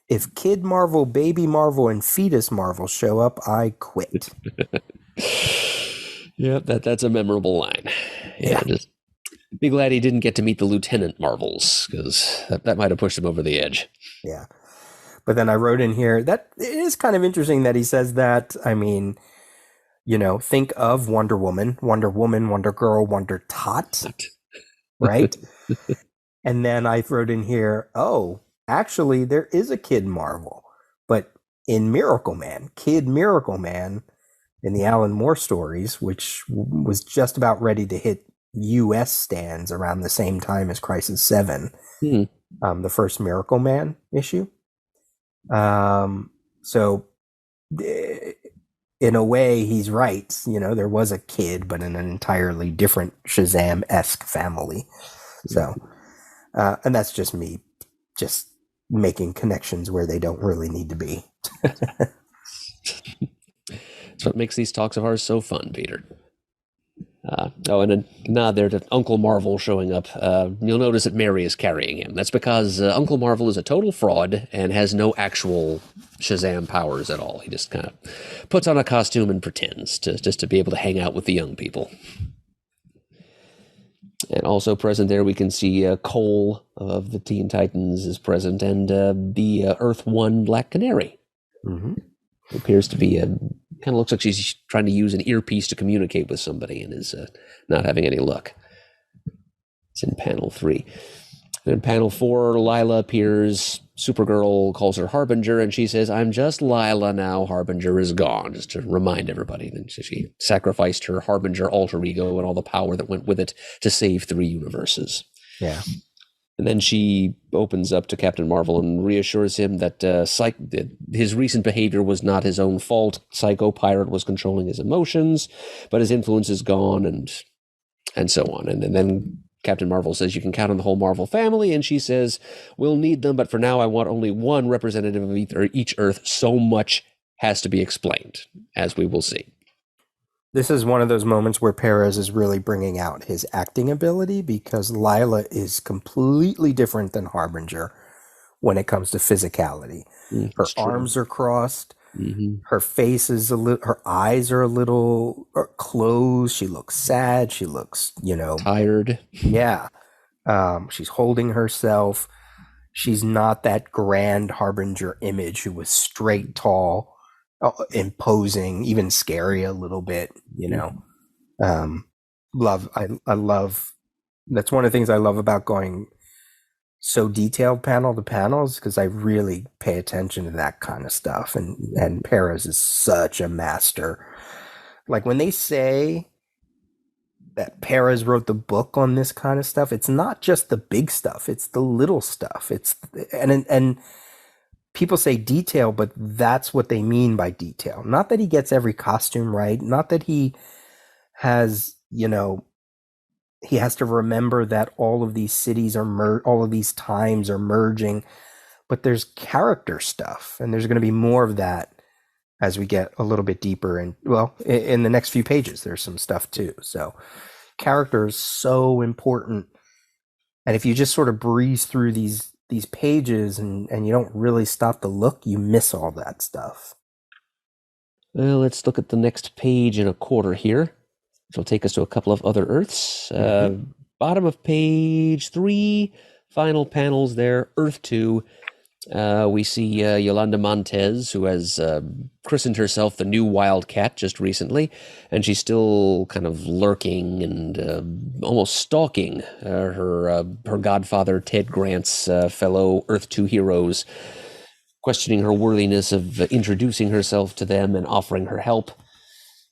If Kid Marvel, Baby Marvel, and Fetus Marvel show up, I quit. Yeah, that's a memorable line. Yeah, just be glad he didn't get to meet the Lieutenant Marvels, because that might have pushed him over the edge. Yeah. But then I wrote in here that it is kind of interesting that he says that. I mean, think of Wonder Woman, Wonder Girl, Wonder Tot, right? And then I wrote in here, actually, there is a Kid Marvel, but in Miracle Man, Kid Miracle Man, in the Alan Moore stories, which was just about ready to hit U.S. stands around the same time as Crisis 7, the first Miracle Man issue. So in a way, he's right. There was a kid, but in an entirely different Shazam-esque family. So, and that's just me just making connections where they don't really need to be. That's what makes these talks of ours so fun, Peter. And a nod there to Uncle Marvel showing up. You'll notice that Mary is carrying him. That's because Uncle Marvel is a total fraud and has no actual Shazam powers at all. He just kind of puts on a costume and pretends just to be able to hang out with the young people. And also present there, we can see Cole of the Teen Titans is present, and the Earth 1 Black Canary. Mm-hmm. Appears to be kind of looks like she's trying to use an earpiece to communicate with somebody and is not having any luck. It's in panel 3. And in panel 4, Lila appears. Supergirl calls her Harbinger, and she says, "I'm just Lila now. Harbinger is gone," just to remind everybody. And she sacrificed her Harbinger alter ego and all the power that went with it to save 3 universes. Yeah. And then she opens up to Captain Marvel and reassures him that his recent behavior was not his own fault. Psychopirate was controlling his emotions, but his influence is gone, and so on. And then Captain Marvel says, "You can count on the whole Marvel family," and she says, "We'll need them, but for now I want only one representative of each Earth. So much has to be explained, as we will see." This is one of those moments where Perez is really bringing out his acting ability, because Lila is completely different than Harbinger when it comes to physicality. Her arms are crossed. Mm-hmm. Her face is her eyes are a little closed. She looks sad. She looks, tired. Yeah. She's holding herself. She's not that grand Harbinger image who was straight, tall, imposing, even scary a little bit, I love, that's one of the things I love about going so detailed panel to panels, because I really pay attention to that kind of stuff. And Perez is such a master. Like when they say that Perez wrote the book on this kind of stuff, it's not just the big stuff, it's the little stuff. And people say detail, but that's what they mean by detail. Not that he gets every costume right, not that he has, he has to remember that all of these cities are all of these times are merging, but there's character stuff, and there's going to be more of that as we get a little bit deeper. And in the next few pages, there's some stuff too. So character is so important. And if you just sort of breeze through these pages and you don't really stop to look, you miss all that stuff. Well, let's look at the next page and a quarter here, which will take us to a couple of other Earths. Bottom of page 3, final panels there, Earth 2. We see Yolanda Montez, who has christened herself the new Wildcat just recently, and she's still kind of lurking and almost stalking her godfather, Ted Grant's fellow Earth 2 heroes, questioning her worthiness of introducing herself to them and offering her help.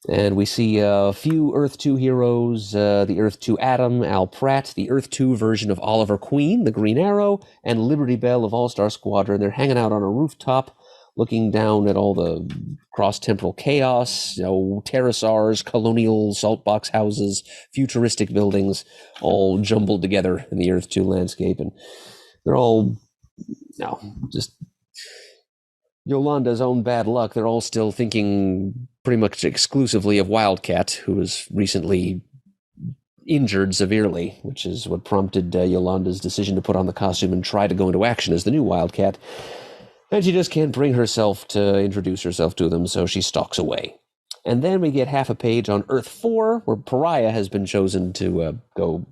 And we see a few Earth 2 heroes, the Earth 2 Atom, Al Pratt, the Earth 2 version of Oliver Queen, the Green Arrow, and Liberty Bell of All-Star Squadron. They're hanging out on a rooftop, looking down at all the cross-temporal chaos, pterosaurs, colonial saltbox houses, futuristic buildings, all jumbled together in the Earth 2 landscape. And they're all, just Yolanda's own bad luck. They're all still thinking pretty much exclusively of Wildcat, who was recently injured severely, which is what prompted Yolanda's decision to put on the costume and try to go into action as the new Wildcat. And she just can't bring herself to introduce herself to them, so she stalks away. And then we get half a page on Earth 4, where Pariah has been chosen to go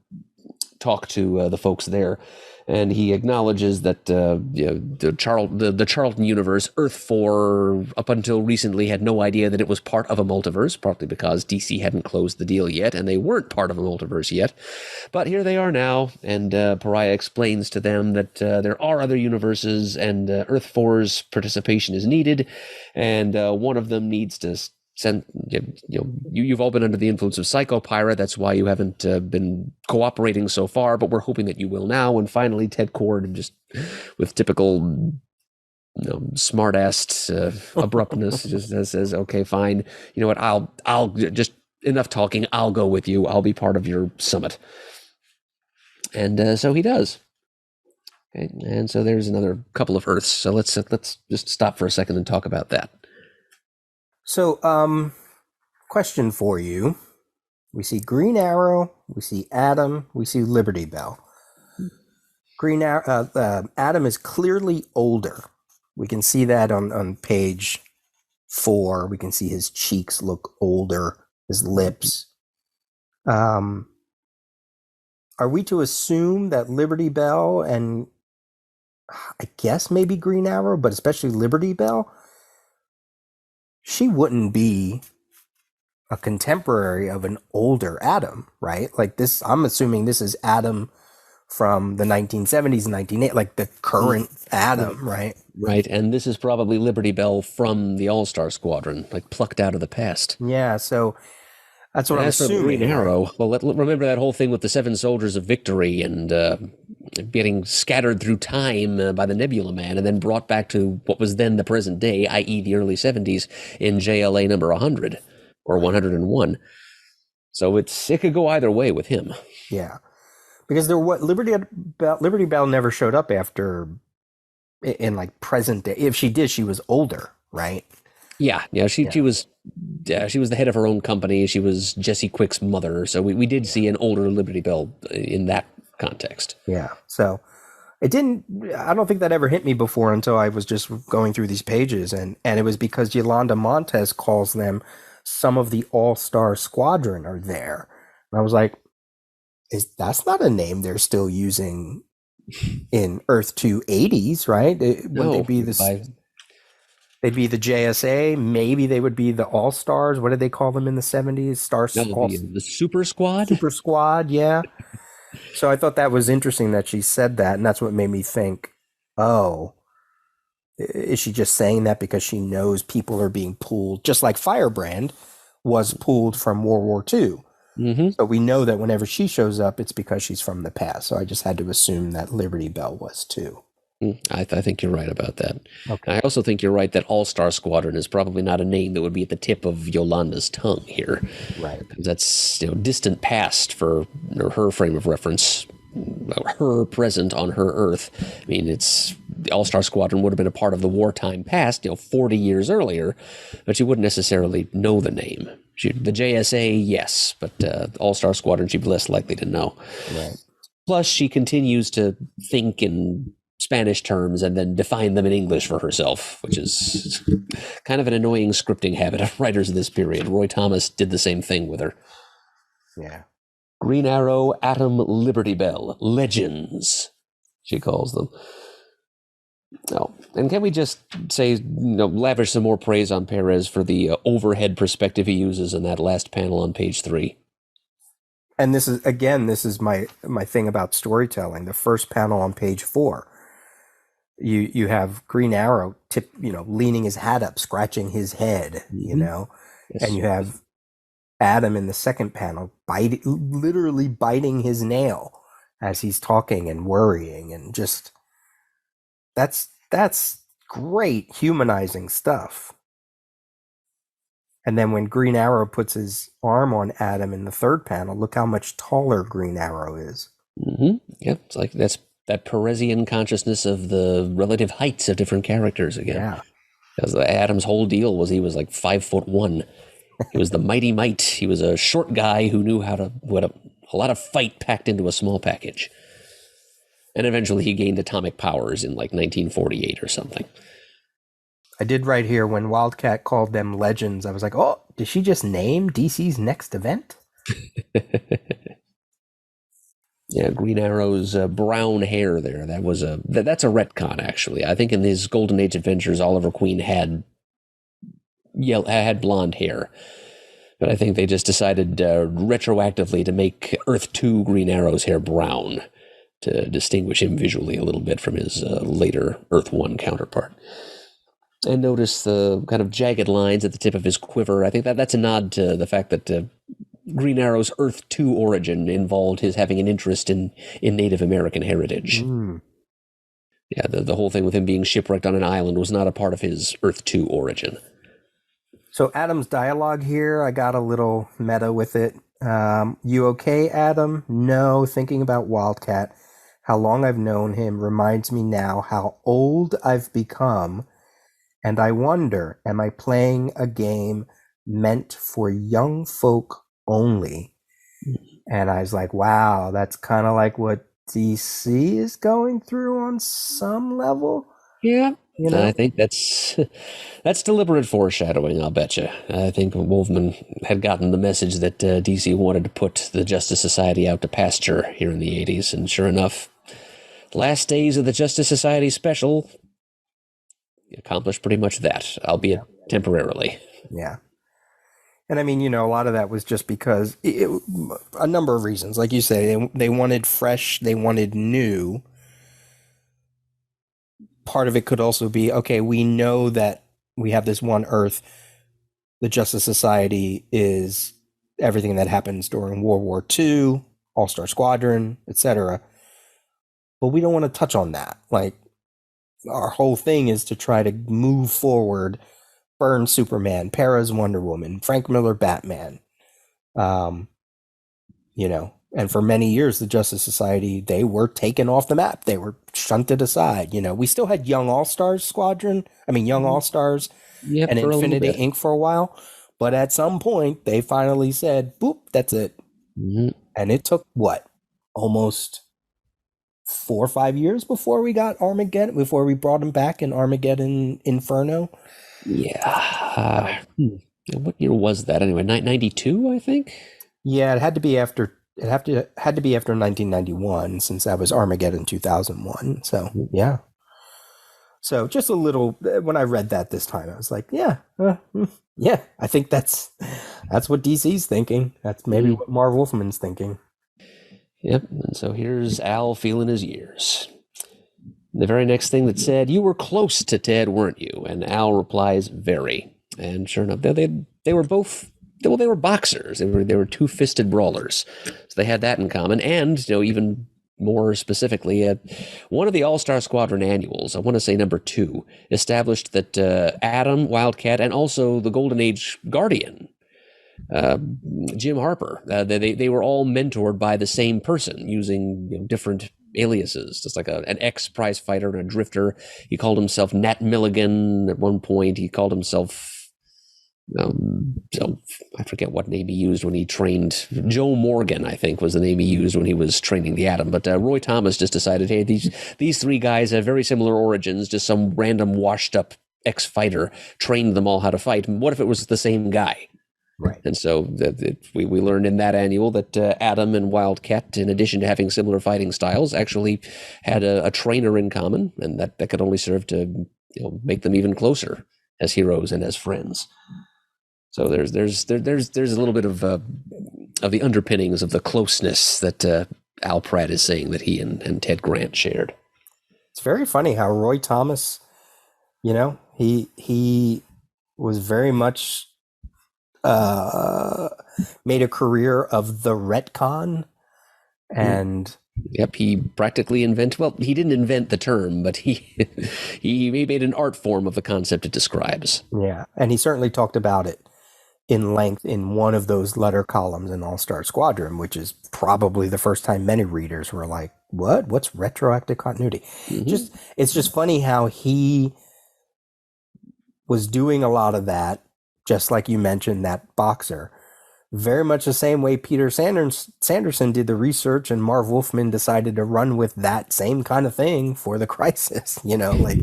talk to the folks there. And he acknowledges that the Charlton universe, Earth 4, up until recently had no idea that it was part of a multiverse, partly because DC hadn't closed the deal yet, and they weren't part of a multiverse yet. But here they are now, and Pariah explains to them that there are other universes, and Earth 4's participation is needed, and one of them needs to you've all been under the influence of Psychopyra. That's why you haven't been cooperating so far, but we're hoping that you will now. And finally, Ted Cord, just with typical smart-ass abruptness, just says, "Okay, fine. You know what? I'll just enough talking. I'll go with you. I'll be part of your summit." And so he does. Okay, and so there's another couple of Earths. So let's just stop for a second and talk about that. So, question for you. We see Green Arrow, we see Atom, we see Liberty Bell. Green Arrow, Atom is clearly older. We can see that on page 4. We can see his cheeks look older, his lips. Are we to assume that Liberty Bell and I guess maybe Green Arrow, but especially Liberty Bell, she wouldn't be a contemporary of an older Atom, right? Like this, I'm assuming this is Atom from the 1970s and 1980s, like the current Atom, right? Right, and this is probably Liberty Bell from the All-Star Squadron, like plucked out of the past. Yeah, so that's what I'm assuming. Green Arrow, right? Well, remember that whole thing with the 7 Soldiers of Victory and getting scattered through time by the Nebula Man and then brought back to what was then the present day, i.e. the early 70s, in JLA number 100 or 101. So it could go either way with him. Yeah, because Liberty Bell never showed up after in like present day. If she did, she was older, right? Yeah. She was the head of her own company. She was Jesse Quick's mother. So we did see an older Liberty Bell in that context. Yeah. So I don't think that ever hit me before until I was just going through these pages. And it was because Yolanda Montez calls them some of the All-Star Squadron are there. And I was like, that's not a name they're still using in Earth 2 80s, right? Would they be this? They'd be the JSA. Maybe they would be the All Stars. What did they call them in the 70s? The Super Squad? Super Squad, yeah. So I thought that was interesting that she said that, and that's what made me think, oh, is she just saying that because she knows people are being pulled, just like Firebrand was pulled from World War II. Mm-hmm. So we know that whenever she shows up, it's because she's from the past. So I just had to assume that Liberty Bell was too. I think you're right about that. Okay. I also think you're right that All-Star Squadron is probably not a name that would be at the tip of Yolanda's tongue here. Right. That's distant past for her frame of reference, her present on her Earth. I mean, the All-Star Squadron would have been a part of the wartime past, 40 years earlier, but she wouldn't necessarily know the name. The JSA, yes, but All-Star Squadron, she'd be less likely to know. Right. Plus, she continues to think in Spanish terms and then define them in English for herself, which is kind of an annoying scripting habit of writers of this period. Roy Thomas did the same thing with her. Yeah. Green Arrow, Atom, Liberty Bell, legends, she calls them. Oh, and can we just say, lavish some more praise on Perez for the overhead perspective he uses in that last panel on page 3? And this is my thing about storytelling. The first panel on page 4. You have Green Arrow leaning his hat up, scratching his head, Yes. and you have Adam in the second panel literally biting his nail as he's talking and worrying, and just that's great humanizing stuff. And then when Green Arrow puts his arm on Adam in the third panel, look how much taller Green Arrow is. Mm-hmm. Yep, it's like that's that Perezian consciousness of the relative heights of different characters again. Yeah. Because Adam's whole deal was he was like 5'1". He was the mighty might. He was a short guy who knew a lot of fight packed into a small package. And eventually he gained atomic powers in like 1948 or something. I did right here when Wildcat called them legends. I was like, oh, did she just name DC's next event? Yeah, Green Arrow's brown hair there. That's a retcon, actually. I think in his Golden Age adventures, Oliver Queen had blonde hair. But I think they just decided retroactively to make Earth 2 Green Arrow's hair brown to distinguish him visually a little bit from his later Earth 1 counterpart. And notice the kind of jagged lines at the tip of his quiver. I think that's a nod to the fact that Green Arrow's Earth 2 origin involved his having an interest in Native American heritage. Mm. Yeah, the whole thing with him being shipwrecked on an island was not a part of his Earth 2 origin. So Adam's dialogue here, I got a little meta with it. You okay, Adam? No, thinking about Wildcat. How long I've known him reminds me now how old I've become. And I wonder, am I playing a game meant for young folk only? And I was like, wow, that's kind of like what DC is going through on some level. Yeah, I think that's deliberate foreshadowing, I'll bet you. I think Wolfman had gotten the message that DC wanted to put the Justice Society out to pasture here in the 80s, and sure enough, last days of the Justice Society special accomplished pretty much that, albeit temporarily. Yeah. And I mean, a lot of that was just because a number of reasons. Like you say, they wanted fresh, they wanted new. Part of it could also be, okay, we know that we have this one Earth. The Justice Society is everything that happens during World War II, All-Star Squadron, etc. But we don't want to touch on that. Like, our whole thing is to try to move forward, Byrne Superman, Perez Wonder Woman, Frank Miller Batman. And for many years, the Justice Society, they were taken off the map. They were shunted aside. We still had Young All-Stars Young All-Stars and Infinity Inc. for a while. But at some point, they finally said, boop, that's it. Mm-hmm. And it took, almost 4 or 5 years before we got Armageddon, before we brought him back in Armageddon Inferno. Yeah. What year was that anyway? 92, I think? Yeah, it had to be after 1991, since that was Armageddon 2001. So, yeah. So just a little, when I read that this time, I was like, yeah, I think that's what DC's thinking. That's maybe what Marv Wolfman's thinking. Yep. And so here's Al feeling his years. The very next thing that said, "You were close to Ted, weren't you?" And Al replies, "Very." And sure enough, they were both, well, they were boxers. They were two-fisted brawlers. So they had that in common. And, even more specifically, one of the All-Star Squadron annuals, I want to say number 2, established that Adam, Wildcat, and also the Golden Age Guardian, Jim Harper, they were all mentored by the same person using different aliases, just like an ex-prize fighter and a drifter. He called himself Nat Milligan at one point. He called himself, I forget what name he used when he trained. Joe Morgan, I think, was the name he used when he was training the Atom. But Roy Thomas just decided, hey, these 3 guys have very similar origins. Just some random washed-up ex-fighter trained them all how to fight. What if it was the same guy? Right. And so we learned in that annual that Adam and Wildcat, in addition to having similar fighting styles, actually had a trainer in common, and that could only serve to make them even closer as heroes and as friends. So there's a little bit of the underpinnings of the closeness that Al Pratt is saying that he and Ted Grant shared. It's very funny how Roy Thomas, he was very much made a career of the retcon, and yep, he practically invented. Well, he didn't invent the term, but he made an art form of the concept it describes. Yeah, and he certainly talked about it in length in one of those letter columns in All-Star Squadron, which is probably the first time many readers were like, "What? What's retroactive continuity?" It's just funny how he was doing a lot of that. Just like you mentioned, that boxer, very much the same way Peter Sanderson did the research, and Marv Wolfman decided to run with that same kind of thing for the Crisis. Like,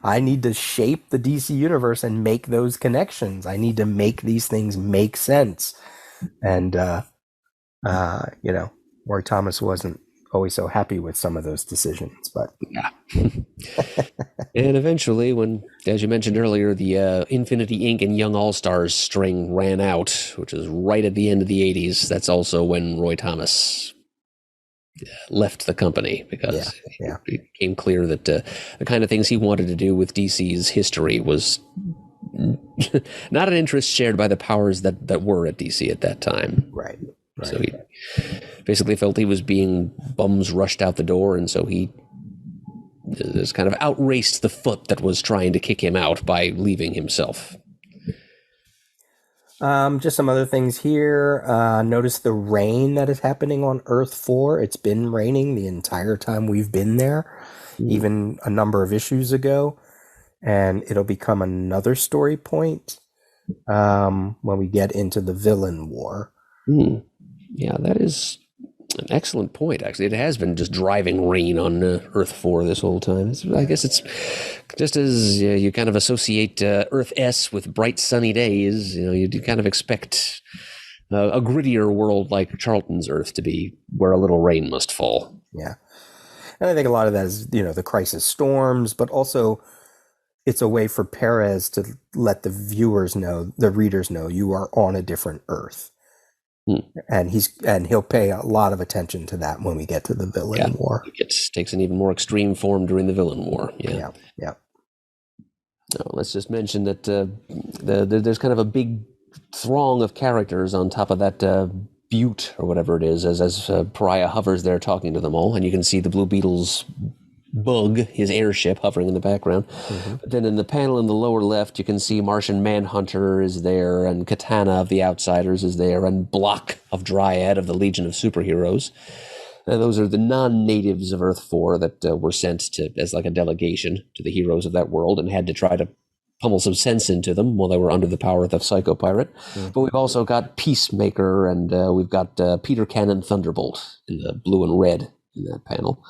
I need to shape the DC universe and make those connections. I need to make these things make sense. And, Roy Thomas wasn't always so happy with some of those decisions, but yeah. And eventually, when, as you mentioned earlier, the Infinity Inc. and Young All-Stars string ran out, which was right at the end of the 80s, that's also when Roy Thomas left the company, because it became clear that the kind of things he wanted to do with DC's history was not an interest shared by the powers that were at DC at that time. Right. So he basically felt he was being bums rushed out the door, and so he just kind of outraced the foot that was trying to kick him out by leaving himself. Just some other things here. Notice the rain that is happening on Earth 4. It's been raining the entire time we've been there, even a number of issues ago. And it'll become another story point when we get into the villain war. Yeah, that is an excellent point, actually. It has been just driving rain on Earth 4 this whole time. I guess it's just as you kind of associate Earth S with bright sunny days, you kind of expect a grittier world like Charlton's Earth to be where a little rain must fall. Yeah. And I think a lot of that is, the Crisis storms, but also it's a way for Perez to let the viewers know, the readers know, you are on a different Earth. And he'll pay a lot of attention to that when we get to the villain war. It takes an even more extreme form during the villain war. Yeah. So let's just mention that there's kind of a big throng of characters on top of that butte or whatever it is, as Pariah hovers there talking to them all, and you can see the Blue Beetle's bug, his airship, hovering in the background. But then in the panel in the lower left, you can see Martian Manhunter is there, and Katana of the Outsiders is there, and Block of Dryad of the Legion of Superheroes. And those are the non-natives of Earth 4 that were sent as like a delegation to the heroes of that world, and had to try to pummel some sense into them while they were under the power of the Psycho Pirate. But we've also got Peacemaker, and we've got Peter Cannon Thunderbolt in the blue and red in that panel.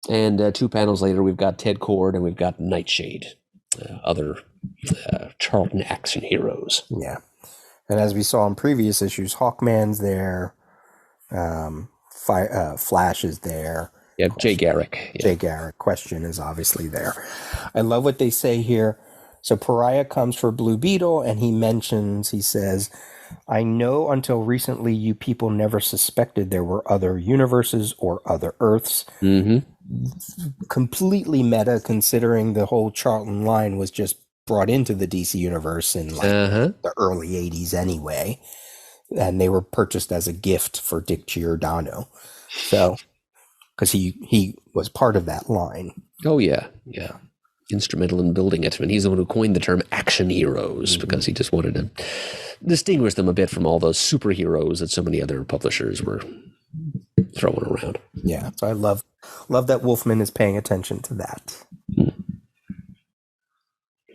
And 2 panels later, we've got Ted Kord and we've got Nightshade, other Charlton action heroes. Yeah. And as we saw in previous issues, Hawkman's there, Flash is there, Yeah, Jay Garrick. Yeah. Jay Garrick question is obviously there. I love what they say here. So Pariah comes for Blue Beetle, and he says, I know until recently you people never suspected there were other universes or other Earths. Mm-hmm. Completely meta, considering the whole Charlton line was just brought into the DC universe in the early 80s anyway. And they were purchased as a gift for Dick Giordano. So, because he was part of that line. Oh, yeah. Yeah. Instrumental in building it. And he's the one who coined the term action heroes because he just wanted to distinguish them a bit from all those superheroes that so many other publishers were throwing around. Yeah. So I love that Wolfman is paying attention to that.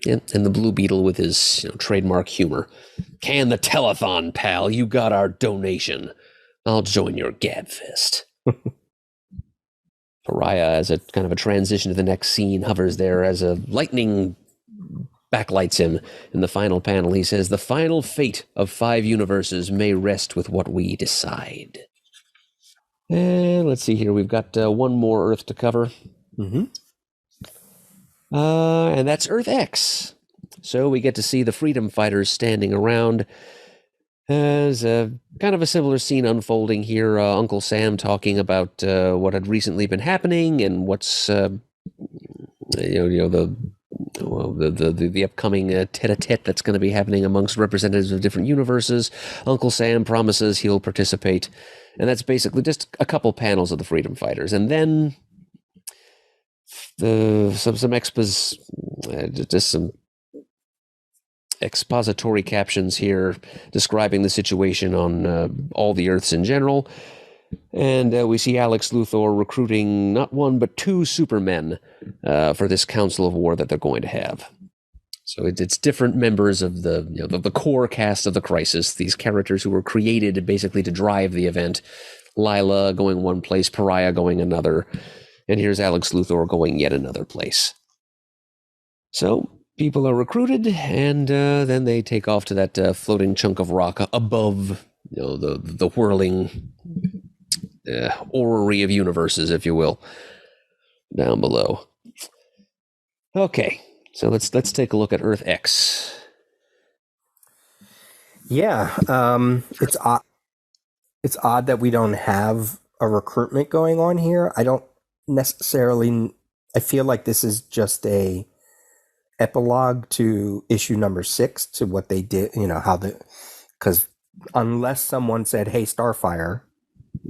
Yeah, and the Blue Beetle with his trademark humor. Can the telethon, pal. You got our donation. I'll join your gabfest. Pariah, as a kind of a transition to the next scene, hovers there as a lightning backlights him. In the final panel, he says, the final fate of 5 universes may rest with what we decide. And let's see here. We've got one more Earth to cover. Mm-hmm. And that's Earth X. So we get to see the freedom fighters standing around. There's kind of a similar scene unfolding here. Uncle Sam talking about what had recently been happening and what's the upcoming tete-a-tete that's going to be happening amongst representatives of different universes. Uncle Sam promises he'll participate, and that's basically just a couple panels of the freedom fighters, and then some expository captions here describing the situation on all the Earths in general. And we see Alex Luthor recruiting not one but 2 supermen for this Council of War that they're going to have. So it's different members of the core cast of the Crisis, these characters who were created basically to drive the event. Lila going one place, Pariah going another, and here's Alex Luthor going yet another place. So people are recruited, and then they take off to that floating chunk of rock above, the whirling orrery of universes, if you will, down below. Okay, so let's take a look at Earth X. Yeah, it's odd. It's odd that we don't have a recruitment going on here. I don't necessarily. I feel like this is just a epilogue to issue number 6 to what they did, because unless someone said, hey, Starfire,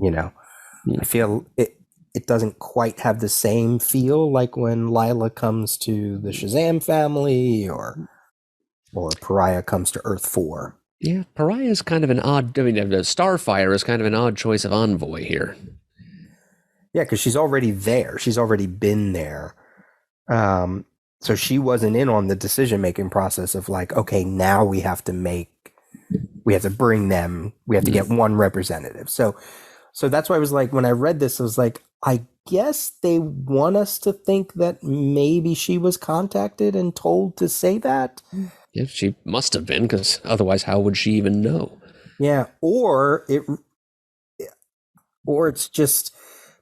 I feel it doesn't quite have the same feel like when Lila comes to the Shazam family or Pariah comes to Earth 4. Yeah, Pariah is kind of an odd, Starfire is kind of an odd choice of envoy here. Yeah, because she's already there. She's already been there. So she wasn't in on the decision-making process of like, okay, now we have to bring them, we have to get one representative. So that's why I was like, when I read this, I was like, I guess they want us to think that maybe she was contacted and told to say that. Yeah, she must have been, because otherwise how would she even know? Yeah, or it's just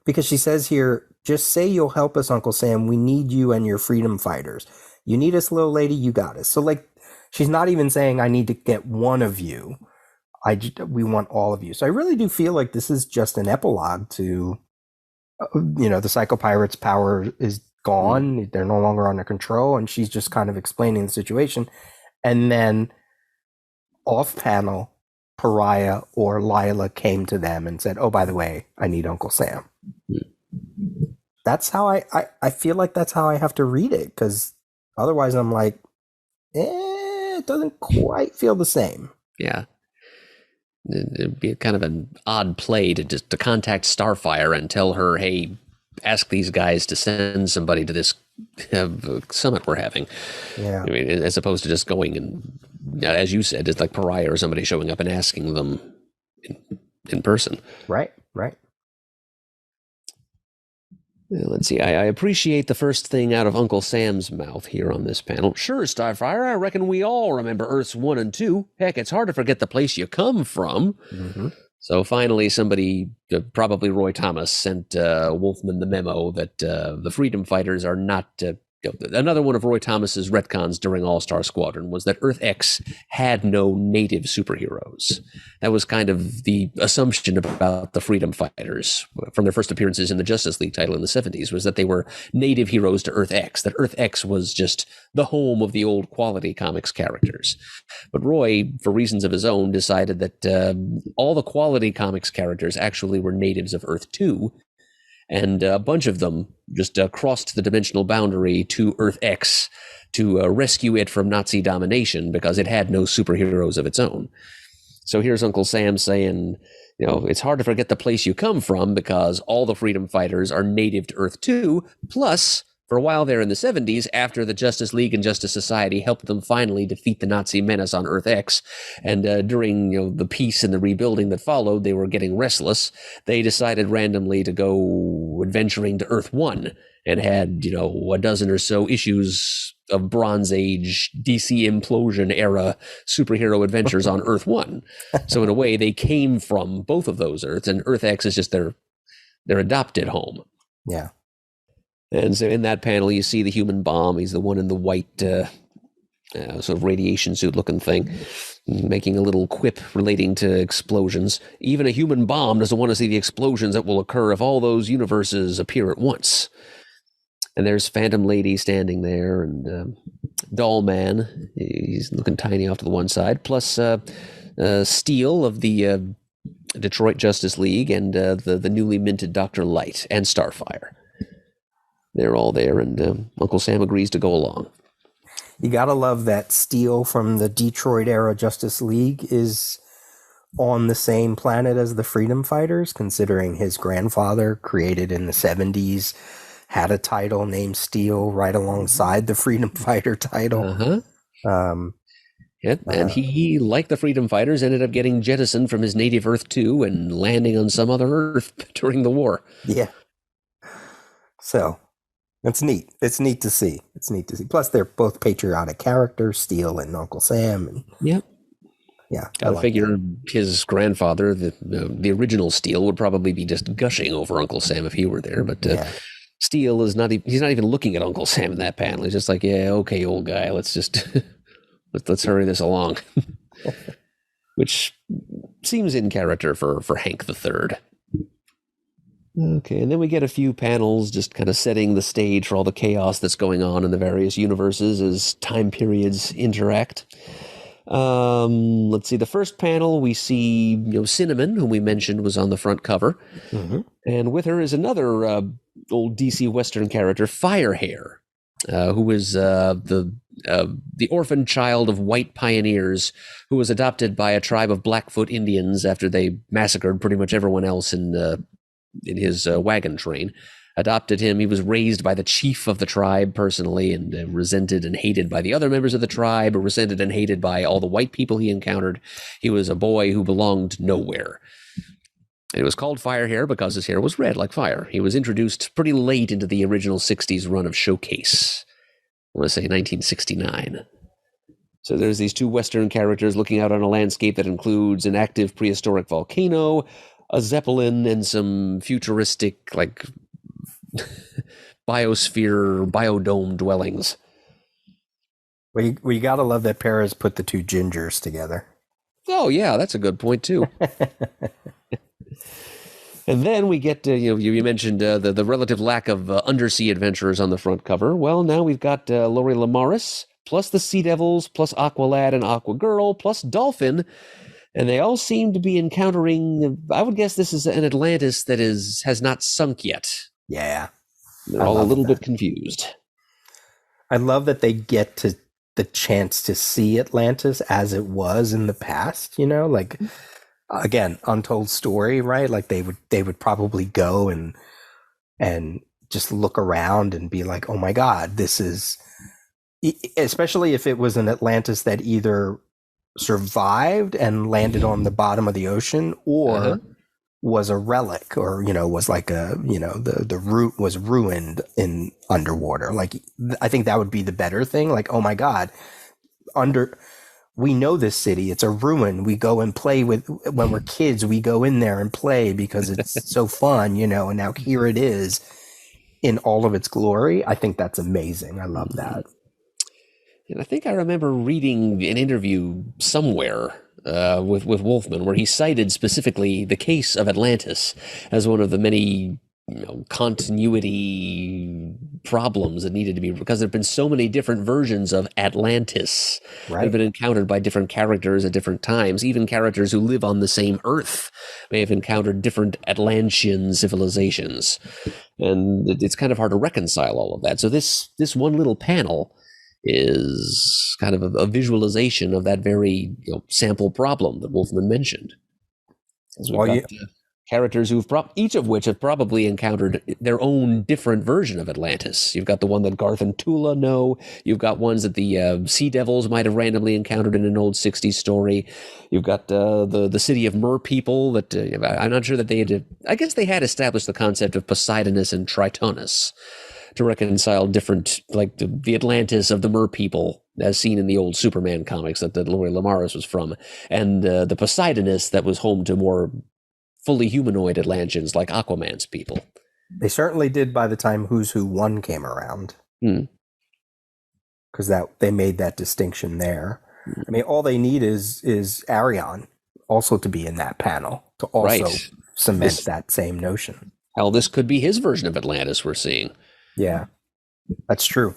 because she says here, just say you'll help us, Uncle Sam. We need you and your freedom fighters. You need us, little lady, you got us. So like, she's not even saying I need to get one of you. We want all of you. So I really do feel like this is just an epilogue to, the Psycho Pirates' power is gone. They're no longer under control. And she's just kind of explaining the situation. And then off panel, Pariah or Lila came to them and said, oh, by the way, I need Uncle Sam. That's how I feel like that's how I have to read it. Because otherwise I'm like, it doesn't quite feel the same. Yeah. It'd be kind of an odd play to contact Starfire and tell her, hey, ask these guys to send somebody to this summit we're having. Yeah. I mean, as opposed to just going and, as you said, it's like Pariah or somebody showing up and asking them in person. Right. Let's see. I appreciate the first thing out of Uncle Sam's mouth here on this panel. Sure, Starfire, I reckon we all remember Earths 1 and 2. Heck, it's hard to forget the place you come from. Mm-hmm. So finally, somebody, probably Roy Thomas, sent Wolfman the memo that the Freedom Fighters are not. Another one of Roy Thomas's retcons during All-Star Squadron was that Earth X had no native superheroes. That was kind of the assumption about the Freedom Fighters from their first appearances in the Justice League title in the 70s, was that they were native heroes to Earth X, that Earth X was just the home of the old Quality Comics characters. But Roy, for reasons of his own, decided that all the Quality Comics characters actually were natives of Earth 2, and a bunch of them just crossed the dimensional boundary to Earth X to rescue it from Nazi domination because it had no superheroes of its own. So here's Uncle Sam saying, it's hard to forget the place you come from because all the Freedom Fighters are native to Earth 2, plus, for a while there in the 70s, after the Justice League and Justice Society helped them finally defeat the Nazi menace on Earth X, and during the peace and the rebuilding that followed, they were getting restless. They decided randomly to go adventuring to Earth 1 and had, a dozen or so issues of Bronze Age DC implosion era superhero adventures on Earth 1. So in a way, they came from both of those Earths, and Earth X is just their adopted home. Yeah. And so in that panel, you see the human bomb. He's the one in the white sort of radiation suit looking thing, making a little quip relating to explosions. Even a human bomb doesn't want to see the explosions that will occur if all those universes appear at once. And there's Phantom Lady standing there, and Doll Man, he's looking tiny off to the one side, plus Steel of the Detroit Justice League, and the newly minted Dr. Light, and Starfire. They're all there, and Uncle Sam agrees to go along. You gotta love that Steel from the Detroit era Justice League is on the same planet as the Freedom Fighters, considering his grandfather, created in the 70s, had a title named Steel right alongside the Freedom Fighter title. And he, like the Freedom Fighters, ended up getting jettisoned from his native Earth 2 and landing on some other Earth during the war. Yeah. So it's neat. It's neat to see. Plus, they're both patriotic characters, Steel and Uncle Sam. And yep. Yeah. I figure his grandfather, the original Steel, would probably be just gushing over Uncle Sam if he were there. But Steel is not. He's not even looking at Uncle Sam in that panel. He's just like, yeah, okay, old guy. Let's just let's hurry this along. Which seems in character for Hank III. Okay, and then we get a few panels just kind of setting the stage for all the chaos that's going on in the various universes as time periods interact. Let's see, the first panel we see Cinnamon, whom we mentioned was on the front cover, and with her is another old DC Western character, Firehair, who is the orphan child of white pioneers who was adopted by a tribe of Blackfoot Indians after they massacred pretty much everyone else in his wagon train. Adopted him. He was raised by the chief of the tribe personally, and resented and hated by the other members of the tribe, resented and hated by all the white people he encountered. He was a boy who belonged nowhere. It was called Firehair because his hair was red like fire. He was introduced pretty late into the original 60s run of Showcase. I want to say 1969. So there's these two Western characters looking out on a landscape that includes an active prehistoric volcano, a zeppelin, and some futuristic, like, biosphere, biodome dwellings. Well, you gotta love that Pérez put the two gingers together. Oh, yeah, that's a good point, too. And then we get to, you mentioned the relative lack of undersea adventurers on the front cover. Well, now we've got Lori Lamaris, plus the Sea Devils, plus Aqualad and Aquagirl, plus Dolphin. And they all seem to be encountering, I would guess this is an Atlantis that has not sunk yet. Yeah. They're all a little bit confused. I love that they get to the chance to see Atlantis as it was in the past, like, again, untold story, right? Like they would probably go and just look around and be like, oh my God, this is, especially if it was an Atlantis that either survived and landed on the bottom of the ocean or was a relic, or was like the root was ruined in underwater. Like, I think that would be the better thing. Like, oh my God, we know this city. It's a ruin. We go and play with, when we're kids, we go in there and play because it's so fun, and now here it is in all of its glory. I think that's amazing. I love that. And I think I remember reading an interview somewhere with Wolfman where he cited specifically the case of Atlantis as one of the many continuity problems that needed to be, because there have been so many different versions of Atlantis that have been encountered by different characters at different times. Even characters who live on the same Earth may have encountered different Atlantean civilizations. And it's kind of hard to reconcile all of that. So this one little panel is kind of a visualization of that very sample problem that Wolfman mentioned. Characters each of which have probably encountered their own different version of Atlantis. You've got the one that Garth and Tula know. You've got ones that the Sea Devils might have randomly encountered in an old 60s story. You've got the city of Mer people that I'm not sure that they had. I guess they had established the concept of Poseidonus and Tritonus to reconcile different, like the Atlantis of the Mer people, as seen in the old Superman comics that Laurie Lamaris was from, and the Poseidonus that was home to more fully humanoid Atlanteans like Aquaman's people. They certainly did by the time Who's Who 1 came around. Because they made that distinction there. I mean, all they need is Arion also to be in that panel to also cement that same notion. Hell, this could be his version of Atlantis we're seeing. Yeah, that's true.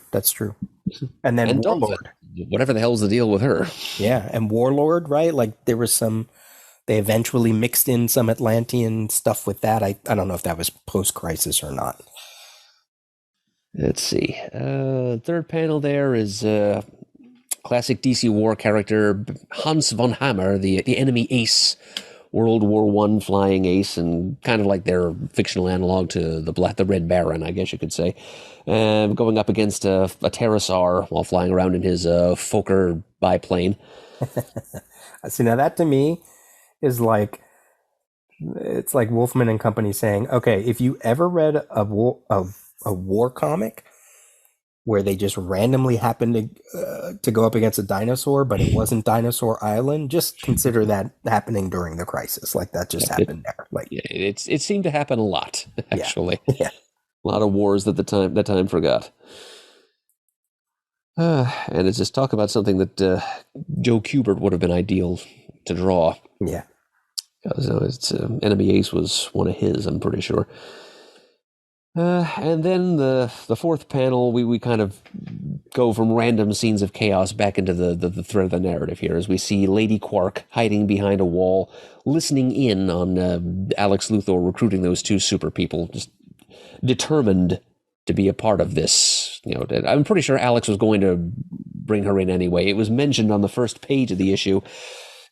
And then Warlord. Whatever the hell's the deal with her. Yeah, and Warlord, right? Like there was they eventually mixed in some Atlantean stuff with that. I don't know if that was post-Crisis or not. Let's see. Third panel there is classic DC War character Hans von Hammer, the enemy ace, World War I flying ace, and kind of like their fictional analog to the Red Baron, I guess you could say. Going up against a pterosaur while flying around in his Fokker biplane. See, now that to me is like, it's like Wolfman and Company saying, okay, if you ever read a war comic where they just randomly happened to go up against a dinosaur, but it wasn't Dinosaur Island, just consider that happening during the Crisis. Like that just happened there. Like it seemed to happen a lot, actually. Yeah. A lot of wars that time forgot. And it's just talk about something that Joe Kubert would have been ideal to draw. Yeah. It's Enemy Ace was one of his, I'm pretty sure. And then the fourth panel, we kind of go from random scenes of chaos back into the thread of the narrative here, as we see Lady Quark hiding behind a wall, listening in on Alex Luthor recruiting those two super people, just determined to be a part of this. I'm pretty sure Alex was going to bring her in anyway. It was mentioned on the first page of the issue.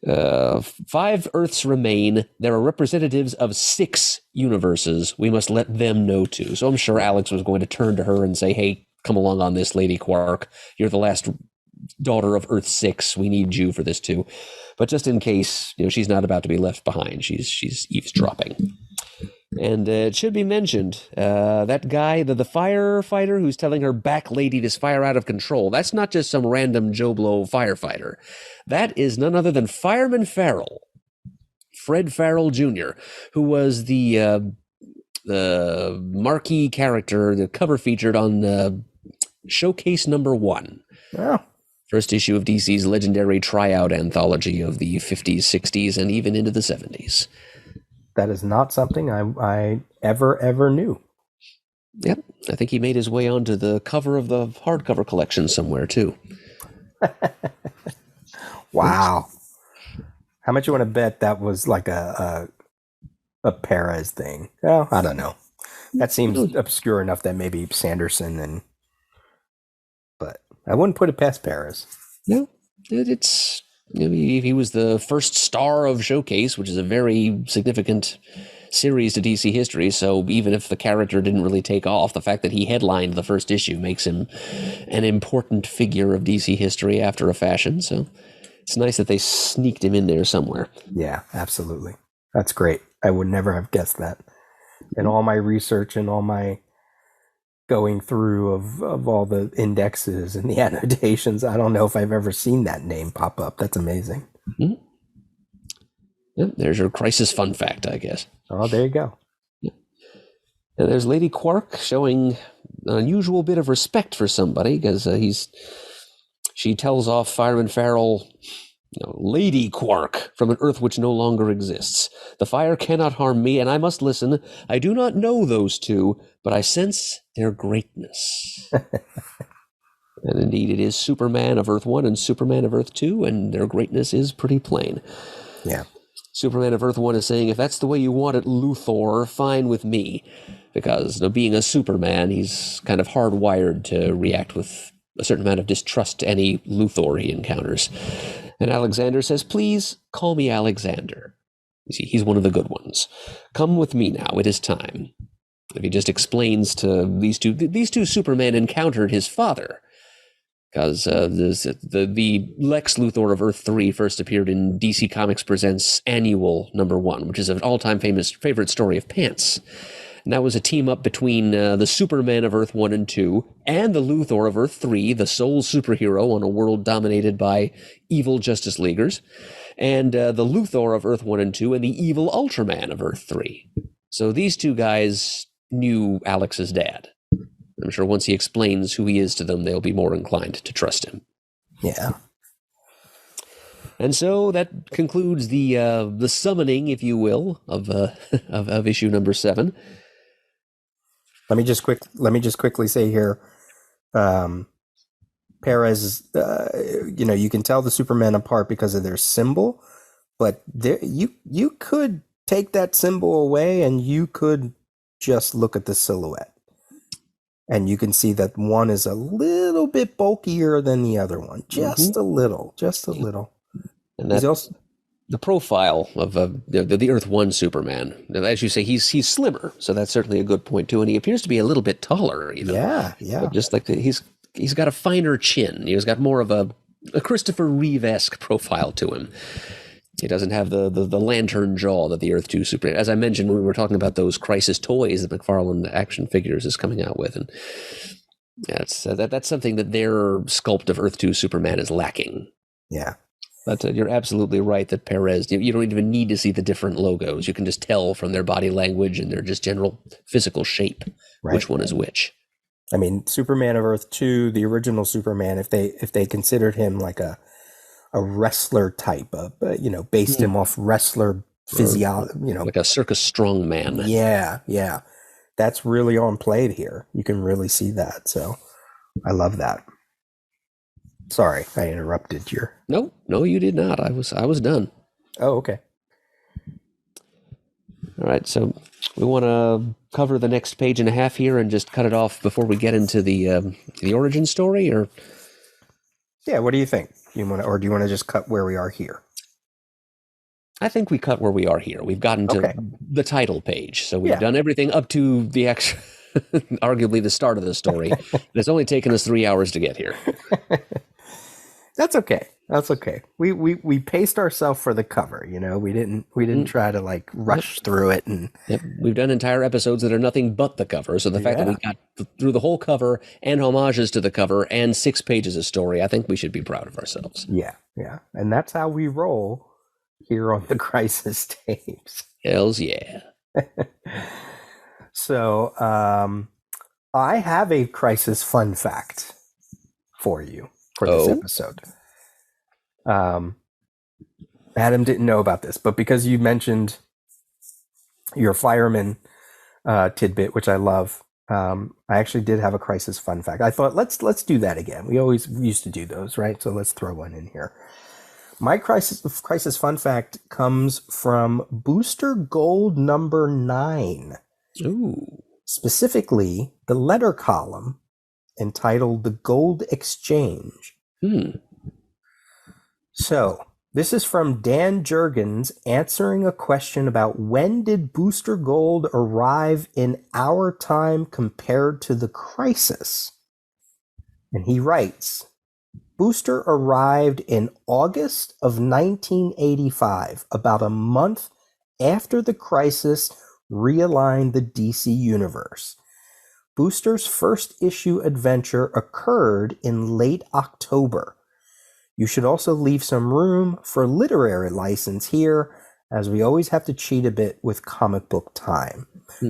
5 Earths remain. There are representatives of 6 universes. We must let them know too. So I'm sure Alex was going to turn to her and say, hey, come along on this, Lady Quark. You're the last daughter of Earth 6. We need you for this too. But just in case, she's not about to be left behind. She's eavesdropping. And it should be mentioned, that guy, the firefighter who's telling her back lady this fire out of control, that's not just some random Joe Blow firefighter. That is none other than Fireman Farrell, Fred Farrell Jr., who was the marquee character, the cover featured on Showcase number 1. Yeah. First issue of DC's legendary tryout anthology of the 50s, 60s, and even into the 70s. That is not something I ever knew. Yep. I think he made his way onto the cover of the hardcover collection somewhere, too. Wow. How much you want to bet that was like a Perez thing? Well, I don't know. That seems obscure enough that maybe Sanderson but I wouldn't put it past Perez. No, it's... he was the first star of Showcase, which is a very significant series to DC history. So even if the character didn't really take off, the fact that he headlined the first issue makes him an important figure of DC history after a fashion. So it's nice that they sneaked him in there somewhere. Yeah, absolutely. That's great. I would never have guessed that. In all my research and all my going through of all the indexes and the annotations. I don't know if I've ever seen that name pop up. That's amazing. Mm-hmm. Yep, there's your crisis fun fact, I guess. Oh, there you go. Yep. And there's Lady Quark showing an unusual bit of respect for somebody because she tells off Fireman Farrell, Lady Quark, from an Earth which no longer exists. The fire cannot harm me, and I must listen. I do not know those two, but I sense their greatness. And indeed, it is Superman of Earth 1 and Superman of Earth 2, and their greatness is pretty plain. Yeah. Superman of Earth 1 is saying, if that's the way you want it, Luthor, fine with me. Because being a Superman, he's kind of hardwired to react with a certain amount of distrust to any Luthor he encounters. And Alexander says, please call me Alexander. You see, he's one of the good ones. Come with me now, it is time. If he just explains to these two Supermen encountered his father. Because the Lex Luthor of Earth 3 first appeared in DC Comics Presents Annual #1, which is an all-time favorite story of Pants. And that was a team-up between the Superman of Earth 1 and 2 and the Luthor of Earth 3, the sole superhero on a world dominated by evil Justice Leaguers, and the Luthor of Earth 1 and 2 and the evil Ultraman of Earth 3. So these two guys knew Alex's dad. I'm sure once he explains who he is to them, they'll be more inclined to trust him. Yeah. And so that concludes the summoning, if you will, of issue number 7. Let me just quickly say here, Perez, you can tell the Superman apart because of their symbol, but you could take that symbol away and you could just look at the silhouette. And you can see that one is a little bit bulkier than the other one. Just a little. And that's also the profile of the Earth 1 Superman. As you say, he's slimmer, so that's certainly a good point, too. And he appears to be a little bit taller, even. Yeah. But just like he's got a finer chin. He's got more of a Christopher Reeve-esque profile to him. He doesn't have the lantern jaw that the Earth 2 Superman. As I mentioned when we were talking about those Crisis toys that McFarlane Action Figures is coming out with, and that's something that their sculpt of Earth 2 Superman is lacking. Yeah, but you're absolutely right that Perez. You don't even need to see the different logos. You can just tell from their body language and their just general physical shape which one is which. I mean, Superman of Earth 2, the original Superman, if they considered him like a wrestler type of, based him off wrestler physiology, like a circus strongman. Yeah. That's really on play here. You can really see that. So I love that. Sorry, I interrupted your. No, you did not. I was done. Oh, okay. All right. So we want to cover the next page and a half here and just cut it off before we get into the origin story, or? Yeah. What do you think? Do you want to just cut where we are here? I think we cut where we are here. We've gotten to the title page, so we've done everything up to the actual, arguably the start of the story. It's only taken us 3 hours to get here. That's okay. We paced ourselves for the cover. We didn't try to rush through it. And we've done entire episodes that are nothing but the cover. So the fact that we got through the whole cover and homages to the cover and 6 pages of story, I think we should be proud of ourselves. Yeah. And that's how we roll here on the Crisis tapes. Hells yeah. So I have a Crisis fun fact for you for this episode. Adam didn't know about this, but because you mentioned your fireman tidbit, which I love, I actually did have a Crisis fun fact. I thought let's do that again. We always used to do those, right? So let's throw one in here. My Crisis fun fact comes from Booster Gold number 9. Ooh. Specifically, the letter column entitled The Gold Exchange. So, this is from Dan Jurgens answering a question about when did Booster Gold arrive in our time compared to the Crisis. And he writes, Booster arrived in August of 1985, about a month after the Crisis realigned the DC universe. Booster's first issue adventure occurred in late October. You should also leave some room for literary license here, as we always have to cheat a bit with comic book time.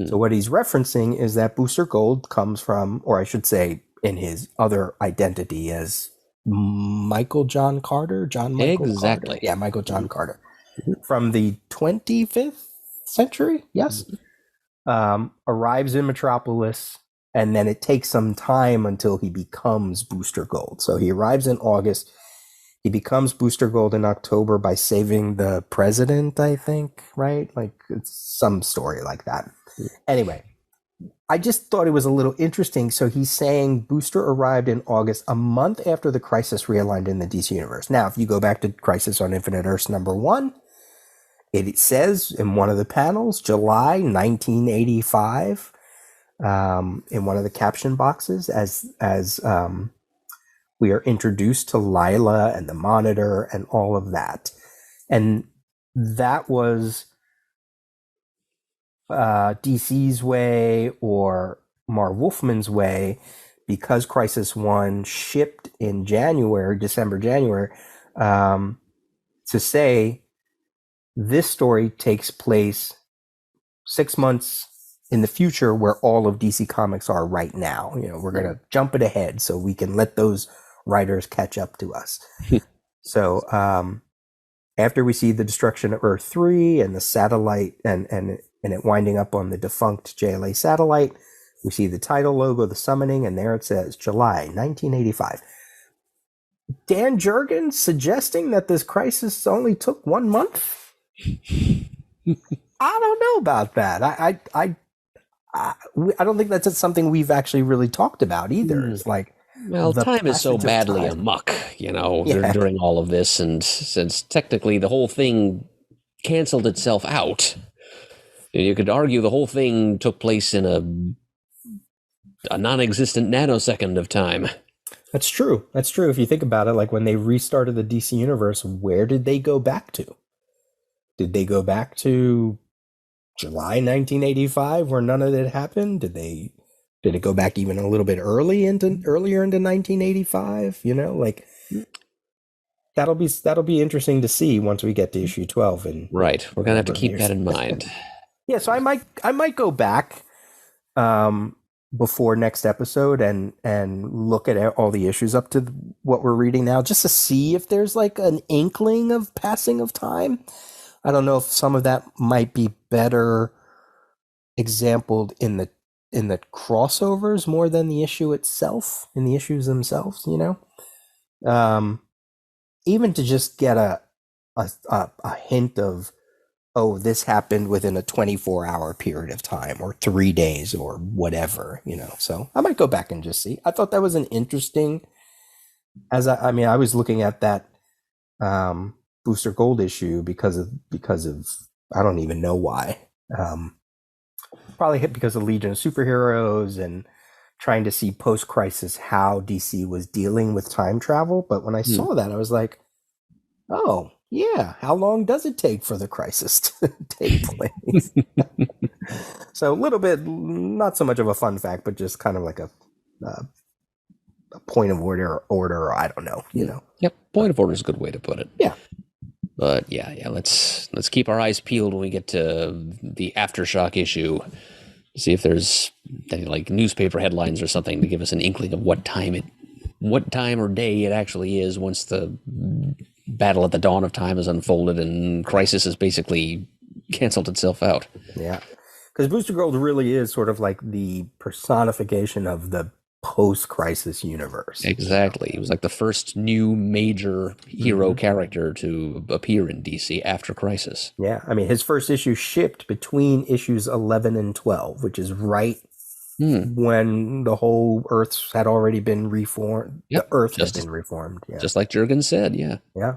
So what he's referencing is that Booster Gold comes from, or I should say in his other identity as Michael John Carter, John Michael Exactly. Carter. Yeah, Michael John Carter. From the 25th century, yes, arrives in Metropolis, and then it takes some time until he becomes Booster Gold. So he arrives in August. He becomes Booster Gold in October by saving the president, I think, right? Like, it's some story like that. Anyway, I just thought it was a little interesting. So he's saying Booster arrived in August, a month after the Crisis realigned in the DC Universe. Now, if you go back to Crisis on Infinite Earths #1, it says in one of the panels, July 1985, in one of the caption boxes, as we are introduced to Lila and the Monitor and all of that. And that was DC's way or Marv Wolfman's way, because Crisis 1 shipped in December, January, to say this story takes place 6 months in the future where all of DC Comics are right now. You know, we're going to jump it ahead so we can let those writers catch up to us. So after we see the destruction of Earth 3 and the satellite and it winding up on the defunct JLA satellite, we see the title logo, the summoning, and there it says July 1985. Dan Jurgens suggesting that this crisis only took 1 month? I don't know about that. I don't think that's something we've actually really talked about either. It's like, well, time is so badly amok, during all of this, and since technically the whole thing canceled itself out, you could argue the whole thing took place in a non-existent nanosecond of time. That's true. That's true. If you think about it, like when they restarted the DC Universe, where did they go back to? Did they go back to July 1985 where none of it happened? Did it go back even a little bit earlier into 1985? You know, like that'll be interesting to see once we get to issue 12. And right, we're gonna have to keep that in mind. Yeah, so I might go back before next episode and look at all the issues up to what we're reading now, just to see if there's like an inkling of passing of time. I don't know if some of that might be better exampled in the crossovers more than the issue itself, in the issues themselves, you know. Even to just get a hint of, oh, this happened within a 24-hour period of time or 3 days or whatever, you know. So I might go back and just see. I thought that was an interesting, I was looking at that Booster Gold issue because of I don't even know why. Probably hit because of Legion of Superheroes and trying to see post-crisis how DC was dealing with time travel. But when I saw that, I was like, oh, yeah, how long does it take for the crisis to take place? So a little bit, not so much of a fun fact, but just kind of like a point of order, I don't know, you know. Yep, point of order is a good way to put it. Yeah. But yeah, let's keep our eyes peeled when we get to the Aftershock issue. See if there's any like newspaper headlines or something to give us an inkling of what time or day it actually is once the battle at the dawn of time is unfolded and Crisis has basically canceled itself out. Yeah, because Booster Gold really is sort of like the personification of the post-crisis universe. Exactly. It was like the first new major hero character to appear in DC after Crisis. Yeah, I mean, his first issue shipped between issues 11 and 12, which is right when the whole Earth had already been reformed. Yep. The Earth had been reformed. Yeah. Just like Jurgens said, yeah. Yeah.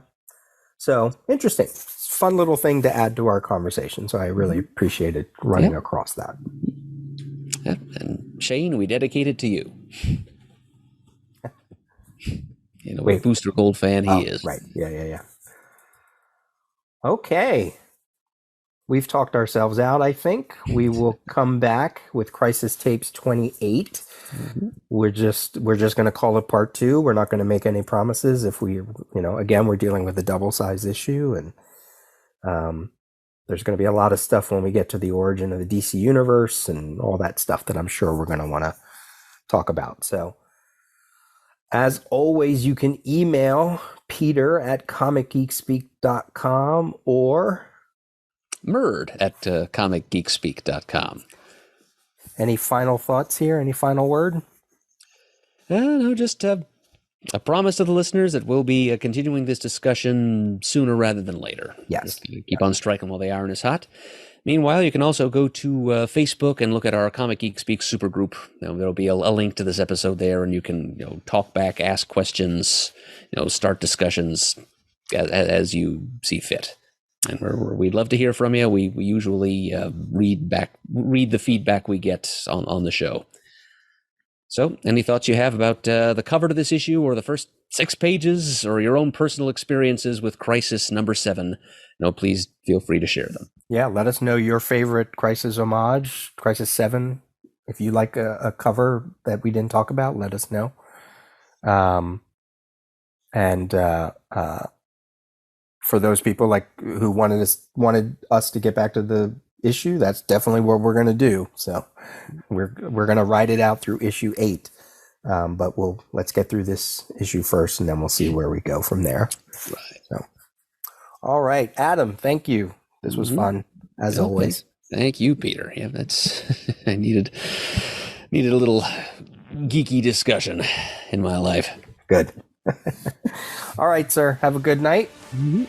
So, interesting. Fun little thing to add to our conversation. So I really appreciated running across that. Yeah. And Shane, we dedicate it to you. You know, what a Booster Gold fan he is. Right. Yeah. Okay. we've talked ourselves out, I think. We will come back with Crisis Tapes 28. We're just going to call it part 2. We're not going to make any promises. If we, again, we're dealing with a double size issue, and there's going to be a lot of stuff when we get to the origin of the DC universe and all that stuff that I'm sure we're going to want to talk about. So, as always, you can email Peter at comicgeekspeak.com or Murd at comicgeekspeak.com. Any final thoughts here? Any final word? No, just a promise to the listeners that we'll be continuing this discussion sooner rather than later. Yes. Just keep on striking while the iron is hot. Meanwhile, you can also go to Facebook and look at our Comic Geek Speak supergroup. There'll be a link to this episode there, and you can talk back, ask questions, start discussions as you see fit. And we'd love to hear from you. We usually read the feedback we get on the show. So, any thoughts you have about the cover to this issue, or the first 6 pages, or your own personal experiences with Crisis number 7? Please feel free to share them. Yeah, let us know your favorite Crisis homage, Crisis 7. If you like a cover that we didn't talk about, let us know. For those people who wanted us to get back to the issue, that's definitely what we're going to do. So we're going to ride it out through issue 8. But let's get through this issue first, and then we'll see where we go from there. Right. So, all right, Adam, thank you. This was fun as always. Thank you, Peter. Yeah, that's I needed a little geeky discussion in my life. Good. All right, sir. Have a good night. Mm-hmm.